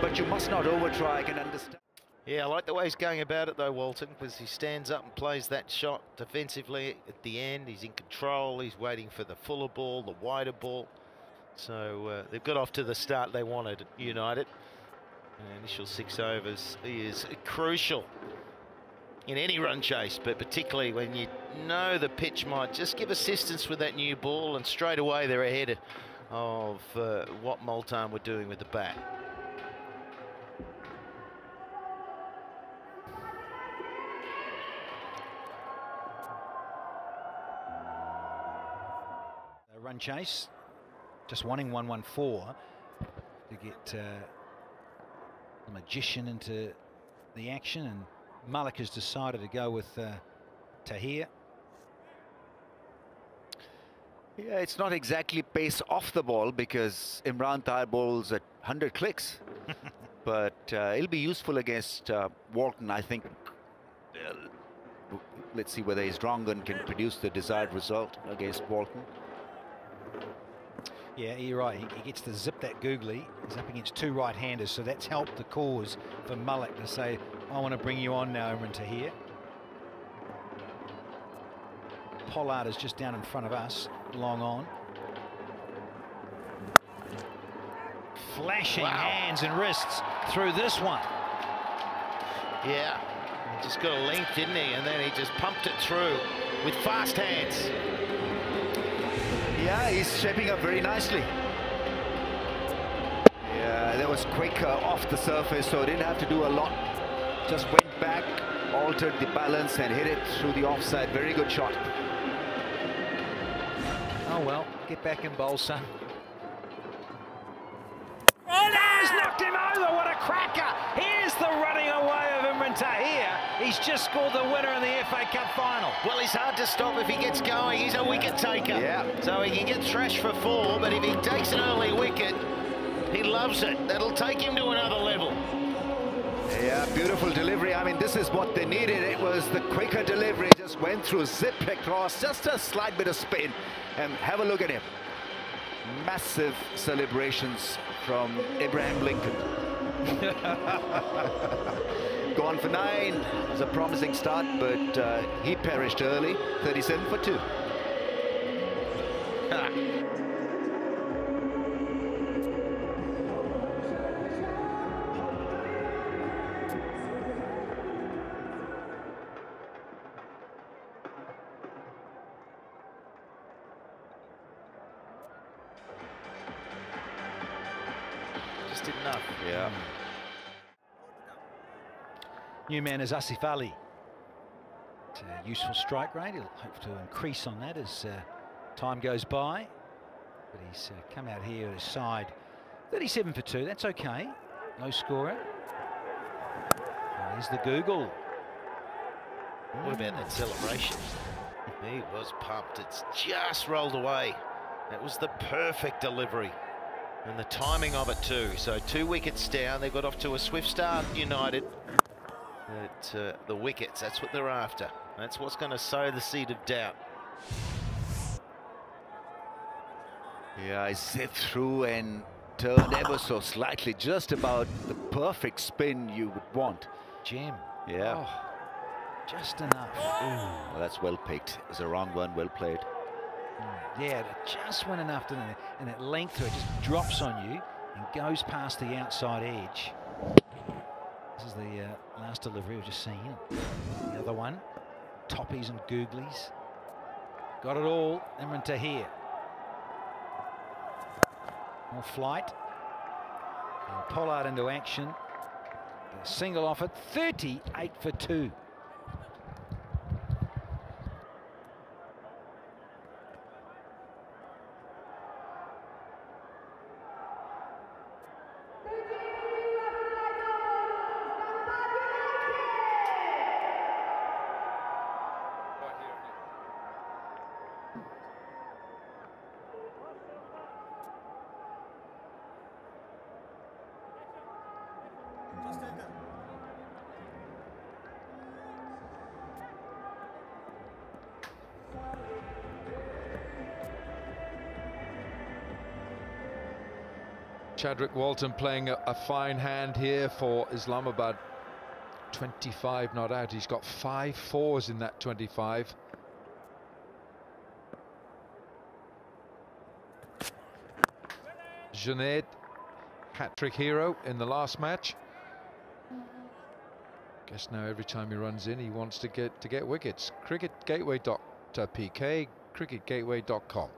But you must not over-try, I can understand. Yeah, I like the way he's going about it though, Walton, because he stands up and plays that shot defensively at the end. He's in control, he's waiting for the fuller ball, the wider ball. So they've got off to the start they wanted at United. Initial 6 overs, he is crucial in any run chase, but particularly when you know the pitch might just give assistance with that new ball, and straight away they're ahead of what Multan were doing with the bat. A run chase, just wanting 114 to get the magician into the action, and Malik has decided to go with Tahir. Yeah, it's not exactly pace off the ball because Imran Tahir bowls at 100 clicks. But it'll be useful against Walton, I think. Let's see whether his Drongan can produce the desired result against Walton. Yeah, you're right. He gets to zip that googly. He's up against 2 right-handers, so that's helped the cause for Malik to say, I want to bring you on now, Imran Tahir. Pollard is just down in front of us, long on. Flashing hands and wrists through this one. Yeah, he just got a length, didn't he? And then he just pumped it through with fast hands. Yeah, he's shaping up very nicely. Yeah, that was quick off the surface, so didn't have to do a lot. Just went back, altered the balance and hit it through the offside. Very good shot. Oh well, get back and bowl, son. Oh, he's knocked him over. What a cracker. Here's the running away of Imran Tahir. He's just scored the winner in the FA Cup final. Well, he's hard to stop if he gets going. He's a wicket taker. Yeah. So he can get thrashed for 4, but if he takes an early wicket, he loves it. That'll take him to another level. Yeah, beautiful delivery. I mean, this is what they needed. It was the quicker delivery. Just went through, zip across, just a slight bit of spin. And have a look at him. Massive celebrations from Ibrahim Lincoln. Gone for 9. It was a promising start, but he perished early. 37 for 2. Just enough. Yeah. New man is Asif Ali. It's a useful strike rate. He'll hope to increase on that as time goes by. But he's come out here at his side. 37 for 2. That's okay. No scorer. There's the Google. What about that celebration? He was pumped. It's just rolled away. That was the perfect delivery. And the timing of it too. So 2 wickets down. They got off to a swift start, United. But the wickets, that's what they're after. That's what's going to sow the seed of doubt. Yeah, I zipped through and turned ever so slightly, just about the perfect spin you would want. Jim. Yeah. Oh, just enough. Well, that's well picked. It was a wrong one, well played. Yeah, it just went enough to, and that length to it just drops on you and goes past the outside edge. This is the last delivery we've just seen. The other one, toppies and googlies. Got it all, Imran Tahir. More flight. And Pollard into action. A single off it, 38 for 2. Chadwick Walton playing a fine hand here for Islamabad. 25 not out. He's got 5 fours in that 25. Junaid, hat-trick hero in the last match. Guess now every time he runs in, he wants to get wickets. Cricketgateway.pk, cricketgateway.com.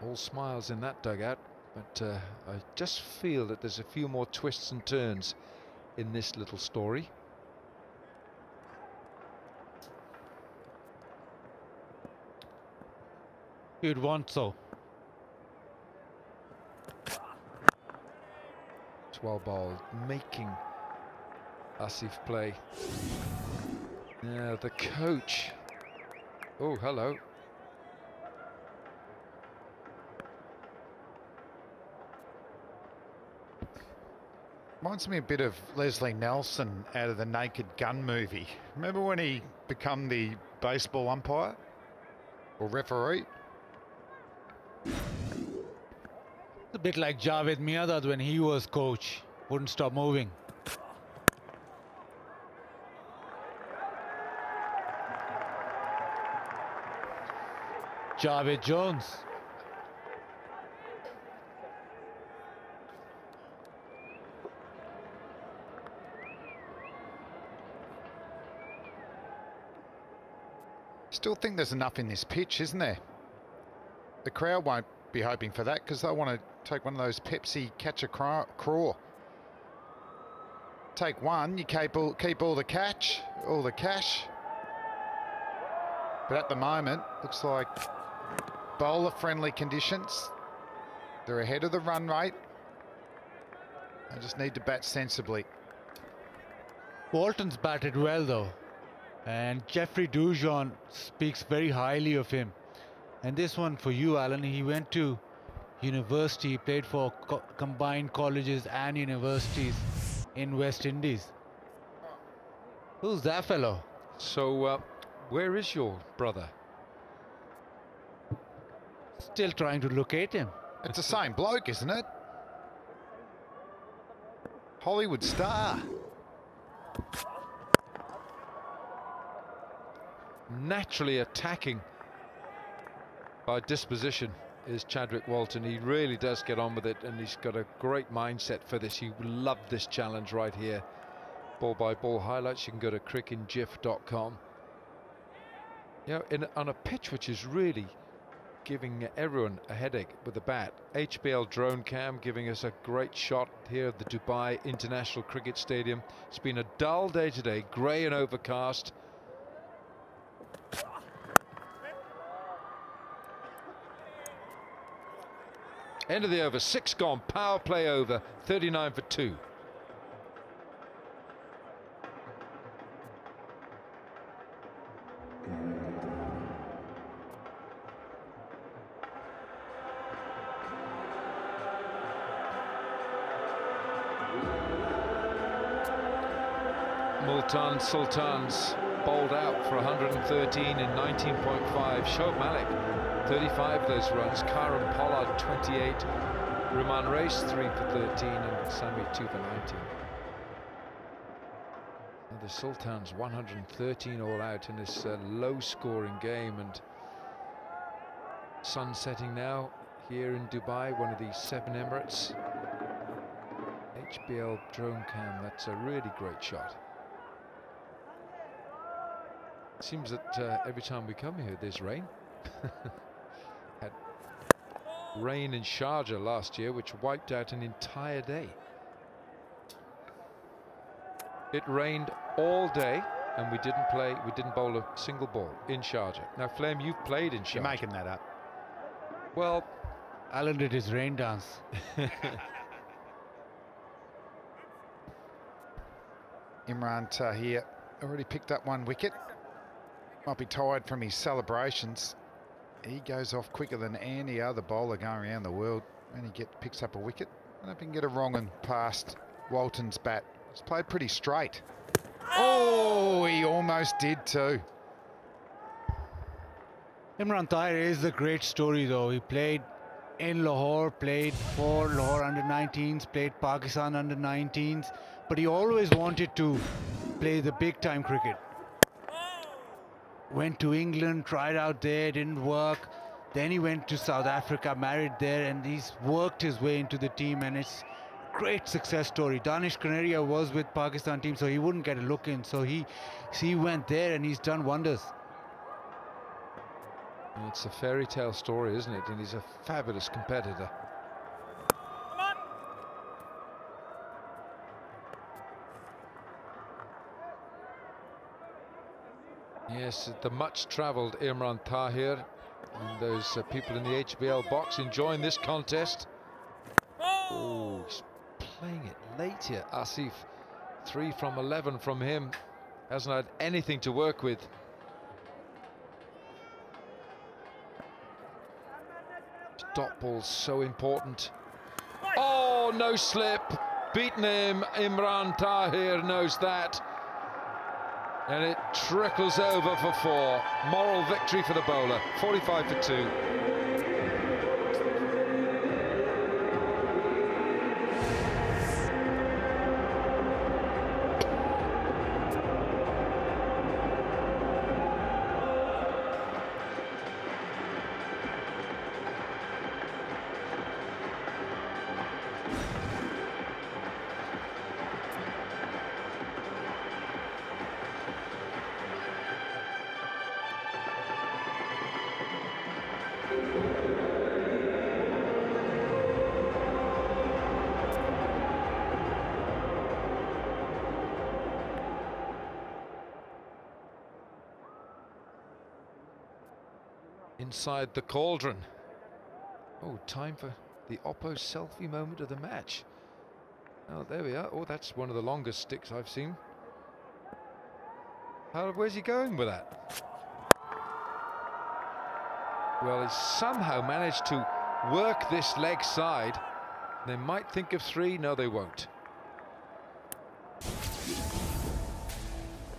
All smiles in that dugout, but I just feel that there's a few more twists and turns in this little story. You'd want so. 12 ball, making Asif play. Now the coach. Oh, hello. Reminds me a bit of Leslie Nelson out of the Naked Gun movie. Remember when he became the baseball umpire or referee? A bit like Javed Miadad when he was coach, wouldn't stop moving. Javed Jones. Still think there's enough in this pitch, isn't there? The crowd won't be hoping for that because they'll want to take one of those Pepsi catch a craw. Take one, you keep all the cash. But at the moment, looks like bowler-friendly conditions. They're ahead of the run rate. They just need to bat sensibly. Walton's batted well though, and Jeffrey Dujon speaks very highly of him. And this one for you, Alan, he went to university, he played for combined colleges and universities in West Indies. Who's that fellow? So, where is your brother? Still trying to locate him. It's the same bloke, isn't it? Hollywood star. Naturally attacking by disposition is Chadwick Walton. He really does get on with it, and he's got a great mindset for this. He loved this challenge right here. Ball by ball highlights, you can go to crickingif.com. You know, on a pitch which is really giving everyone a headache with the bat. HBL drone cam giving us a great shot here at the Dubai International Cricket Stadium. It's been a dull day today, grey and overcast. End of the over, 6 gone, power play over, 39 for 2. Multan Sultans bowled out for 113 in 19.5. Shoaib Malik 35 of those runs, Karan Pollard 28, Ruman Race 3 for 13, and Sami 2 for 19. And the Sultans 113 all out in this low scoring game, and sun setting now here in Dubai, one of the 7 Emirates. HBL drone cam, that's a really great shot. Seems that every time we come here there's rain. Had rain in Sharjah last year, which wiped out an entire day. It rained all day, and we didn't bowl a single ball in Sharjah. Now, Flame, you've played in Sharjah. You're making that up. Well, Alan did his rain dance. Imran Tahir already picked up 1 wicket. Might be tired from his celebrations. He goes off quicker than any other bowler going around the world, and he picks up a wicket. I don't know if he can get a wrong and past Walton's bat. It's played pretty straight. Oh, he almost did too. Imran Tahir is a great story though. He played in Lahore, played for Lahore under-19s, played Pakistan under-19s, but he always wanted to play the big-time cricket. Went to England, tried out there, didn't work. Then he went to South Africa, married there, and he's worked his way into the team, and it's a great success story. Danish Canaria was with Pakistan team, so he wouldn't get a look in. So he went there and he's done wonders. It's a fairy tale story, isn't it? And he's a fabulous competitor. Yes, the much-travelled Imran Tahir and those people in the HBL box enjoying this contest. Oh, he's playing it late here. Asif, 3 from 11 from him. Hasn't had anything to work with. Dot ball's so important. Oh, no slip. Beaten him. Imran Tahir knows that. And it trickles over for 4. Moral victory for the bowler. 45 for 2. Inside the cauldron. Oh, time for the Oppo selfie moment of the match. Oh, there we are. Oh, that's one of the longest sticks I've seen. Where's he going with that? Well, he's somehow managed to work this leg side. They might think of 3. No, they won't.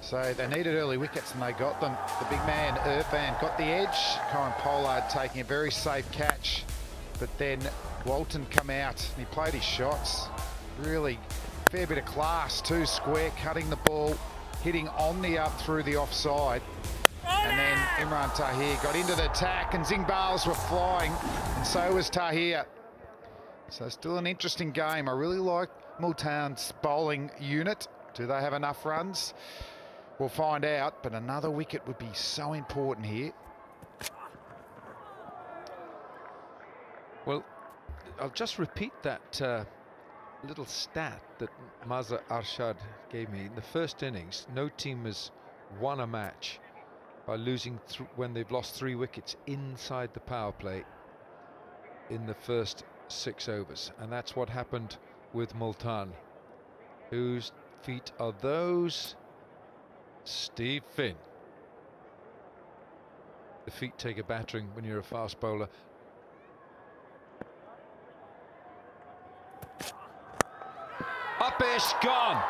So they needed early wickets and they got them. The big man, Irfan, got the edge. Corin Pollard taking a very safe catch. But then Walton come out and he played his shots. Really fair bit of class too. Square, cutting the ball, hitting on the up through the offside. And then Imran Tahir got into the attack and Zing Bales were flying. And so was Tahir. So still an interesting game. I really like Multan's bowling unit. Do they have enough runs? We'll find out, but another wicket would be so important here. Well, I'll just repeat that little stat that Mazhar Arshad gave me. In the first innings, no team has won a match by losing when they've lost 3 wickets inside the power play in the first 6 overs. And that's what happened with Multan. Whose feet are those? Steve Finn. The feet take a battering when you're a fast bowler. Upish, gone.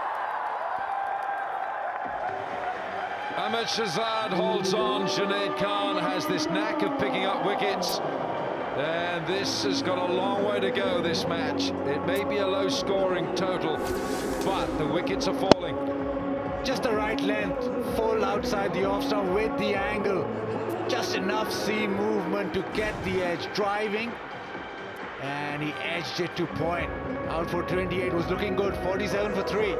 Ahmed Shahzad holds on. Junaid Khan has this knack of picking up wickets. And this has got a long way to go, this match. It may be a low-scoring total, but the wickets are falling. Just the right length, full outside the off stump with the angle. Just enough seam movement to get the edge, driving. And he edged it to point. Out for 28, was looking good, 47 for 3.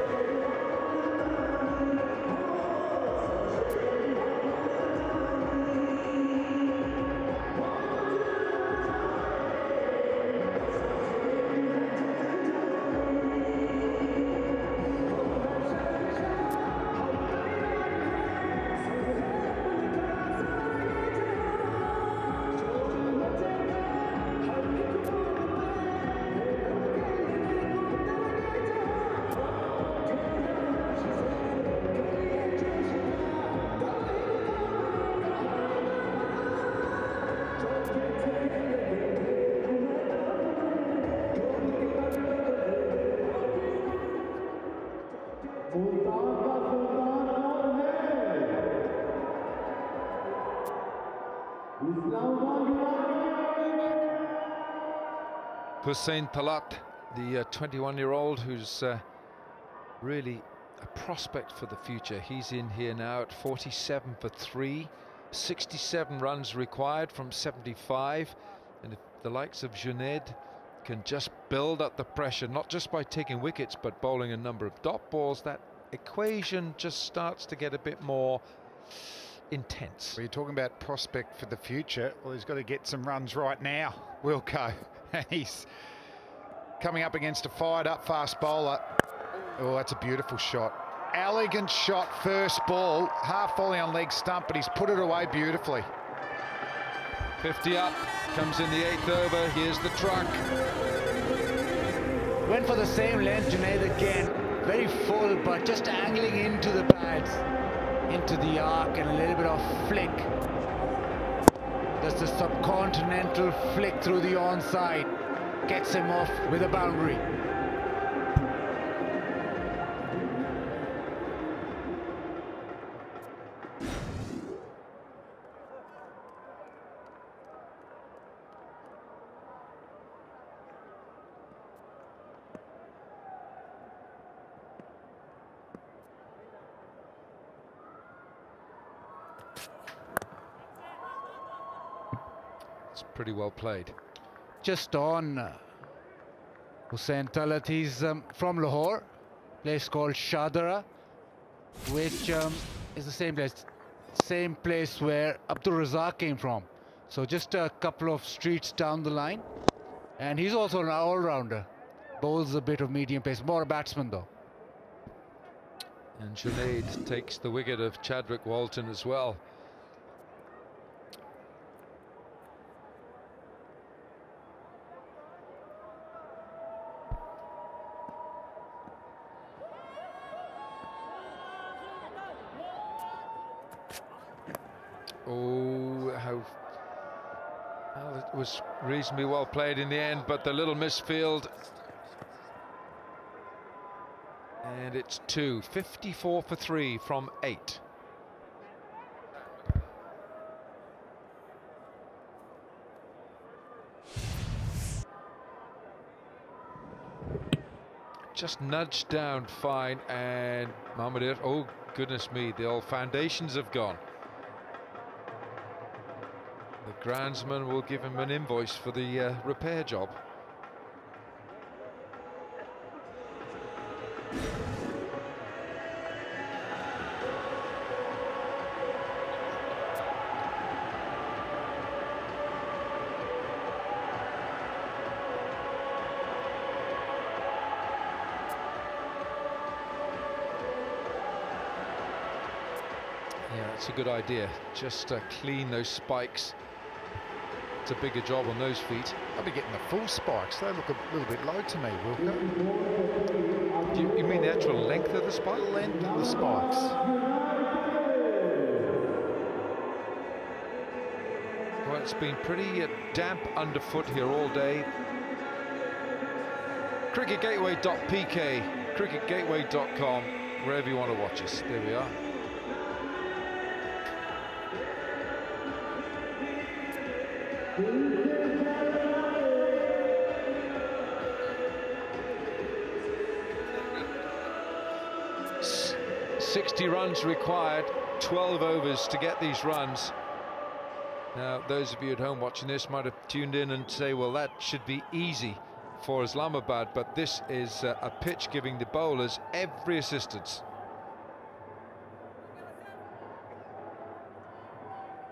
Hussein Talat, the 21-year-old who's really a prospect for the future. He's in here now at 47 for 3, 67 runs required from 75. And if the likes of Junaid can just build up the pressure, not just by taking wickets, but bowling a number of dot balls, that equation just starts to get a bit more intense. Well, you're talking about prospect for the future. Well, he's got to get some runs right now, Wilco. He's coming up against a fired up fast bowler. Oh, that's a beautiful shot. Elegant shot, first ball, half volley on leg stump, but he's put it away beautifully. 50 up, comes in the 8th over, here's the truck. Went for the same length, Junaid again. Very full, but just angling into the pads, into the arc, and a little bit of flick. That's the subcontinental flick through the onside. Gets him off with a boundary. It's pretty well played. Just on Hussein Talat, he's from Lahore, place called Shadara, which is the same place where Abdul Razak came from. So just a couple of streets down the line. And he's also an all-rounder. Bowls a bit of medium pace, more a batsman though. And Junaid takes the wicket of Chadwick Walton as well. Oh, well, it was reasonably well played in the end, but the little misfield. And it's 2, 54 for 3 from 8. Just nudged down fine, and Mohamed, oh goodness me, the old foundations have gone. The groundsman will give him an invoice for the repair job. Yeah, that's a good idea. Just clean those spikes. It's a bigger job on those feet. I'll be getting the full spikes. They look a little bit low to me, Wilco. You mean the actual length of the spike? The length of the spikes. Well, it's been pretty damp underfoot here all day. cricketgateway.pk, cricketgateway.com, wherever you want to watch us. There we are. S 60 runs required, 12 overs to get these runs. Now, those of you at home watching this might have tuned in and say, well, that should be easy for Islamabad, but this is a pitch giving the bowlers every assistance.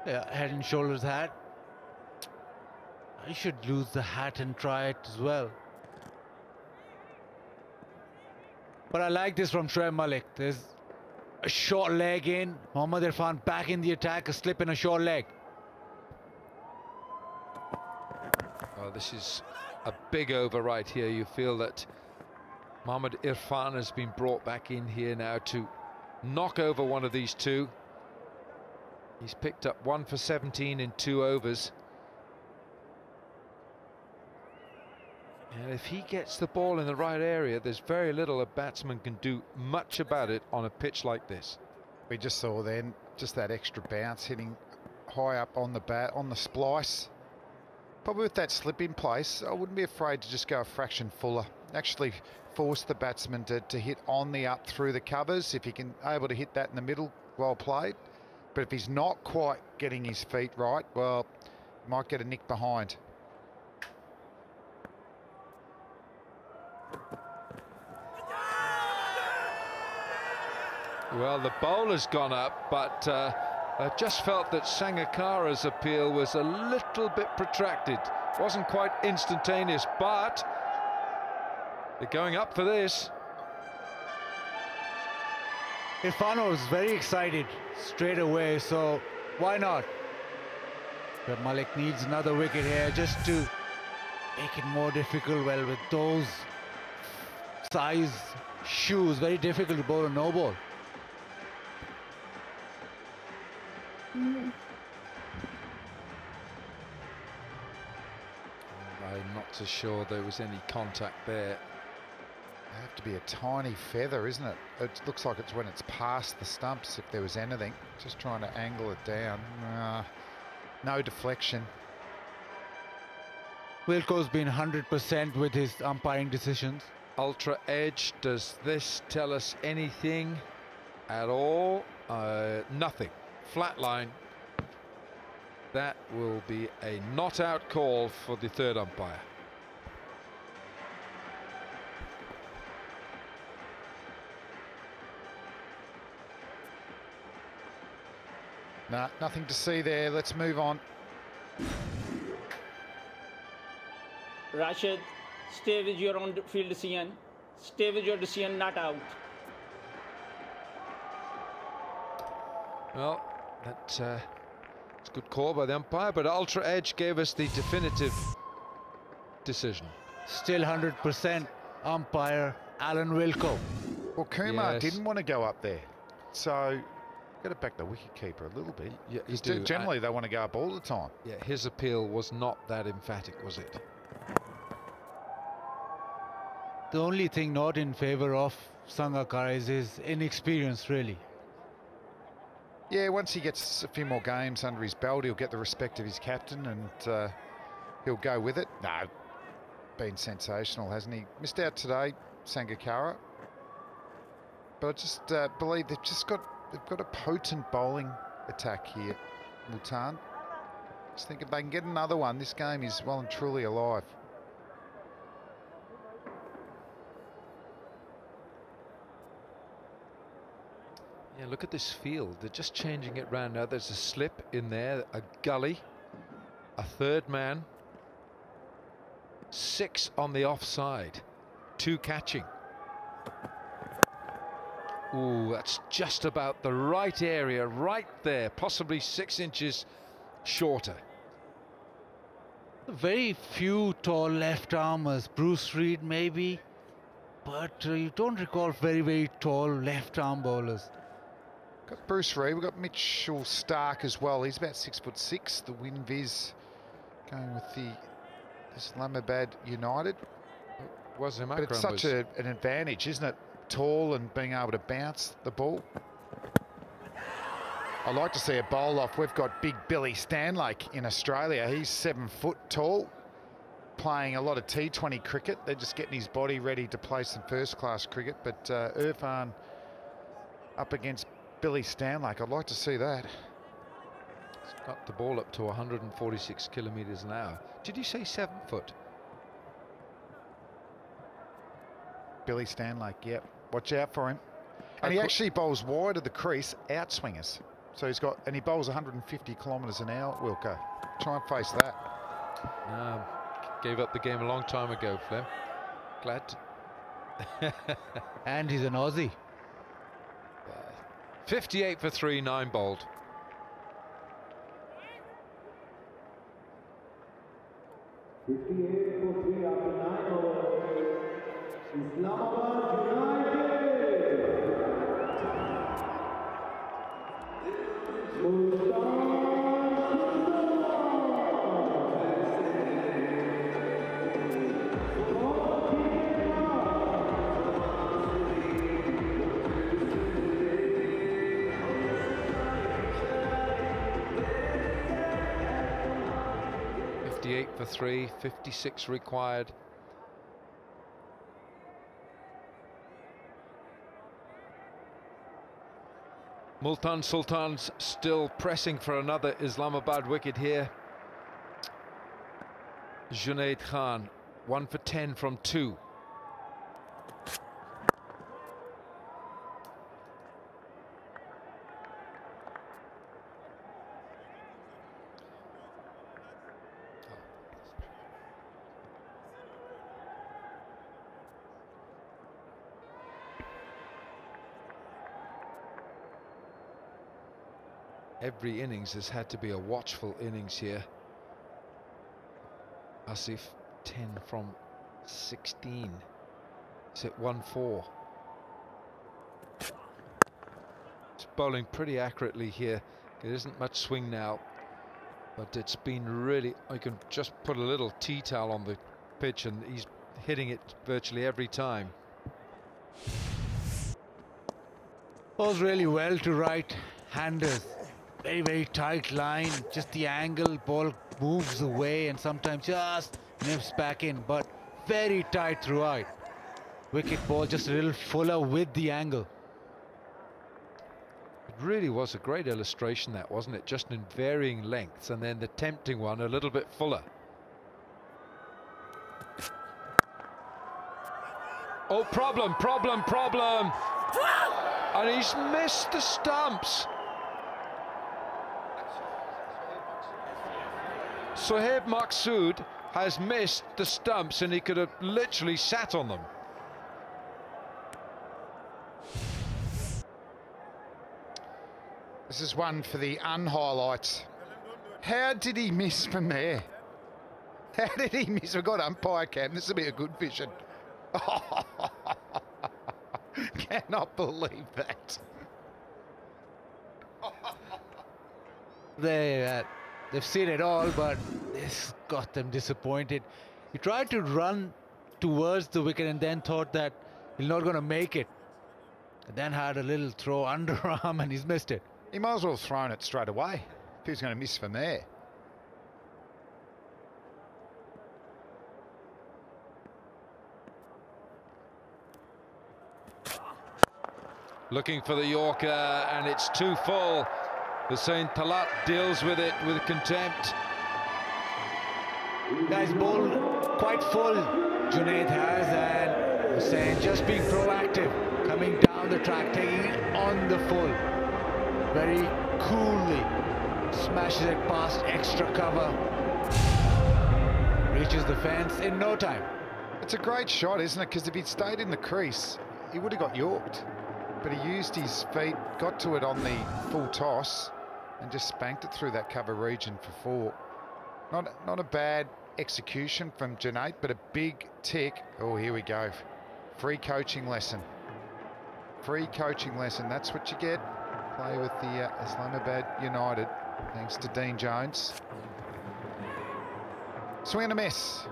Yeah, head and shoulders hat. I should lose the hat and try it as well. But I like this from Shoaib Malik. There's a short leg in. Mohammad Irfan back in the attack, a slip and a short leg. Oh, this is a big over right here. You feel that Mohammad Irfan has been brought back in here now to knock over one of these two. He's picked up 1 for 17 in 2 overs. And if he gets the ball in the right area, there's very little a batsman can do much about it on a pitch like this. We just saw then just that extra bounce hitting high up on the bat, on the splice. Probably with that slip in place, I wouldn't be afraid to just go a fraction fuller. Actually force the batsman to hit on the up through the covers. If he can able to hit that in the middle, well played. But if he's not quite getting his feet right, well, he might get a nick behind. Well, the bowler's gone up, but I just felt that Sangakkara's appeal was a little bit protracted. Wasn't quite instantaneous, but they're going up for this. Irfan was very excited straight away, so why not? But Malik needs another wicket here just to make it more difficult. Well, with those size shoes, very difficult to bowl a no ball. I'm not so sure there was any contact there. It'd have to be a tiny feather, isn't it? It looks like it's when it's past the stumps, if there was anything. Just trying to angle it down. No deflection. Wilco's been 100% with his umpiring decisions. Ultra edge, does this tell us anything at all? Nothing. Flat line. That will be a not out call for the third umpire. Nah, nothing to see there. Let's move on. Rashid, stay with your own field decision. Stay with your decision, not out. Well, that's a good call by the umpire, but Ultra Edge gave us the definitive decision. Still 100% umpire Alan Wilco. Well, Kumar didn't want to go up there, so got to back the wicketkeeper a little bit. Yeah, you do. Generally, they want to go up all the time. Yeah, his appeal was not that emphatic, was it? The only thing not in favour of Sangakkara is his inexperience, really. Yeah, once he gets a few more games under his belt, he'll get the respect of his captain and he'll go with it. No, been sensational, hasn't he? Missed out today, Sangakkara. But I just believe they've got a potent bowling attack here, Multan. Just think if they can get another one, this game is well and truly alive. Yeah, look at this field. They're just changing it round now. There's a slip in there, a gully, a third man, 6 on the offside, 2 catching. Ooh, that's just about the right area, right there, possibly 6 inches shorter. Very few tall left armers, Bruce Reid maybe, but you don't recall very, very tall left arm bowlers. Got Bruce Reid, we've got Mitchell Stark as well. He's about 6'6". The Win Viz going with the Islamabad United. But it's such an advantage, isn't it? Tall and being able to bounce the ball. I like to see a bowl off. We've got big Billy Stanlake in Australia. He's 7 foot tall, playing a lot of T20 cricket. They're just getting his body ready to play some first class cricket. But Irfan up against Billy Stanlake, I'd like to see that. It's got the ball up to 146 kilometres an hour. Did you say 7 foot? Billy Stanlake, yep. Watch out for him. And he actually bowls wide of the crease, outswingers. So he's got, and he bowls 150 kilometres an hour, Wilco. Try and face that. Gave up the game a long time ago, Flem. Glad. And he's an Aussie. 58 for 3, 9 bowled. Islamabad for 3, 56 required. Multan Sultans still pressing for another Islamabad wicket here. Junaid Khan, 1 for 10 from 2. Every innings has had to be a watchful innings here. Asif, 10 from 16. He's at 1-4. It's bowling pretty accurately here. There isn't much swing now, but it's been really, I can just put a little tea towel on the pitch and he's hitting it virtually every time. Goes really well to right-handers. Very, very tight line, just the angle, ball moves away and sometimes just nips back in, but very tight throughout. Wicket ball just a little fuller with the angle. It really was a great illustration, that, wasn't it? Just in varying lengths, and then the tempting one a little bit fuller. Oh, problem. And he's missed the stumps. Sohaib Maqsood has missed the stumps and he could have literally sat on them. This is one for the unhighlights. How did he miss from there? How did he miss? We've got umpire cam. This will be a good vision. Cannot believe that. They've seen it all, but this got them disappointed. He tried to run towards the wicket and then thought that he's not going to make it. And then had a little throw underarm and he's missed it. He might as well have thrown it straight away if he was going to miss from there. Looking for the Yorker, and it's too full. Hussain Talat deals with it with contempt. Guys, bowled quite full, Junaid has, and Hussain just being proactive, coming down the track, taking it on the full. Very coolly smashes it past extra cover. Reaches the fence in no time. It's a great shot, isn't it? Because if he'd stayed in the crease, he would have got yorked. But he used his feet, got to it on the full toss, and just spanked it through that cover region for 4. Not a bad execution from Junaid, but a big tick. Oh, here we go. Free coaching lesson. Free coaching lesson. That's what you get. Play with the Islamabad United, thanks to Dean Jones. Swing and a miss.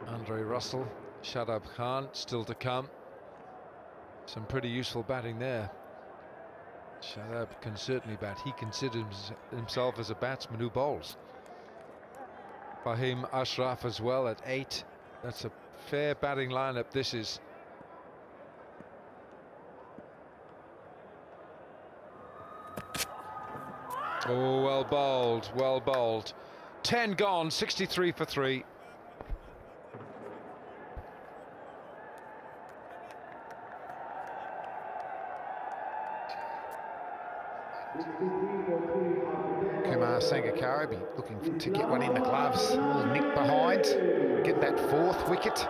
Andre Russell, Shadab Khan still to come. Some pretty useful batting there. Shadab can certainly bat. He considers himself as a batsman who bowls. Fahim Ashraf as well at 8. That's a fair batting lineup. This is. Oh, well bowled, well bowled. 10 gone, 63 for 3. Kumar Sangakkara be looking to get one in the gloves. A little nick behind, get that 4th wicket.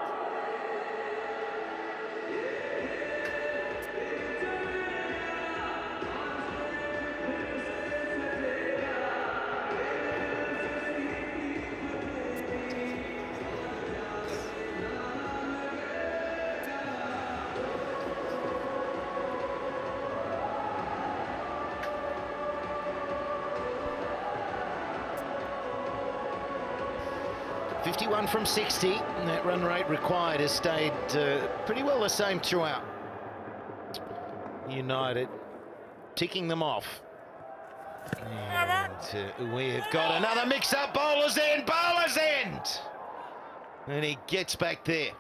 51 from 60, and that run rate required has stayed pretty well the same throughout. United ticking them off. And we've got another mix-up. Bowler's end, bowler's end! And he gets back there.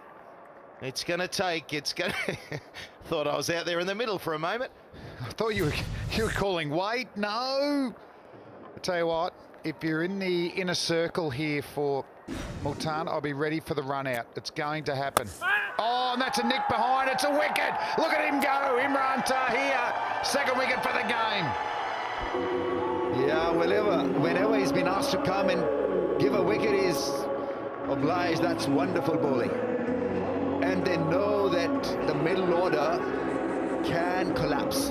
It's going to take, it's going to... Thought I was out there in the middle for a moment. I thought you were calling wait. No! I tell you what, if you're in the inner circle here for Multan, I'll be ready for the run out. It's going to happen. Oh, and that's a nick behind. It's a wicket. Look at him go. Imran Tahir, second wicket for the game. Yeah, whenever he's been asked to come and give a wicket, he's obliged. That's wonderful bowling. And they know that the middle order can collapse.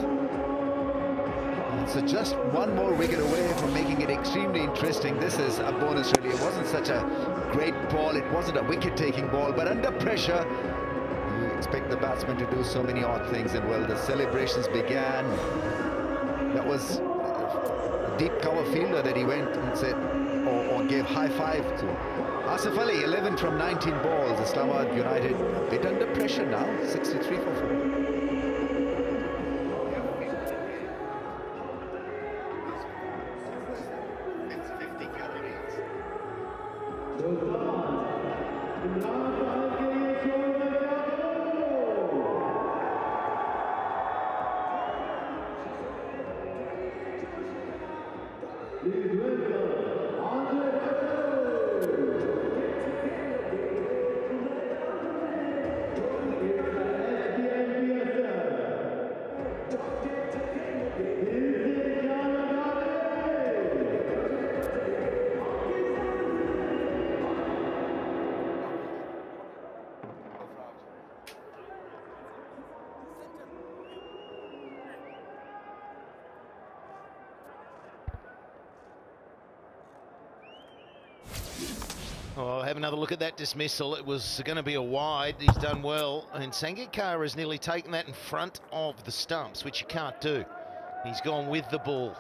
So just one more wicket away from making it extremely interesting. This is a bonus really. It wasn't such a great ball. It wasn't a wicket-taking ball, but under pressure, you expect the batsman to do so many odd things. And well, the celebrations began. That was a deep cover fielder that he went and said, or gave high five to. Asif Ali, 11 from 19 balls. Islamabad United a bit under pressure now, 63 for 4. Oh, have another look at that dismissal. It was going to be a wide. He's done well. And Sangakkara has nearly taken that in front of the stumps, which you can't do. He's gone with the ball.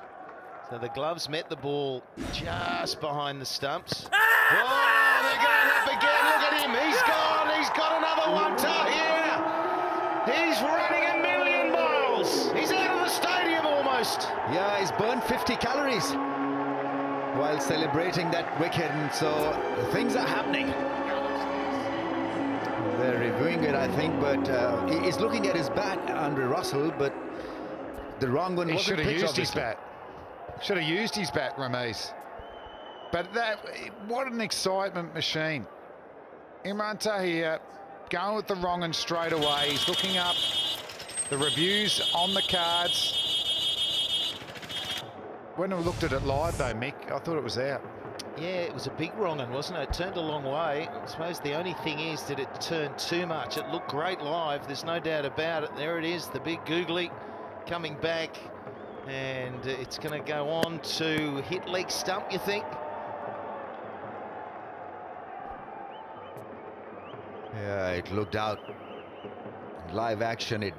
So the gloves met the ball just behind the stumps. Oh, they're going up again. Look at him. He's gone. He's got another one. Tahir. He's running a million miles. He's out of the stadium almost. Yeah, he's burned 50 calories. While celebrating that wicket, and so things are happening. They're reviewing it, I think, but he's looking at his bat, Andre Russell, but the wrong one. He wasn't should have pitched, used his obviously. bat. Should have used his bat, Ramesh. But that, what an excitement machine. Imran Tahir going with the wrong and straight away. He's looking up. The reviews on the cards. When I looked at it live, though, Mick, I thought it was out. Yeah, it was a big wrong one, wasn't it? It turned a long way. I suppose the only thing is that it turned too much. It looked great live, there's no doubt about it. There it is, the big googly coming back. And it's going to go on to hit leg stump, you think? Yeah, it looked out. Live action, it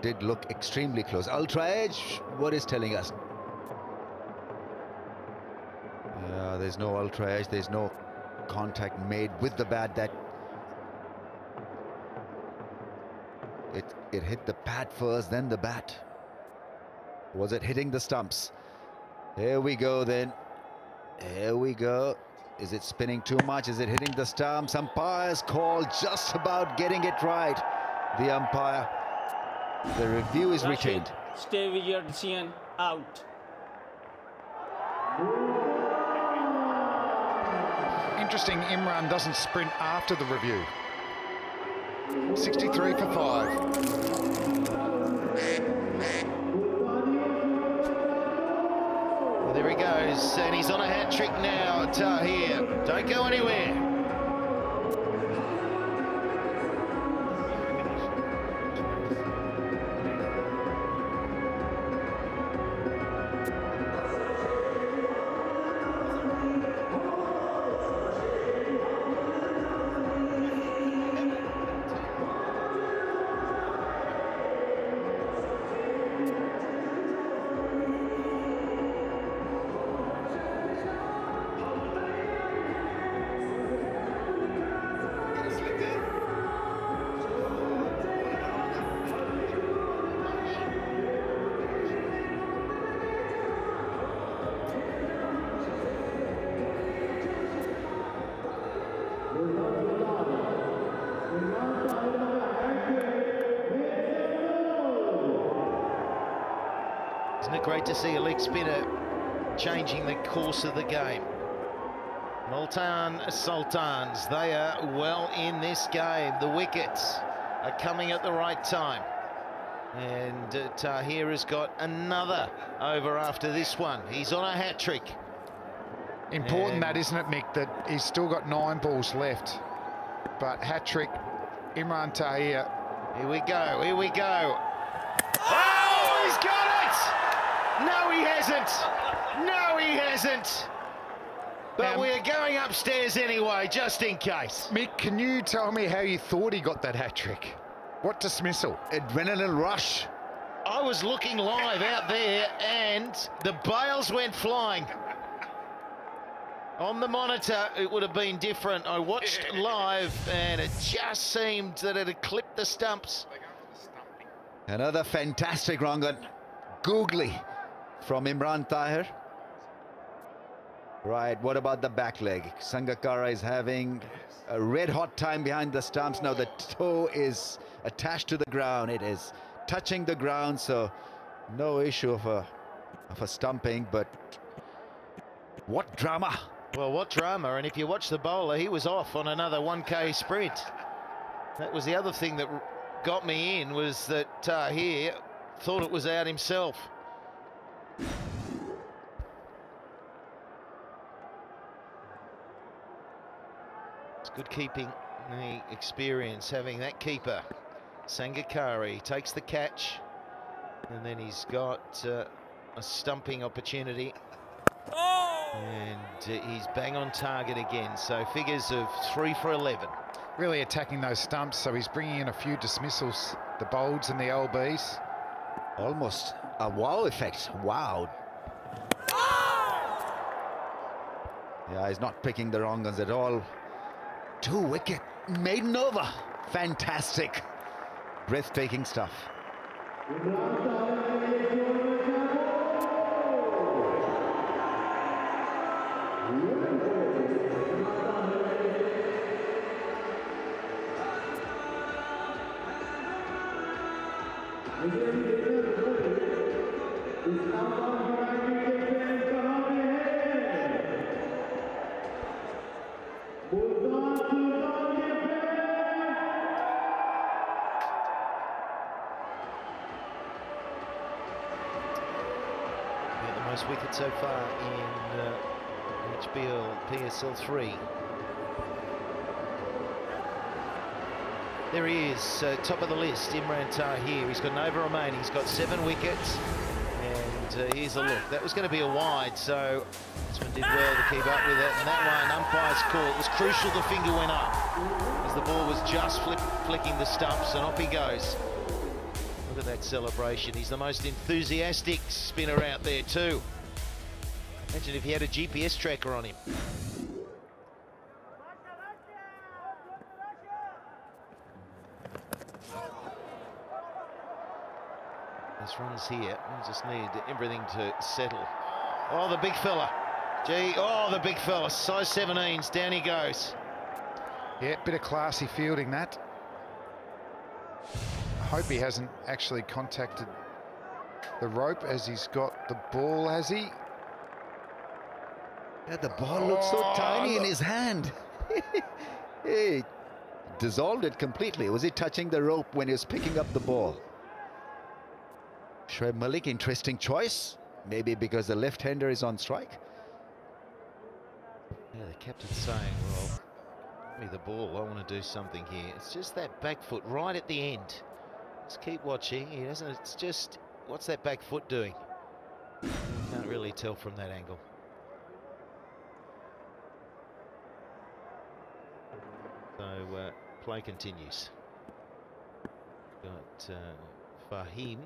did look extremely close. Ultra edge, what is telling us? There's no ultra edge, there's no contact made with the bat. That it hit the pad first, then the bat. Was it hitting the stumps? Here we go then. Here we go. Is it spinning too much? Is it hitting the stumps? Umpire's call just about getting it right. The umpire. The review is retained. Stay with your decision. Out. Interesting, Imran doesn't sprint after the review. 63 for 5. Well, there he goes, and he's on a hat-trick now, Tahir. Don't go anywhere. Great to see a leg spinner changing the course of the game. Multan Sultans, they are well in this game. The wickets are coming at the right time. And Tahir has got another over after this one. He's on a hat-trick. Important that, isn't it, Mick, that he's still got 9 balls left. But hat-trick, Imran Tahir. Here we go, here we go. Oh, he's got it! No, he hasn't. No, he hasn't. But we're going upstairs anyway, just in case. Mick, can you tell me how you thought he got that hat-trick? What dismissal? Adrenaline rush. I was looking live out there and the bails went flying. On the monitor, it would have been different. I watched live and it just seemed that it had clipped the stumps. Another fantastic run gun. Googly from Imran Tahir. Right, what about the back leg? Sangakkara is having a red-hot time behind the stumps. Now the toe is attached to the ground. It is touching the ground, so no issue of a stumping, but what drama. Well, what drama, and if you watch the bowler, he was off on another 1K sprint. That was the other thing that got me in, was that Tahir thought it was out himself. It's good keeping, the experience, having that keeper. Sangakkara takes the catch, and then he's got a stumping opportunity. And he's bang on target again, so figures of 3 for 11. Really attacking those stumps, so he's bringing in a few dismissals, the bolds and the LBs. Almost a wow effect. Wow. Yeah, he's not picking the wrong ones at all. 2 wicket, maiden over. Fantastic. Breathtaking stuff. Most wickets so far in HBL PSL 3. There he is, top of the list, Imran Tahir. He's got an over remaining. He's got 7 wickets, and here's a look. That was going to be a wide, so Batsman did well to keep up with it. And that one, umpire's call. It was crucial the finger went up as the ball was just flicking the stumps, and off he goes. Look at that celebration. He's the most enthusiastic spinner out there too. Imagine if he had a GPS tracker on him. This runs here. We just need everything to settle. Oh, the big fella. Gee, oh, the big fella. Size 17s. Down he goes. Yeah, bit of classy fielding that. Hope he hasn't actually contacted the rope as he's got the ball, has he? Yeah, the ball looks so tiny in his hand. He dissolved it completely. Was he touching the rope when he was picking up the ball? Shoaib Malik, interesting choice. Maybe because the left-hander is on strike. Yeah, the captain's saying, well, give me the ball. I want to do something here. It's just that back foot right at the end. Just keep watching. He doesn't. It's just, what's that back foot doing? Can't really tell from that angle. So play continues. Got Fahim.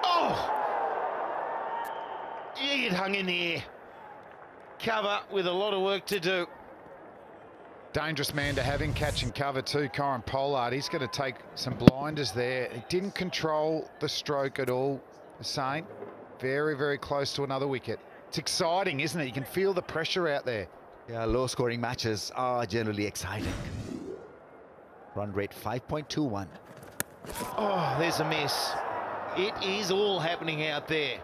Oh! Gee, it hung in the air. Cover with a lot of work to do. Dangerous man to have in catching cover too, Corin Pollard. He's going to take some blinders there. He didn't control the stroke at all, Hussain. Very, very close to another wicket. It's exciting, isn't it? You can feel the pressure out there. Yeah, low-scoring matches are generally exciting. Run rate 5.21. Oh, there's a miss. It is all happening out there.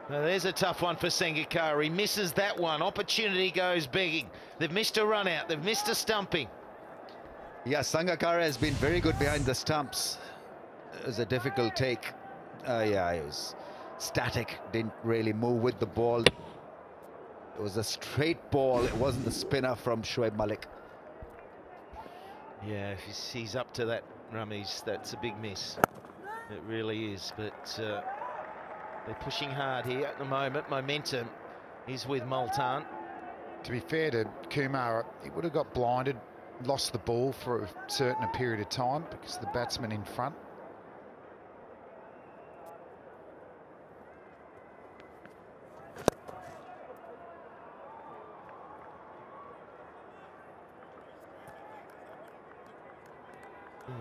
Now, there's a tough one for Sangakkara. He misses that one. Opportunity goes begging. They've missed a run out. They've missed a stumping. Yeah, Sangakkara has been very good behind the stumps. It was a difficult take. Yeah, it was static. Didn't really move with the ball. It was a straight ball. It wasn't the spinner from Shoaib Malik. Yeah, if he's up to that, Ramesh, that's a big miss. It really is, but they're pushing hard here at the moment. Momentum is with Multan. To be fair to Kumar, he would have got blinded, lost the ball for a certain period of time because the batsman in front.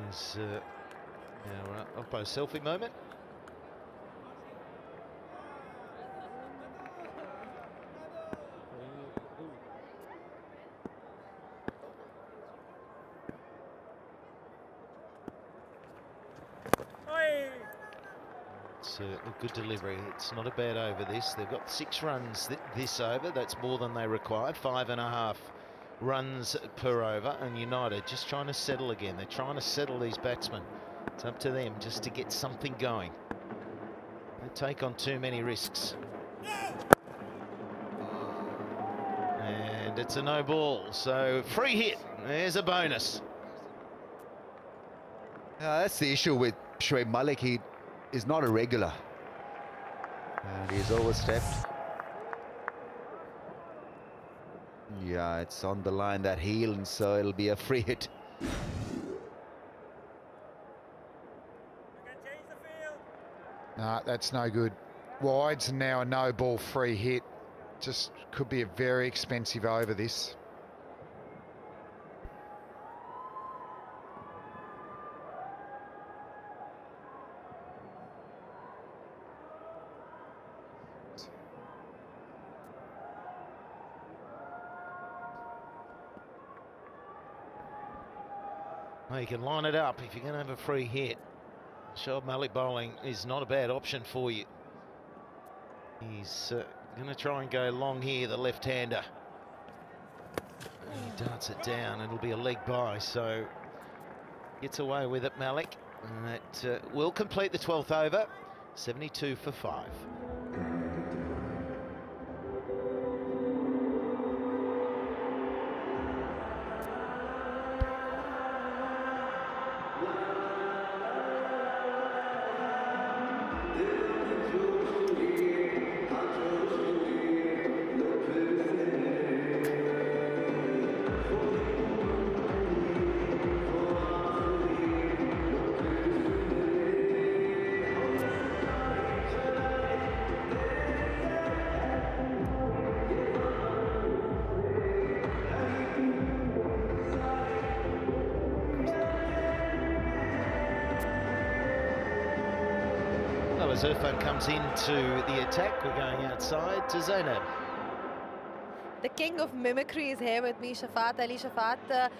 Yes, now Oppo selfie moment. It's a good delivery. It's not a bad over this. They've got 6 runs this over. That's more than they required. 5.5 runs per over, and United just trying to settle again. They're trying to settle these batsmen. It's up to them just to get something going. They take on too many risks. And it's a no ball, so free hit. There's a bonus. That's the issue with Shoaib Malik. He is not a regular, and he's overstepped. Yeah, it's on the line, that heel, and so it'll be a free hit. No, that's no good. Wides and now a no ball free hit. Just could be a very expensive over this. Well, you can line it up if you're going to have a free hit. Shoaib Malik bowling is not a bad option for you. He's going to try and go long here, the left-hander. He darts it down. It'll be a leg by, so gets away with it, Malik. And that will complete the 12th over. 72 for 5. As Irfan comes into the attack, we're going outside to Zainab. The king of mimicry is here with me, Shafat Ali. Shafat,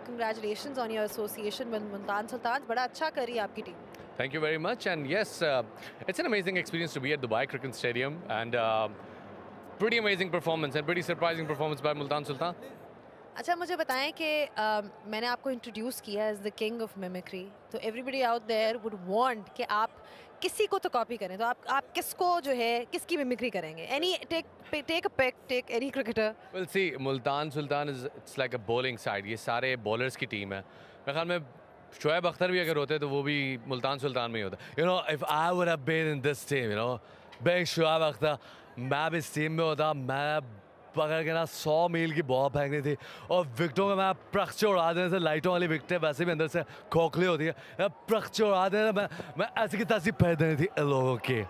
congratulations on your association with Multan Sultans. Bada acha kari aapki team. Thank you very much. And yes, it's an amazing experience to be at Dubai Cricket Stadium, and pretty amazing performance and pretty surprising performance by Multan Sultan. अच्छा मुझे बताएं कि मैंने आपको introduce किया as the king of mimicry, तो everybody out there would want कि आप किसी को तो कॉपी करें, तो आप किसको जो है किसकी मिमिक्री करेंगे? Any take a pick, take any cricketer. Well see, Multan Sultan is it's like a bowling side. ये सारे बॉलर्स की टीम है. मेरे ख्याल में शोएब अख्तर भी अगर होते तो वो भी मुल्तान सुल्तान में ही होता. You know, if I would have been in this team, you know, big Shoaib Akhtar, मैं भी इस टीम में होता, मैं पकड़ के ना 100 मील की बॉल फेंकनी थी और विकेटों में मैं प्रख्चे उड़ा देने से. लाइटों वाली विकेटें वैसे भी अंदर से खोखली होती है, प्रख्चे उड़ा देने मैं ऐसी की तैसी फेंक देनी थी लोगों की.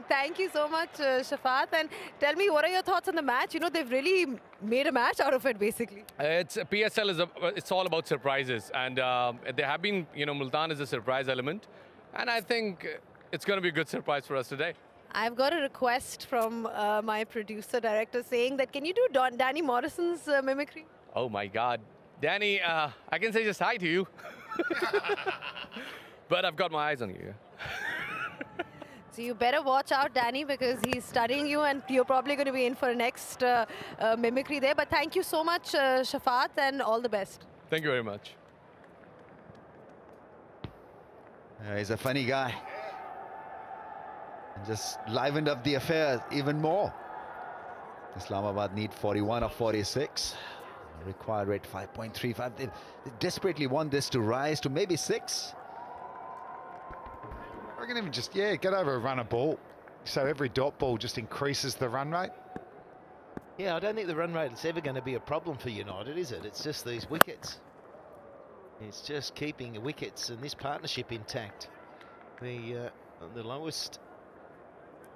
Thank you so much, Shafat. And tell me, what are your thoughts on the match? You know, they've really made a match out of it, basically. It's PSL it's all about surprises, and there have been, you know, Multan is a surprise element, and I think it's going to be a good surprise for us today. I've got a request from my producer director saying that can you do Danny Morrison's mimicry? Oh my God, Danny! I can say just hi to you, but I've got my eyes on you. So you better watch out, Danny, because he's studying you and you're probably going to be in for a next mimicry there. But thank you so much, Shafat, and all the best. Thank you very much. He's a funny guy. And just livened up the affair even more. Islamabad need 41 or 46. Required rate 5.35. They desperately want this to rise to maybe 6. I reckon even just, get over a runner ball. So every dot ball just increases the run rate. Yeah, I don't think the run rate is ever going to be a problem for United, is it? It's just these wickets. It's just keeping the wickets and this partnership intact. The lowest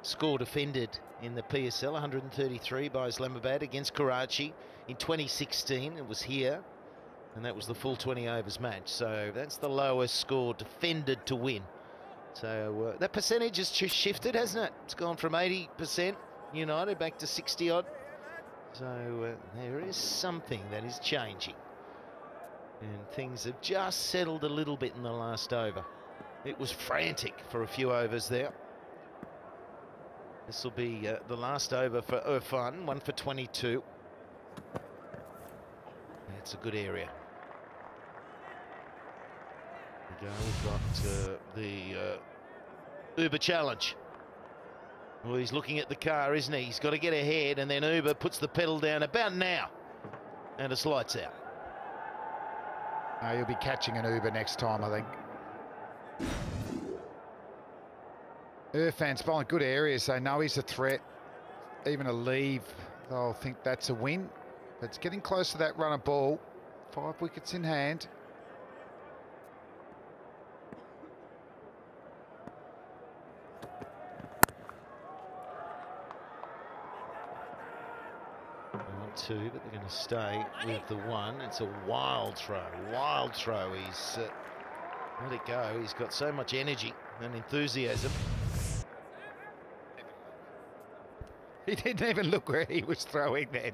score defended in the PSL, 133 by Islamabad against Karachi in 2016. It was here, and that was the full 20 overs match. So that's the lowest score defended to win. So that percentage has shifted, hasn't it? It's gone from 80% United back to 60 odd. So there is something that is changing. And things have just settled a little bit in the last over. It was frantic for a few overs there. This will be the last over for Irfan, 1 for 22. It's a good area. We've got the Uber challenge. Well, he's looking at the car, isn't he? He's got to get ahead, and then Uber puts the pedal down about now. And it's lights out. You'll be catching an Uber next time, I think. Irfan's bowling good areas. They know he's a threat. Even a leave, they'll think that's a win. But it's getting close to that runner ball. 5 wickets in hand. Two, but they're going to stay with the one. It's a wild throw, wild throw. He's let it go. He's got so much energy and enthusiasm. He didn't even look where he was throwing then.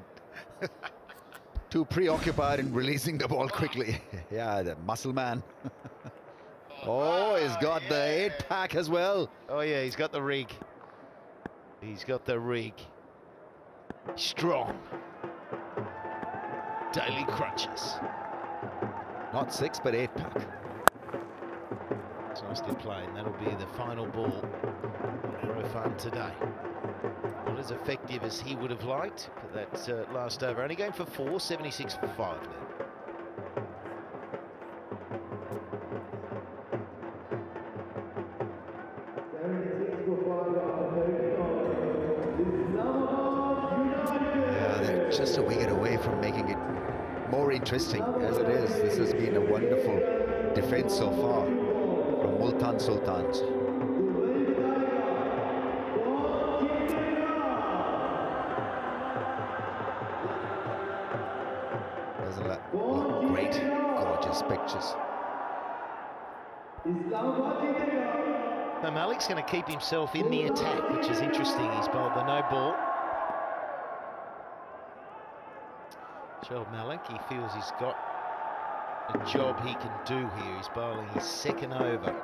Too preoccupied in releasing the ball quickly. Yeah, the muscle man. Oh, he's got the 8-pack as well. Oh yeah, he's got the rig. He's got the rig. Strong. Daily crunches. Not 6, but 8-pack. It's nicely played, and that'll be the final ball for Irfan today. Not as effective as he would have liked, but that's last over. Only going for 4, 76 for 5 now. Just a wicket away from making it more interesting as it is. This has been a wonderful defense so far from Multan Sultans. Doesn't that look great? Gorgeous pictures. Now Malik's going to keep himself in the attack, which is interesting. He's bowled the no ball. Joel Malik, he feels he's got a job he can do here. He's bowling his second over.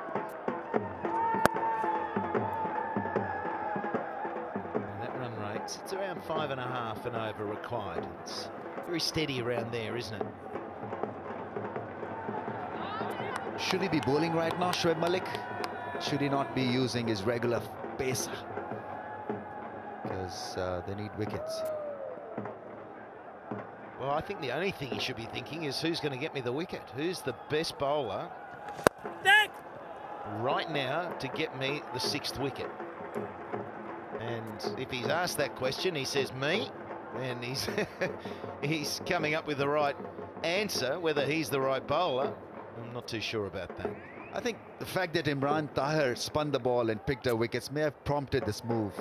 And that run rate, it's around 5.5 an over required. It's very steady around there, isn't it? Should he be bowling right now, Shoaib Malik? Should he not be using his regular pacer? Because they need wickets. Well, I think the only thing he should be thinking is who's going to get me the wicket? Who's the best bowler right now to get me the 6th wicket? And if he's asked that question, he says me, and he's he's coming up with the right answer. Whether he's the right bowler, I'm not too sure about that. I think the fact that Imran Tahir spun the ball and picked her wickets may have prompted this move.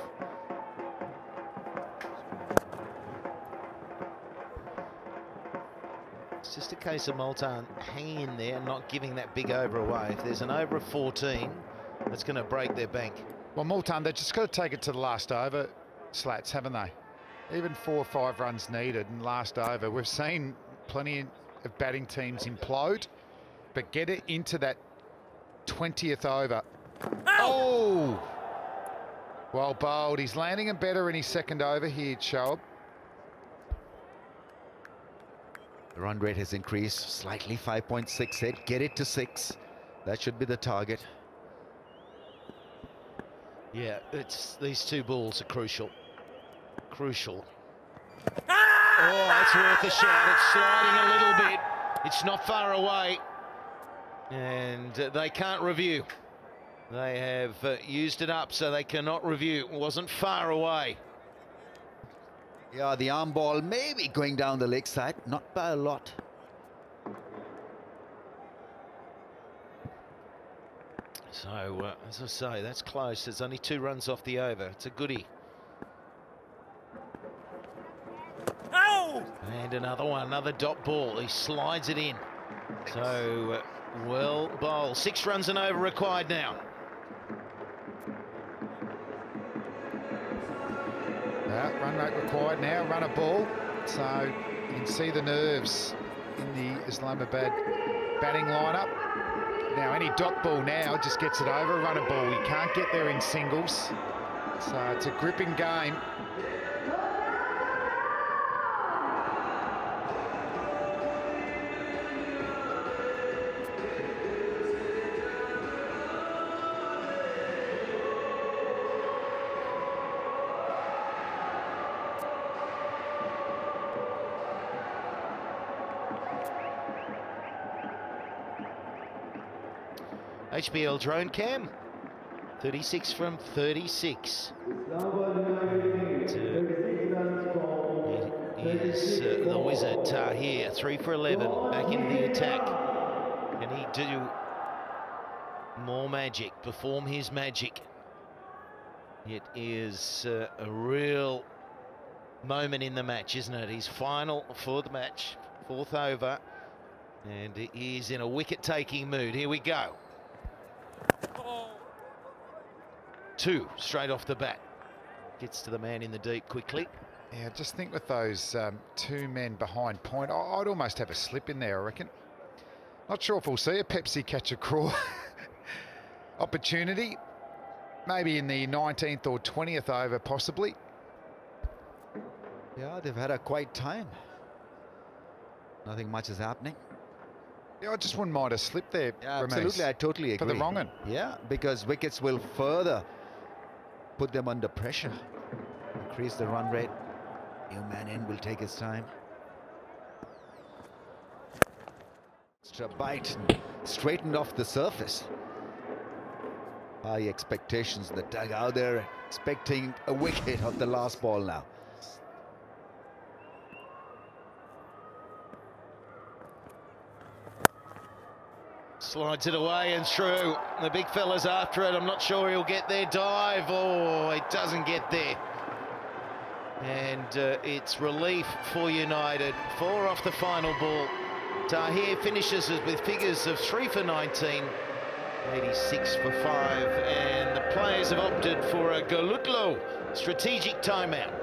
It's just a case of Multan hanging in there and not giving that big over away. If there's an over of 14, that's going to break their bank. Well, Multan, they've just got to take it to the last over, Slats, haven't they? Even 4 or 5 runs needed in last over. We've seen plenty of batting teams implode, but get it into that 20th over Oh! Well bowled. He's landing him better in his second over here, Shoaib. The run rate has increased slightly, 5.6 hit. Get it to 6. That should be the target. Yeah, these two balls are crucial. Crucial. Oh, that's worth a shot. It's sliding a little bit. It's not far away. And they can't review. They have used it up, so they cannot review. It wasn't far away. Yeah, the arm ball maybe going down the leg side, not by a lot. So, as I say, that's close. There's only 2 runs off the over. It's a goodie. Oh! And another one, another dot ball. He slides it in. So, well bowled. 6 runs and over required now. Run rate required now, run a ball. So you can see the nerves in the Islamabad batting lineup. Now any dot ball now just gets it over, run a ball. You can't get there in singles. So it's a gripping game. HBL drone cam, 36 from 36. It is the wizard Tahir, 3 for 11, back into the attack. Can he do more magic, perform his magic? It is a real moment in the match, isn't it? He's final for the match, 4th over, and he's in a wicket-taking mood. Here we go. 2 straight off the bat. Gets to the man in the deep quickly. Yeah, just think with those 2 men behind point, I'd almost have a slip in there, I reckon. Not sure if we'll see a Pepsi catch a craw opportunity. Maybe in the 19th or 20th over, possibly. Yeah, they've had a quiet time. Nothing much is happening. Yeah, I just wouldn't mind a slip there. Yeah, Ramesh, absolutely, I totally agree. for the wrong one. Yeah, because wickets will further put them under pressure. Increase the run rate. New man in will take his time. Extra bite, straightened off the surface. High expectations in the dugout there, expecting a wicket of the last ball now. Slides it away and through. The big fella's after it. I'm not sure he'll get there. Dive. Oh, it doesn't get there. And it's relief for United. 4 off the final ball. Tahir finishes with figures of 3 for 19, 86 for 5. And the players have opted for a Golutlo strategic timeout.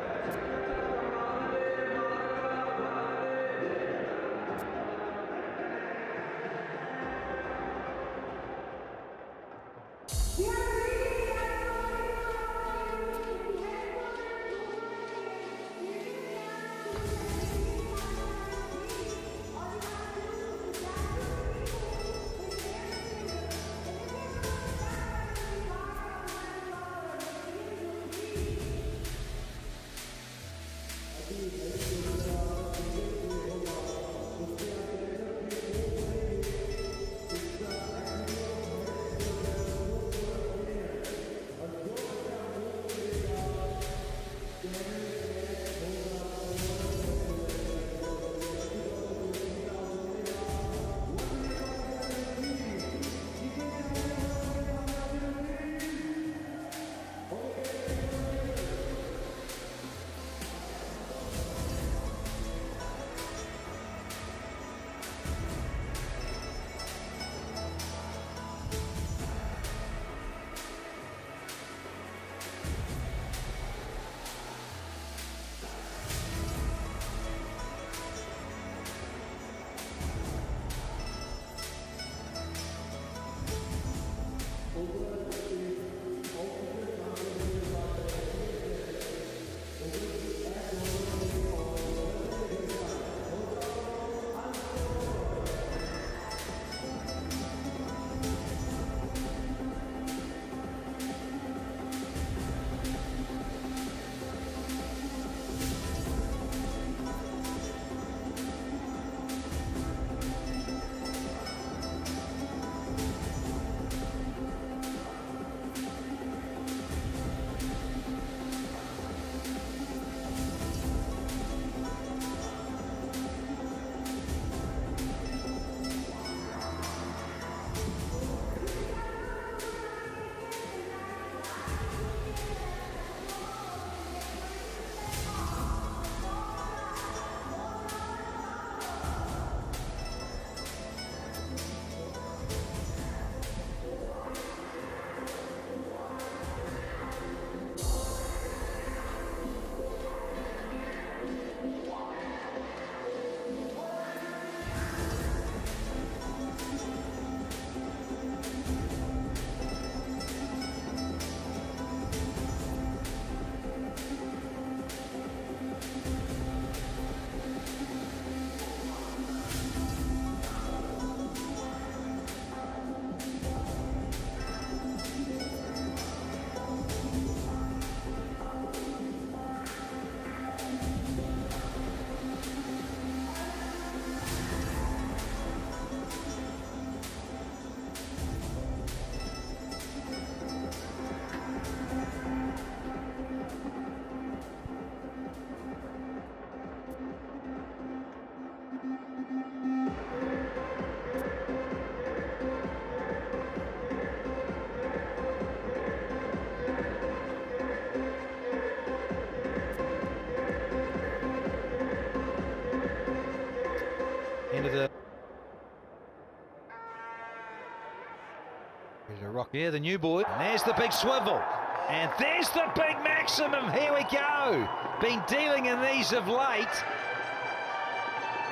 Yeah, the new boy. And there's the big swivel. And there's the big maximum. Here we go. Been dealing in these of late.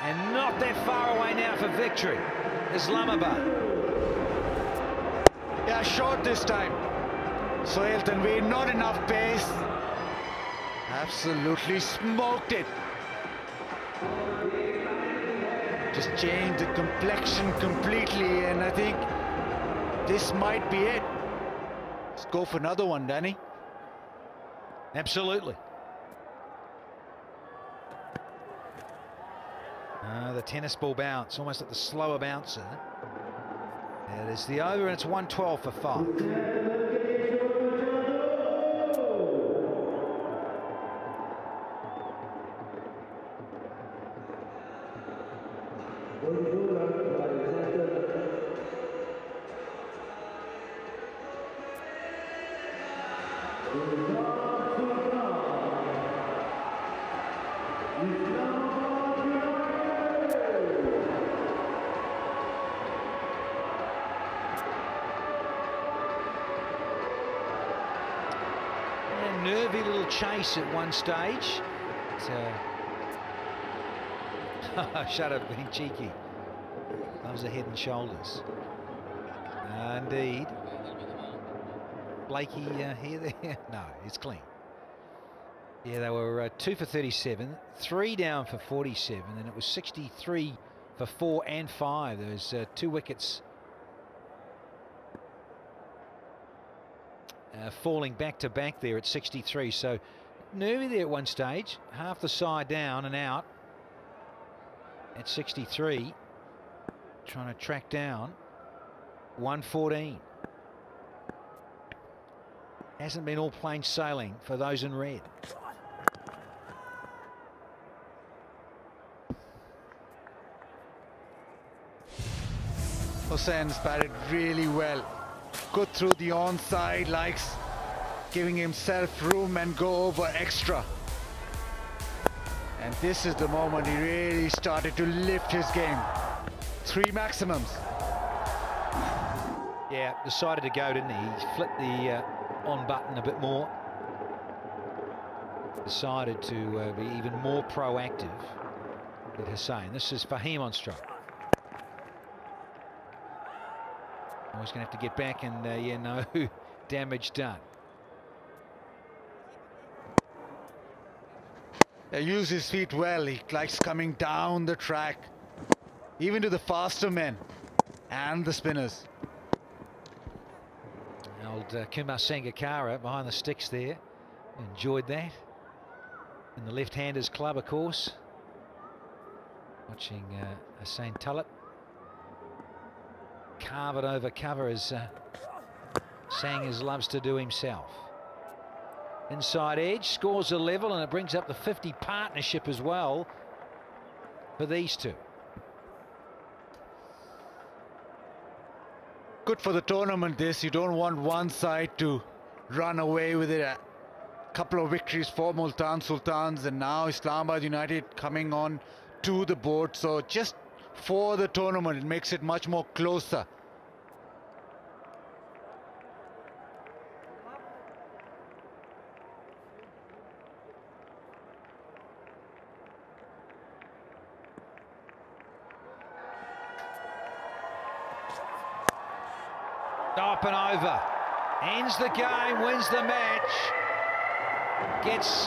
And not that far away now for victory. Islamabad. Yeah, short this time. So Eltonway, not enough pace. Absolutely smoked it. Just changed the complexion completely, and I think this might be it. Let's go for another one, Danny. Absolutely. The tennis ball bounce, almost like the slower bouncer. It is the over, and it's 112 for 5. Nervy little chase at one stage. Shut up, being cheeky. Loves the head and shoulders. Indeed. Blakey here, there? No, it's clean. Yeah, they were 2 for 37, 3 down for 47, and it was 63 for 4 and 5. There was 2 wickets falling back to back there at 63. So nervy there at one stage, half the side down and out at 63, trying to track down 114. Hasn't been all plain sailing for those in red. Hussain's batted really well. Good through the onside, likes giving himself room and go over extra. And this is the moment he really started to lift his game. 3 maximums. Yeah, decided to go, didn't he? He flipped the on button a bit more. Decided to be even more proactive with Hussain. This is Fahim on strike. Always going to have to get back and, yeah, no damage done. Use his feet well. He likes coming down the track, even to the faster men and the spinners. Old Kumar Sangakkara behind the sticks there. Enjoyed that. In the left-handers club, of course. Watching Hussain Tullet carve it over cover as Sangers loves to do himself. Inside edge, scores a level, and it brings up the 50 partnership as well for these two. Good for the tournament this. You don't want one side to run away with it. A couple of victories for Multan Sultans, and now Islamabad United coming on to the board. So just for the tournament, it makes it much more closer. Up and over, ends the game, wins the match, gets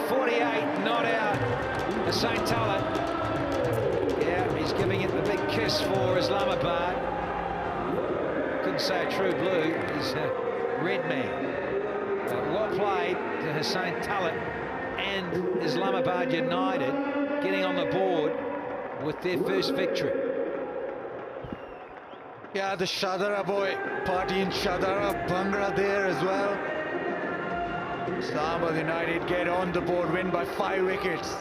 48, not out. Hussain Tullet, yeah, he's giving it the big kiss for Islamabad. Couldn't say a true blue, he's a red man. Well played to Hussain Tullet and Islamabad United getting on the board with their first victory. Yeah, the Shadara boy party in Shadara, Bhangra there as well. Islamabad United get on the board, win by 5 wickets.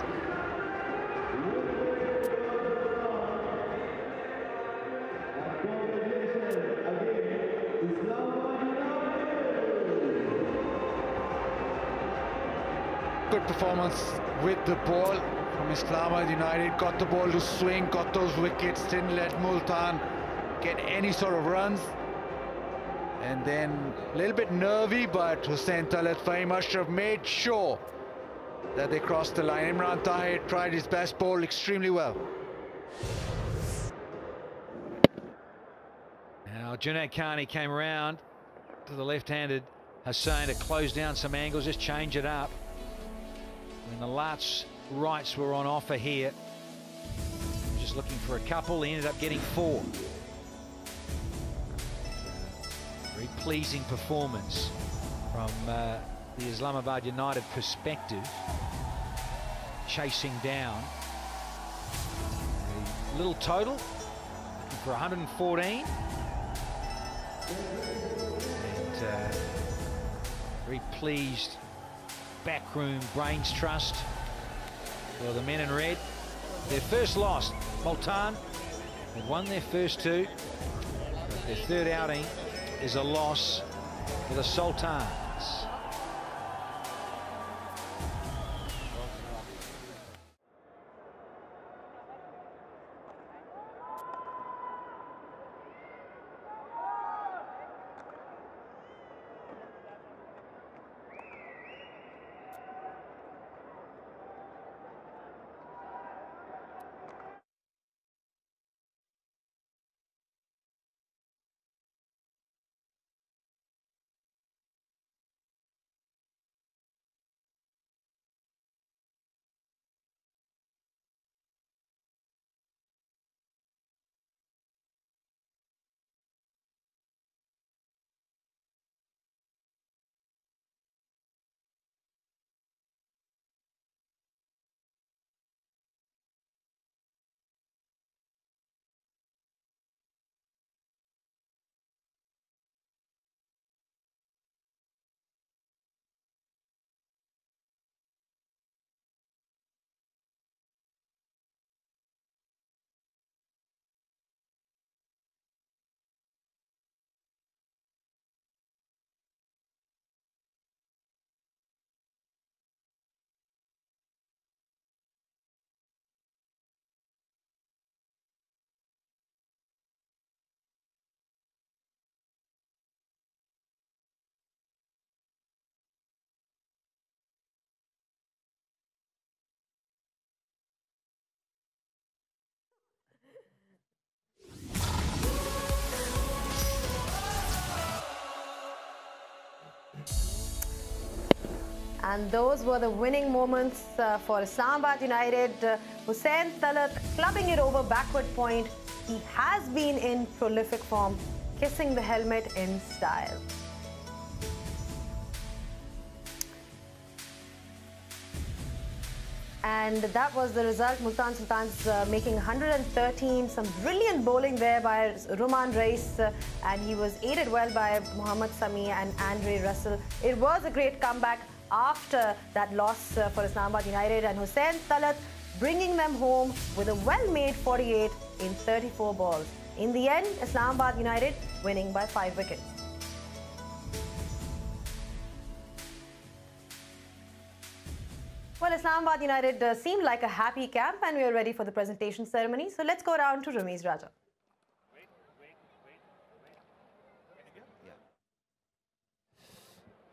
Good performance with the ball from Islamabad United. Got the ball to swing, got those wickets, didn't let Multan get any sort of runs. And then a little bit nervy, but Hussain Talat very much have made sure that they crossed the line. Imran Tahir tried his best, bowled extremely well. Now Junaid Khani came around to the left-handed Hussain to close down some angles, just change it up. When the last rights were on offer here, just looking for a couple, he ended up getting 4. Very pleasing performance from the Islamabad United perspective, chasing down a little total, looking for 114. And very pleased backroom brains trust for the men in red. Their first loss, Multan, they've won their first 2, but their third outing is a loss for the Sultans. And those were the winning moments for Islamabad United. Hussain Talat clubbing it over backward point. He has been in prolific form, kissing the helmet in style. And that was the result. Multan Sultans making 113. Some brilliant bowling there by Ruman Reis. And he was aided well by Mohammad Sami and Andre Russell. It was a great comeback after that loss for Islamabad United. And Hussain Talat bringing them home with a well-made 48 in 34 balls. In the end, Islamabad United winning by 5 wickets. Well, Islamabad United seemed like a happy camp and we are ready for the presentation ceremony. So let's go down to Ramiz Raja.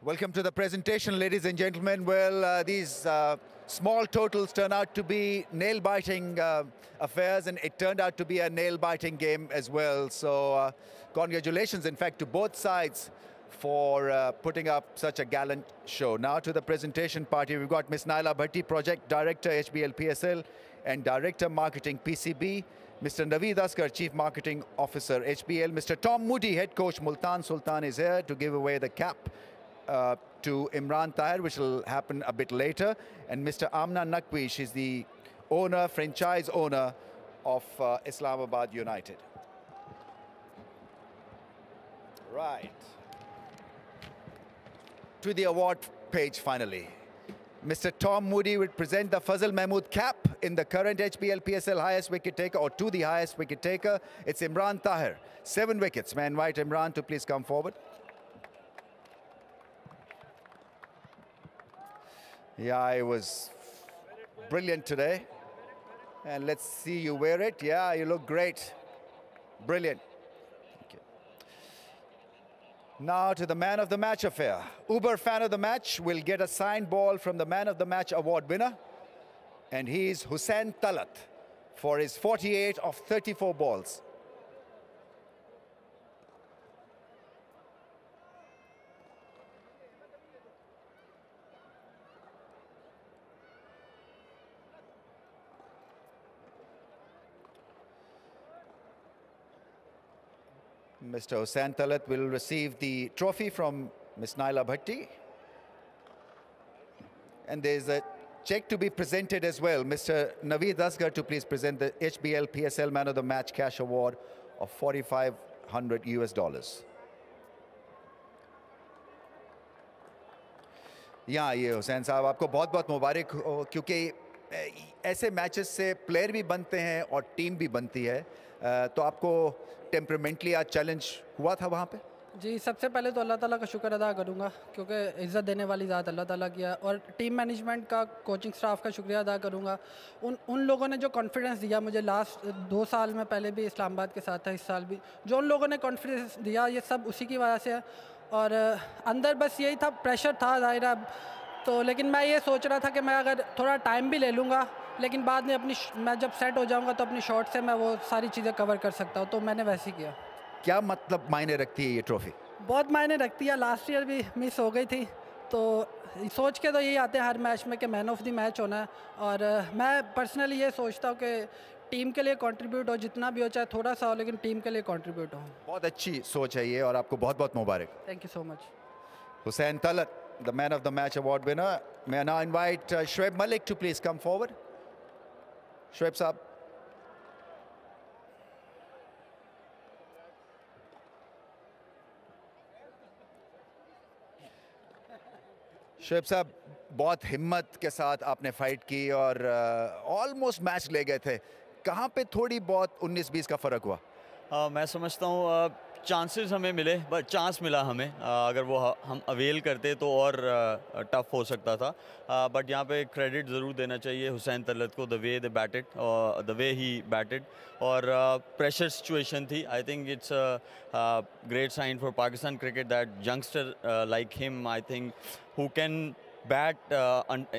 Welcome to the presentation, ladies and gentlemen. Well, these small totals turn out to be nail-biting affairs, and it turned out to be a nail-biting game as well. So congratulations, in fact, to both sides for putting up such a gallant show. Now to the presentation party, we've got Ms. Naila Bhatti, Project Director, HBL PSL, and Director Marketing, PCB. Mr. Naveed Askar, Chief Marketing Officer, HBL. Mr. Tom Moody, Head Coach, Multan Sultan, is here to give away the cap to Imran Tahir, which will happen a bit later. And Mr. Amna Naqvi, she's the owner, franchise owner of Islamabad United. Right. To the award page finally. Mr. Tom Moody will present the Fazal Mahmood cap in the current HBL PSL highest wicket taker, or to the highest wicket taker. It's Imran Tahir. 7 wickets. May I invite Imran to please come forward. Yeah, it was brilliant today. And let's see you wear it. Yeah, you look great. Brilliant. Now to the man of the match affair. Uber fan of the match will get a signed ball from the man of the match award winner. And he's Hussain Talat for his 48 of 34 balls. Mr. Hussain Talat will receive the trophy from Ms. Naila Bhatti. And there's a check to be presented as well. Mr. Naveed Asghar to please present the HBL PSL Man of the Match cash award of $4,500 US. यहाँ ये हुसैन साहब आपको बहुत-बहुत मुबारक हो क्योंकि ऐसे matches से player भी बनते हैं और टीम भी बनती है तो आपको टेम्परामेंटली आज चैलेंज हुआ था वहाँ पे? जी सबसे पहले तो अल्लाह ताला का शुक्र अदा करूँगा क्योंकि इज़्ज़त देने वाली ज़ात अल्लाह ताला की है और टीम मैनेजमेंट का कोचिंग स्टाफ का शुक्रिया अदा करूँगा उन लोगों ने जो कॉन्फिडेंस दिया मुझे लास्ट 2 साल में पहले भी इस्लामाबाद के साथ था इस साल भी जो उन लोगों ने कॉन्फिडेंस दिया ये सब उसी की वजह से है और अंदर बस यही था प्रेशर था ज़ाहिर है तो लेकिन मैं ये सोच रहा था कि मैं अगर थोड़ा टाइम भी ले लूँगा लेकिन बाद में मैं जब सेट हो जाऊँगा तो अपनी शॉट से मैं वो सारी चीज़ें कवर कर सकता हूँ तो मैंने वैसे ही किया। क्या मतलब मायने रखती है ये ट्रॉफी? बहुत मायने रखती है लास्ट ईयर भी मिस हो गई थी तो सोच के तो यही आते हैं हर मैच में कि मैन ऑफ द मैच होना है और मैं पर्सनली ये सोचता हूँ कि टीम के लिए कंट्रीब्यूट हो जितना भी हो चाहे थोड़ा सा हो लेकिन टीम के लिए कंट्रीब्यूट हो। बहुत अच्छी सोच है ये और आपको बहुत-बहुत मुबारक। Thank you so much. Hussain Talat, the man of the match award winner. May I now invite Shoaib Malik to please come forward. Shoaib Saab. Shoaib साहब बहुत हिम्मत के साथ आपने फाइट की और ऑलमोस्ट मैच ले गए थे कहाँ पे थोड़ी बहुत 19-20 का फ़र्क हुआ? मैं समझता हूँ चांसेस हमें मिले बट चांस मिला हमें अगर वो हम अवेल करते तो और टफ हो सकता था बट यहाँ पे क्रेडिट ज़रूर देना चाहिए हुसैन तलत को the way they batted the way he batted और प्रेशर सिचुएशन थी I think it's great sign for Pakistan cricket that youngster like him I think who can bat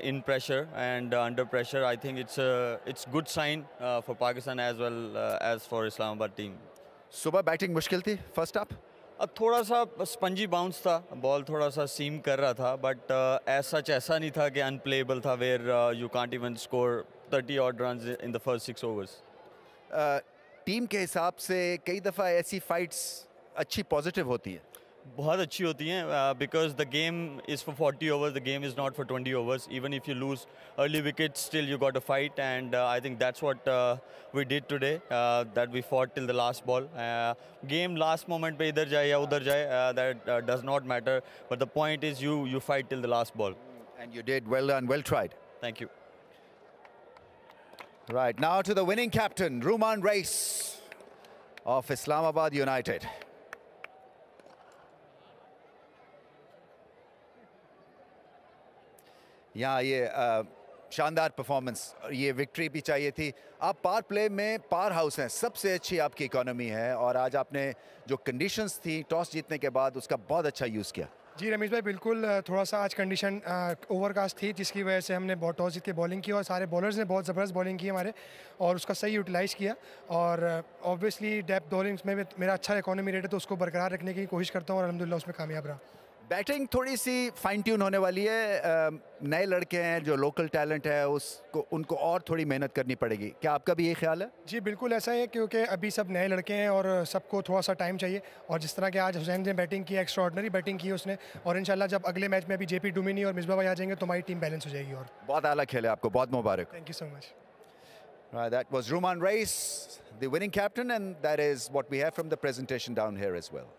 in pressure and under pressure. I think it's good sign for Pakistan as well as for Islamabad team. सुबह batting मुश्किल थी first half? थोड़ा सा spongy bounce था ball थोड़ा सा सीम कर रहा था बट सच ऐसा नहीं था कि अनप्लेबल था where you can't even score 30 odd runs in the first 6 overs. टीम के हिसाब से कई दफ़ा ऐसी फाइट्स अच्छी पॉजिटिव होती है? बहुत अच्छी होती हैं because the game is for 40 overs, the game is not for 20 overs. Even if you lose early wicket still you got a fight and I think that's what we did today that we fought till the last ball. Game last moment पे इधर जाए या उधर जाए that does not matter but the point is you fight till the last ball. And you did well done, well tried. Thank you. Right, now to the winning captain, Ruman Reis of Islamabad United. यहाँ ये शानदार performance ये victory भी चाहिए थी. आप power play में power house हैं, सबसे अच्छी आपकी इकोनॉमी है और आज आपने जो कंडीशंस थी टॉस जीतने के बाद उसका बहुत अच्छा यूज़ किया. जी रमेश भाई बिल्कुल थोड़ा सा आज कंडीशन ओवरकास्ट थी जिसकी वजह से हमने बहुत टॉस जीत के बॉलिंग की और सारे बॉलर्स ने बहुत ज़बरदस्त बॉलिंग की हमारे और उसका सही यूटिलाइज़ किया और ऑब्वियसली डेप्थ बॉलिंग में मेरा अच्छा इकोनॉमी रेट है तो उसको बरकरार रखने की कोशिश करता हूँ और अल्हम्दुलिल्लाह उसमें कामयाब रहा. बैटिंग थोड़ी सी फाइन ट्यून होने वाली है, नए लड़के हैं जो लोकल टैलेंट है उसको उनको और थोड़ी मेहनत करनी पड़ेगी. क्या आपका भी ये ख्याल है? जी बिल्कुल ऐसा है क्योंकि अभी सब नए लड़के हैं और सबको थोड़ा सा टाइम चाहिए और जिस तरह के आज हुसैन ने बैटिंग की एक्स्ट्राऑर्डिनरी बैटिंग की उसने और इंशाल्लाह जब अगले मैच में अभी जेपी डुमिनी और मिसबा भाई आ जाएंगे तो हमारी टीम बैलेंस हो जाएगी. और बहुत आला खेले, आपको बहुत मुबारक. Thank you so much. That was Ruman Reis, the winning captain, and that is what we have from the presentation down here as well.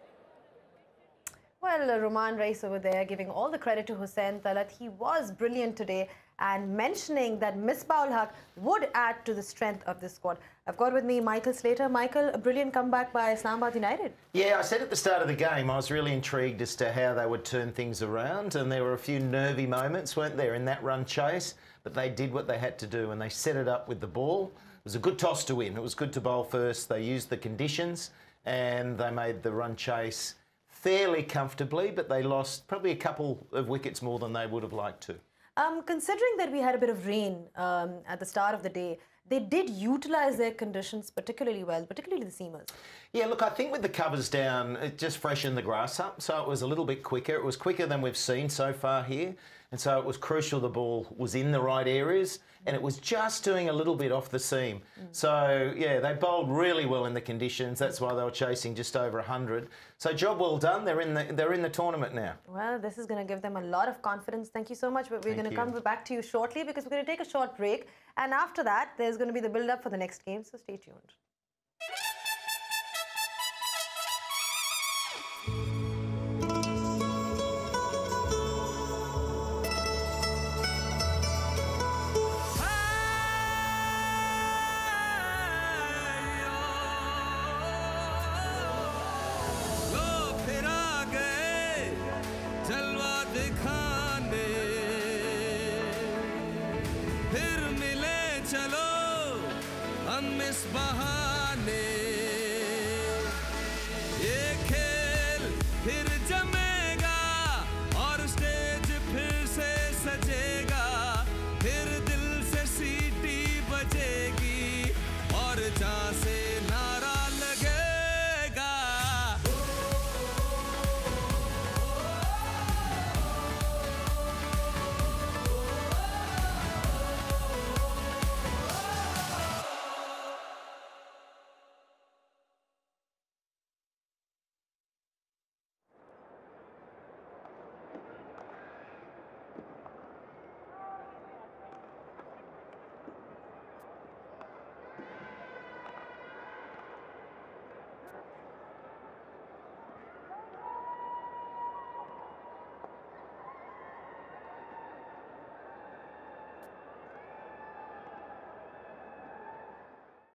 Well, Ruman Reis over there giving all the credit to Hussain Talat. He was brilliant today and mentioning that Misbah-ul Haq would add to the strength of this squad. I've got with me Michael Slater. Michael, a brilliant comeback by Islamabad United. Yeah, I said at the start of the game I was really intrigued as to how they would turn things around, and there were a few nervy moments, weren't there, in that run chase, but they did what they had to do and they set it up with the ball. It was a good toss to win. It was good to bowl first. They used the conditions and they made the run chase fairly comfortably, but they lost probably a couple of wickets more than they would have liked to. Considering that we had a bit of rain at the start of the day, they did utilise their conditions particularly well, particularly the seamers. Yeah, look, I think with the covers down, it just freshened the grass up, so it was a little bit quicker. It was quicker than we've seen so far here, and so it was crucial the ball was in the right areas, and it was just doing a little bit off the seam. So, yeah, they bowled really well in the conditions. That's why they were chasing just over 100. So job well done. They're in the tournament now. Well, this is going to give them a lot of confidence. Thank you so much. But we're going to come back to you shortly because we're going to take a short break. And after that, there's going to be the build-up for the next game. So stay tuned. फिर मिले चलो हम इस बहाने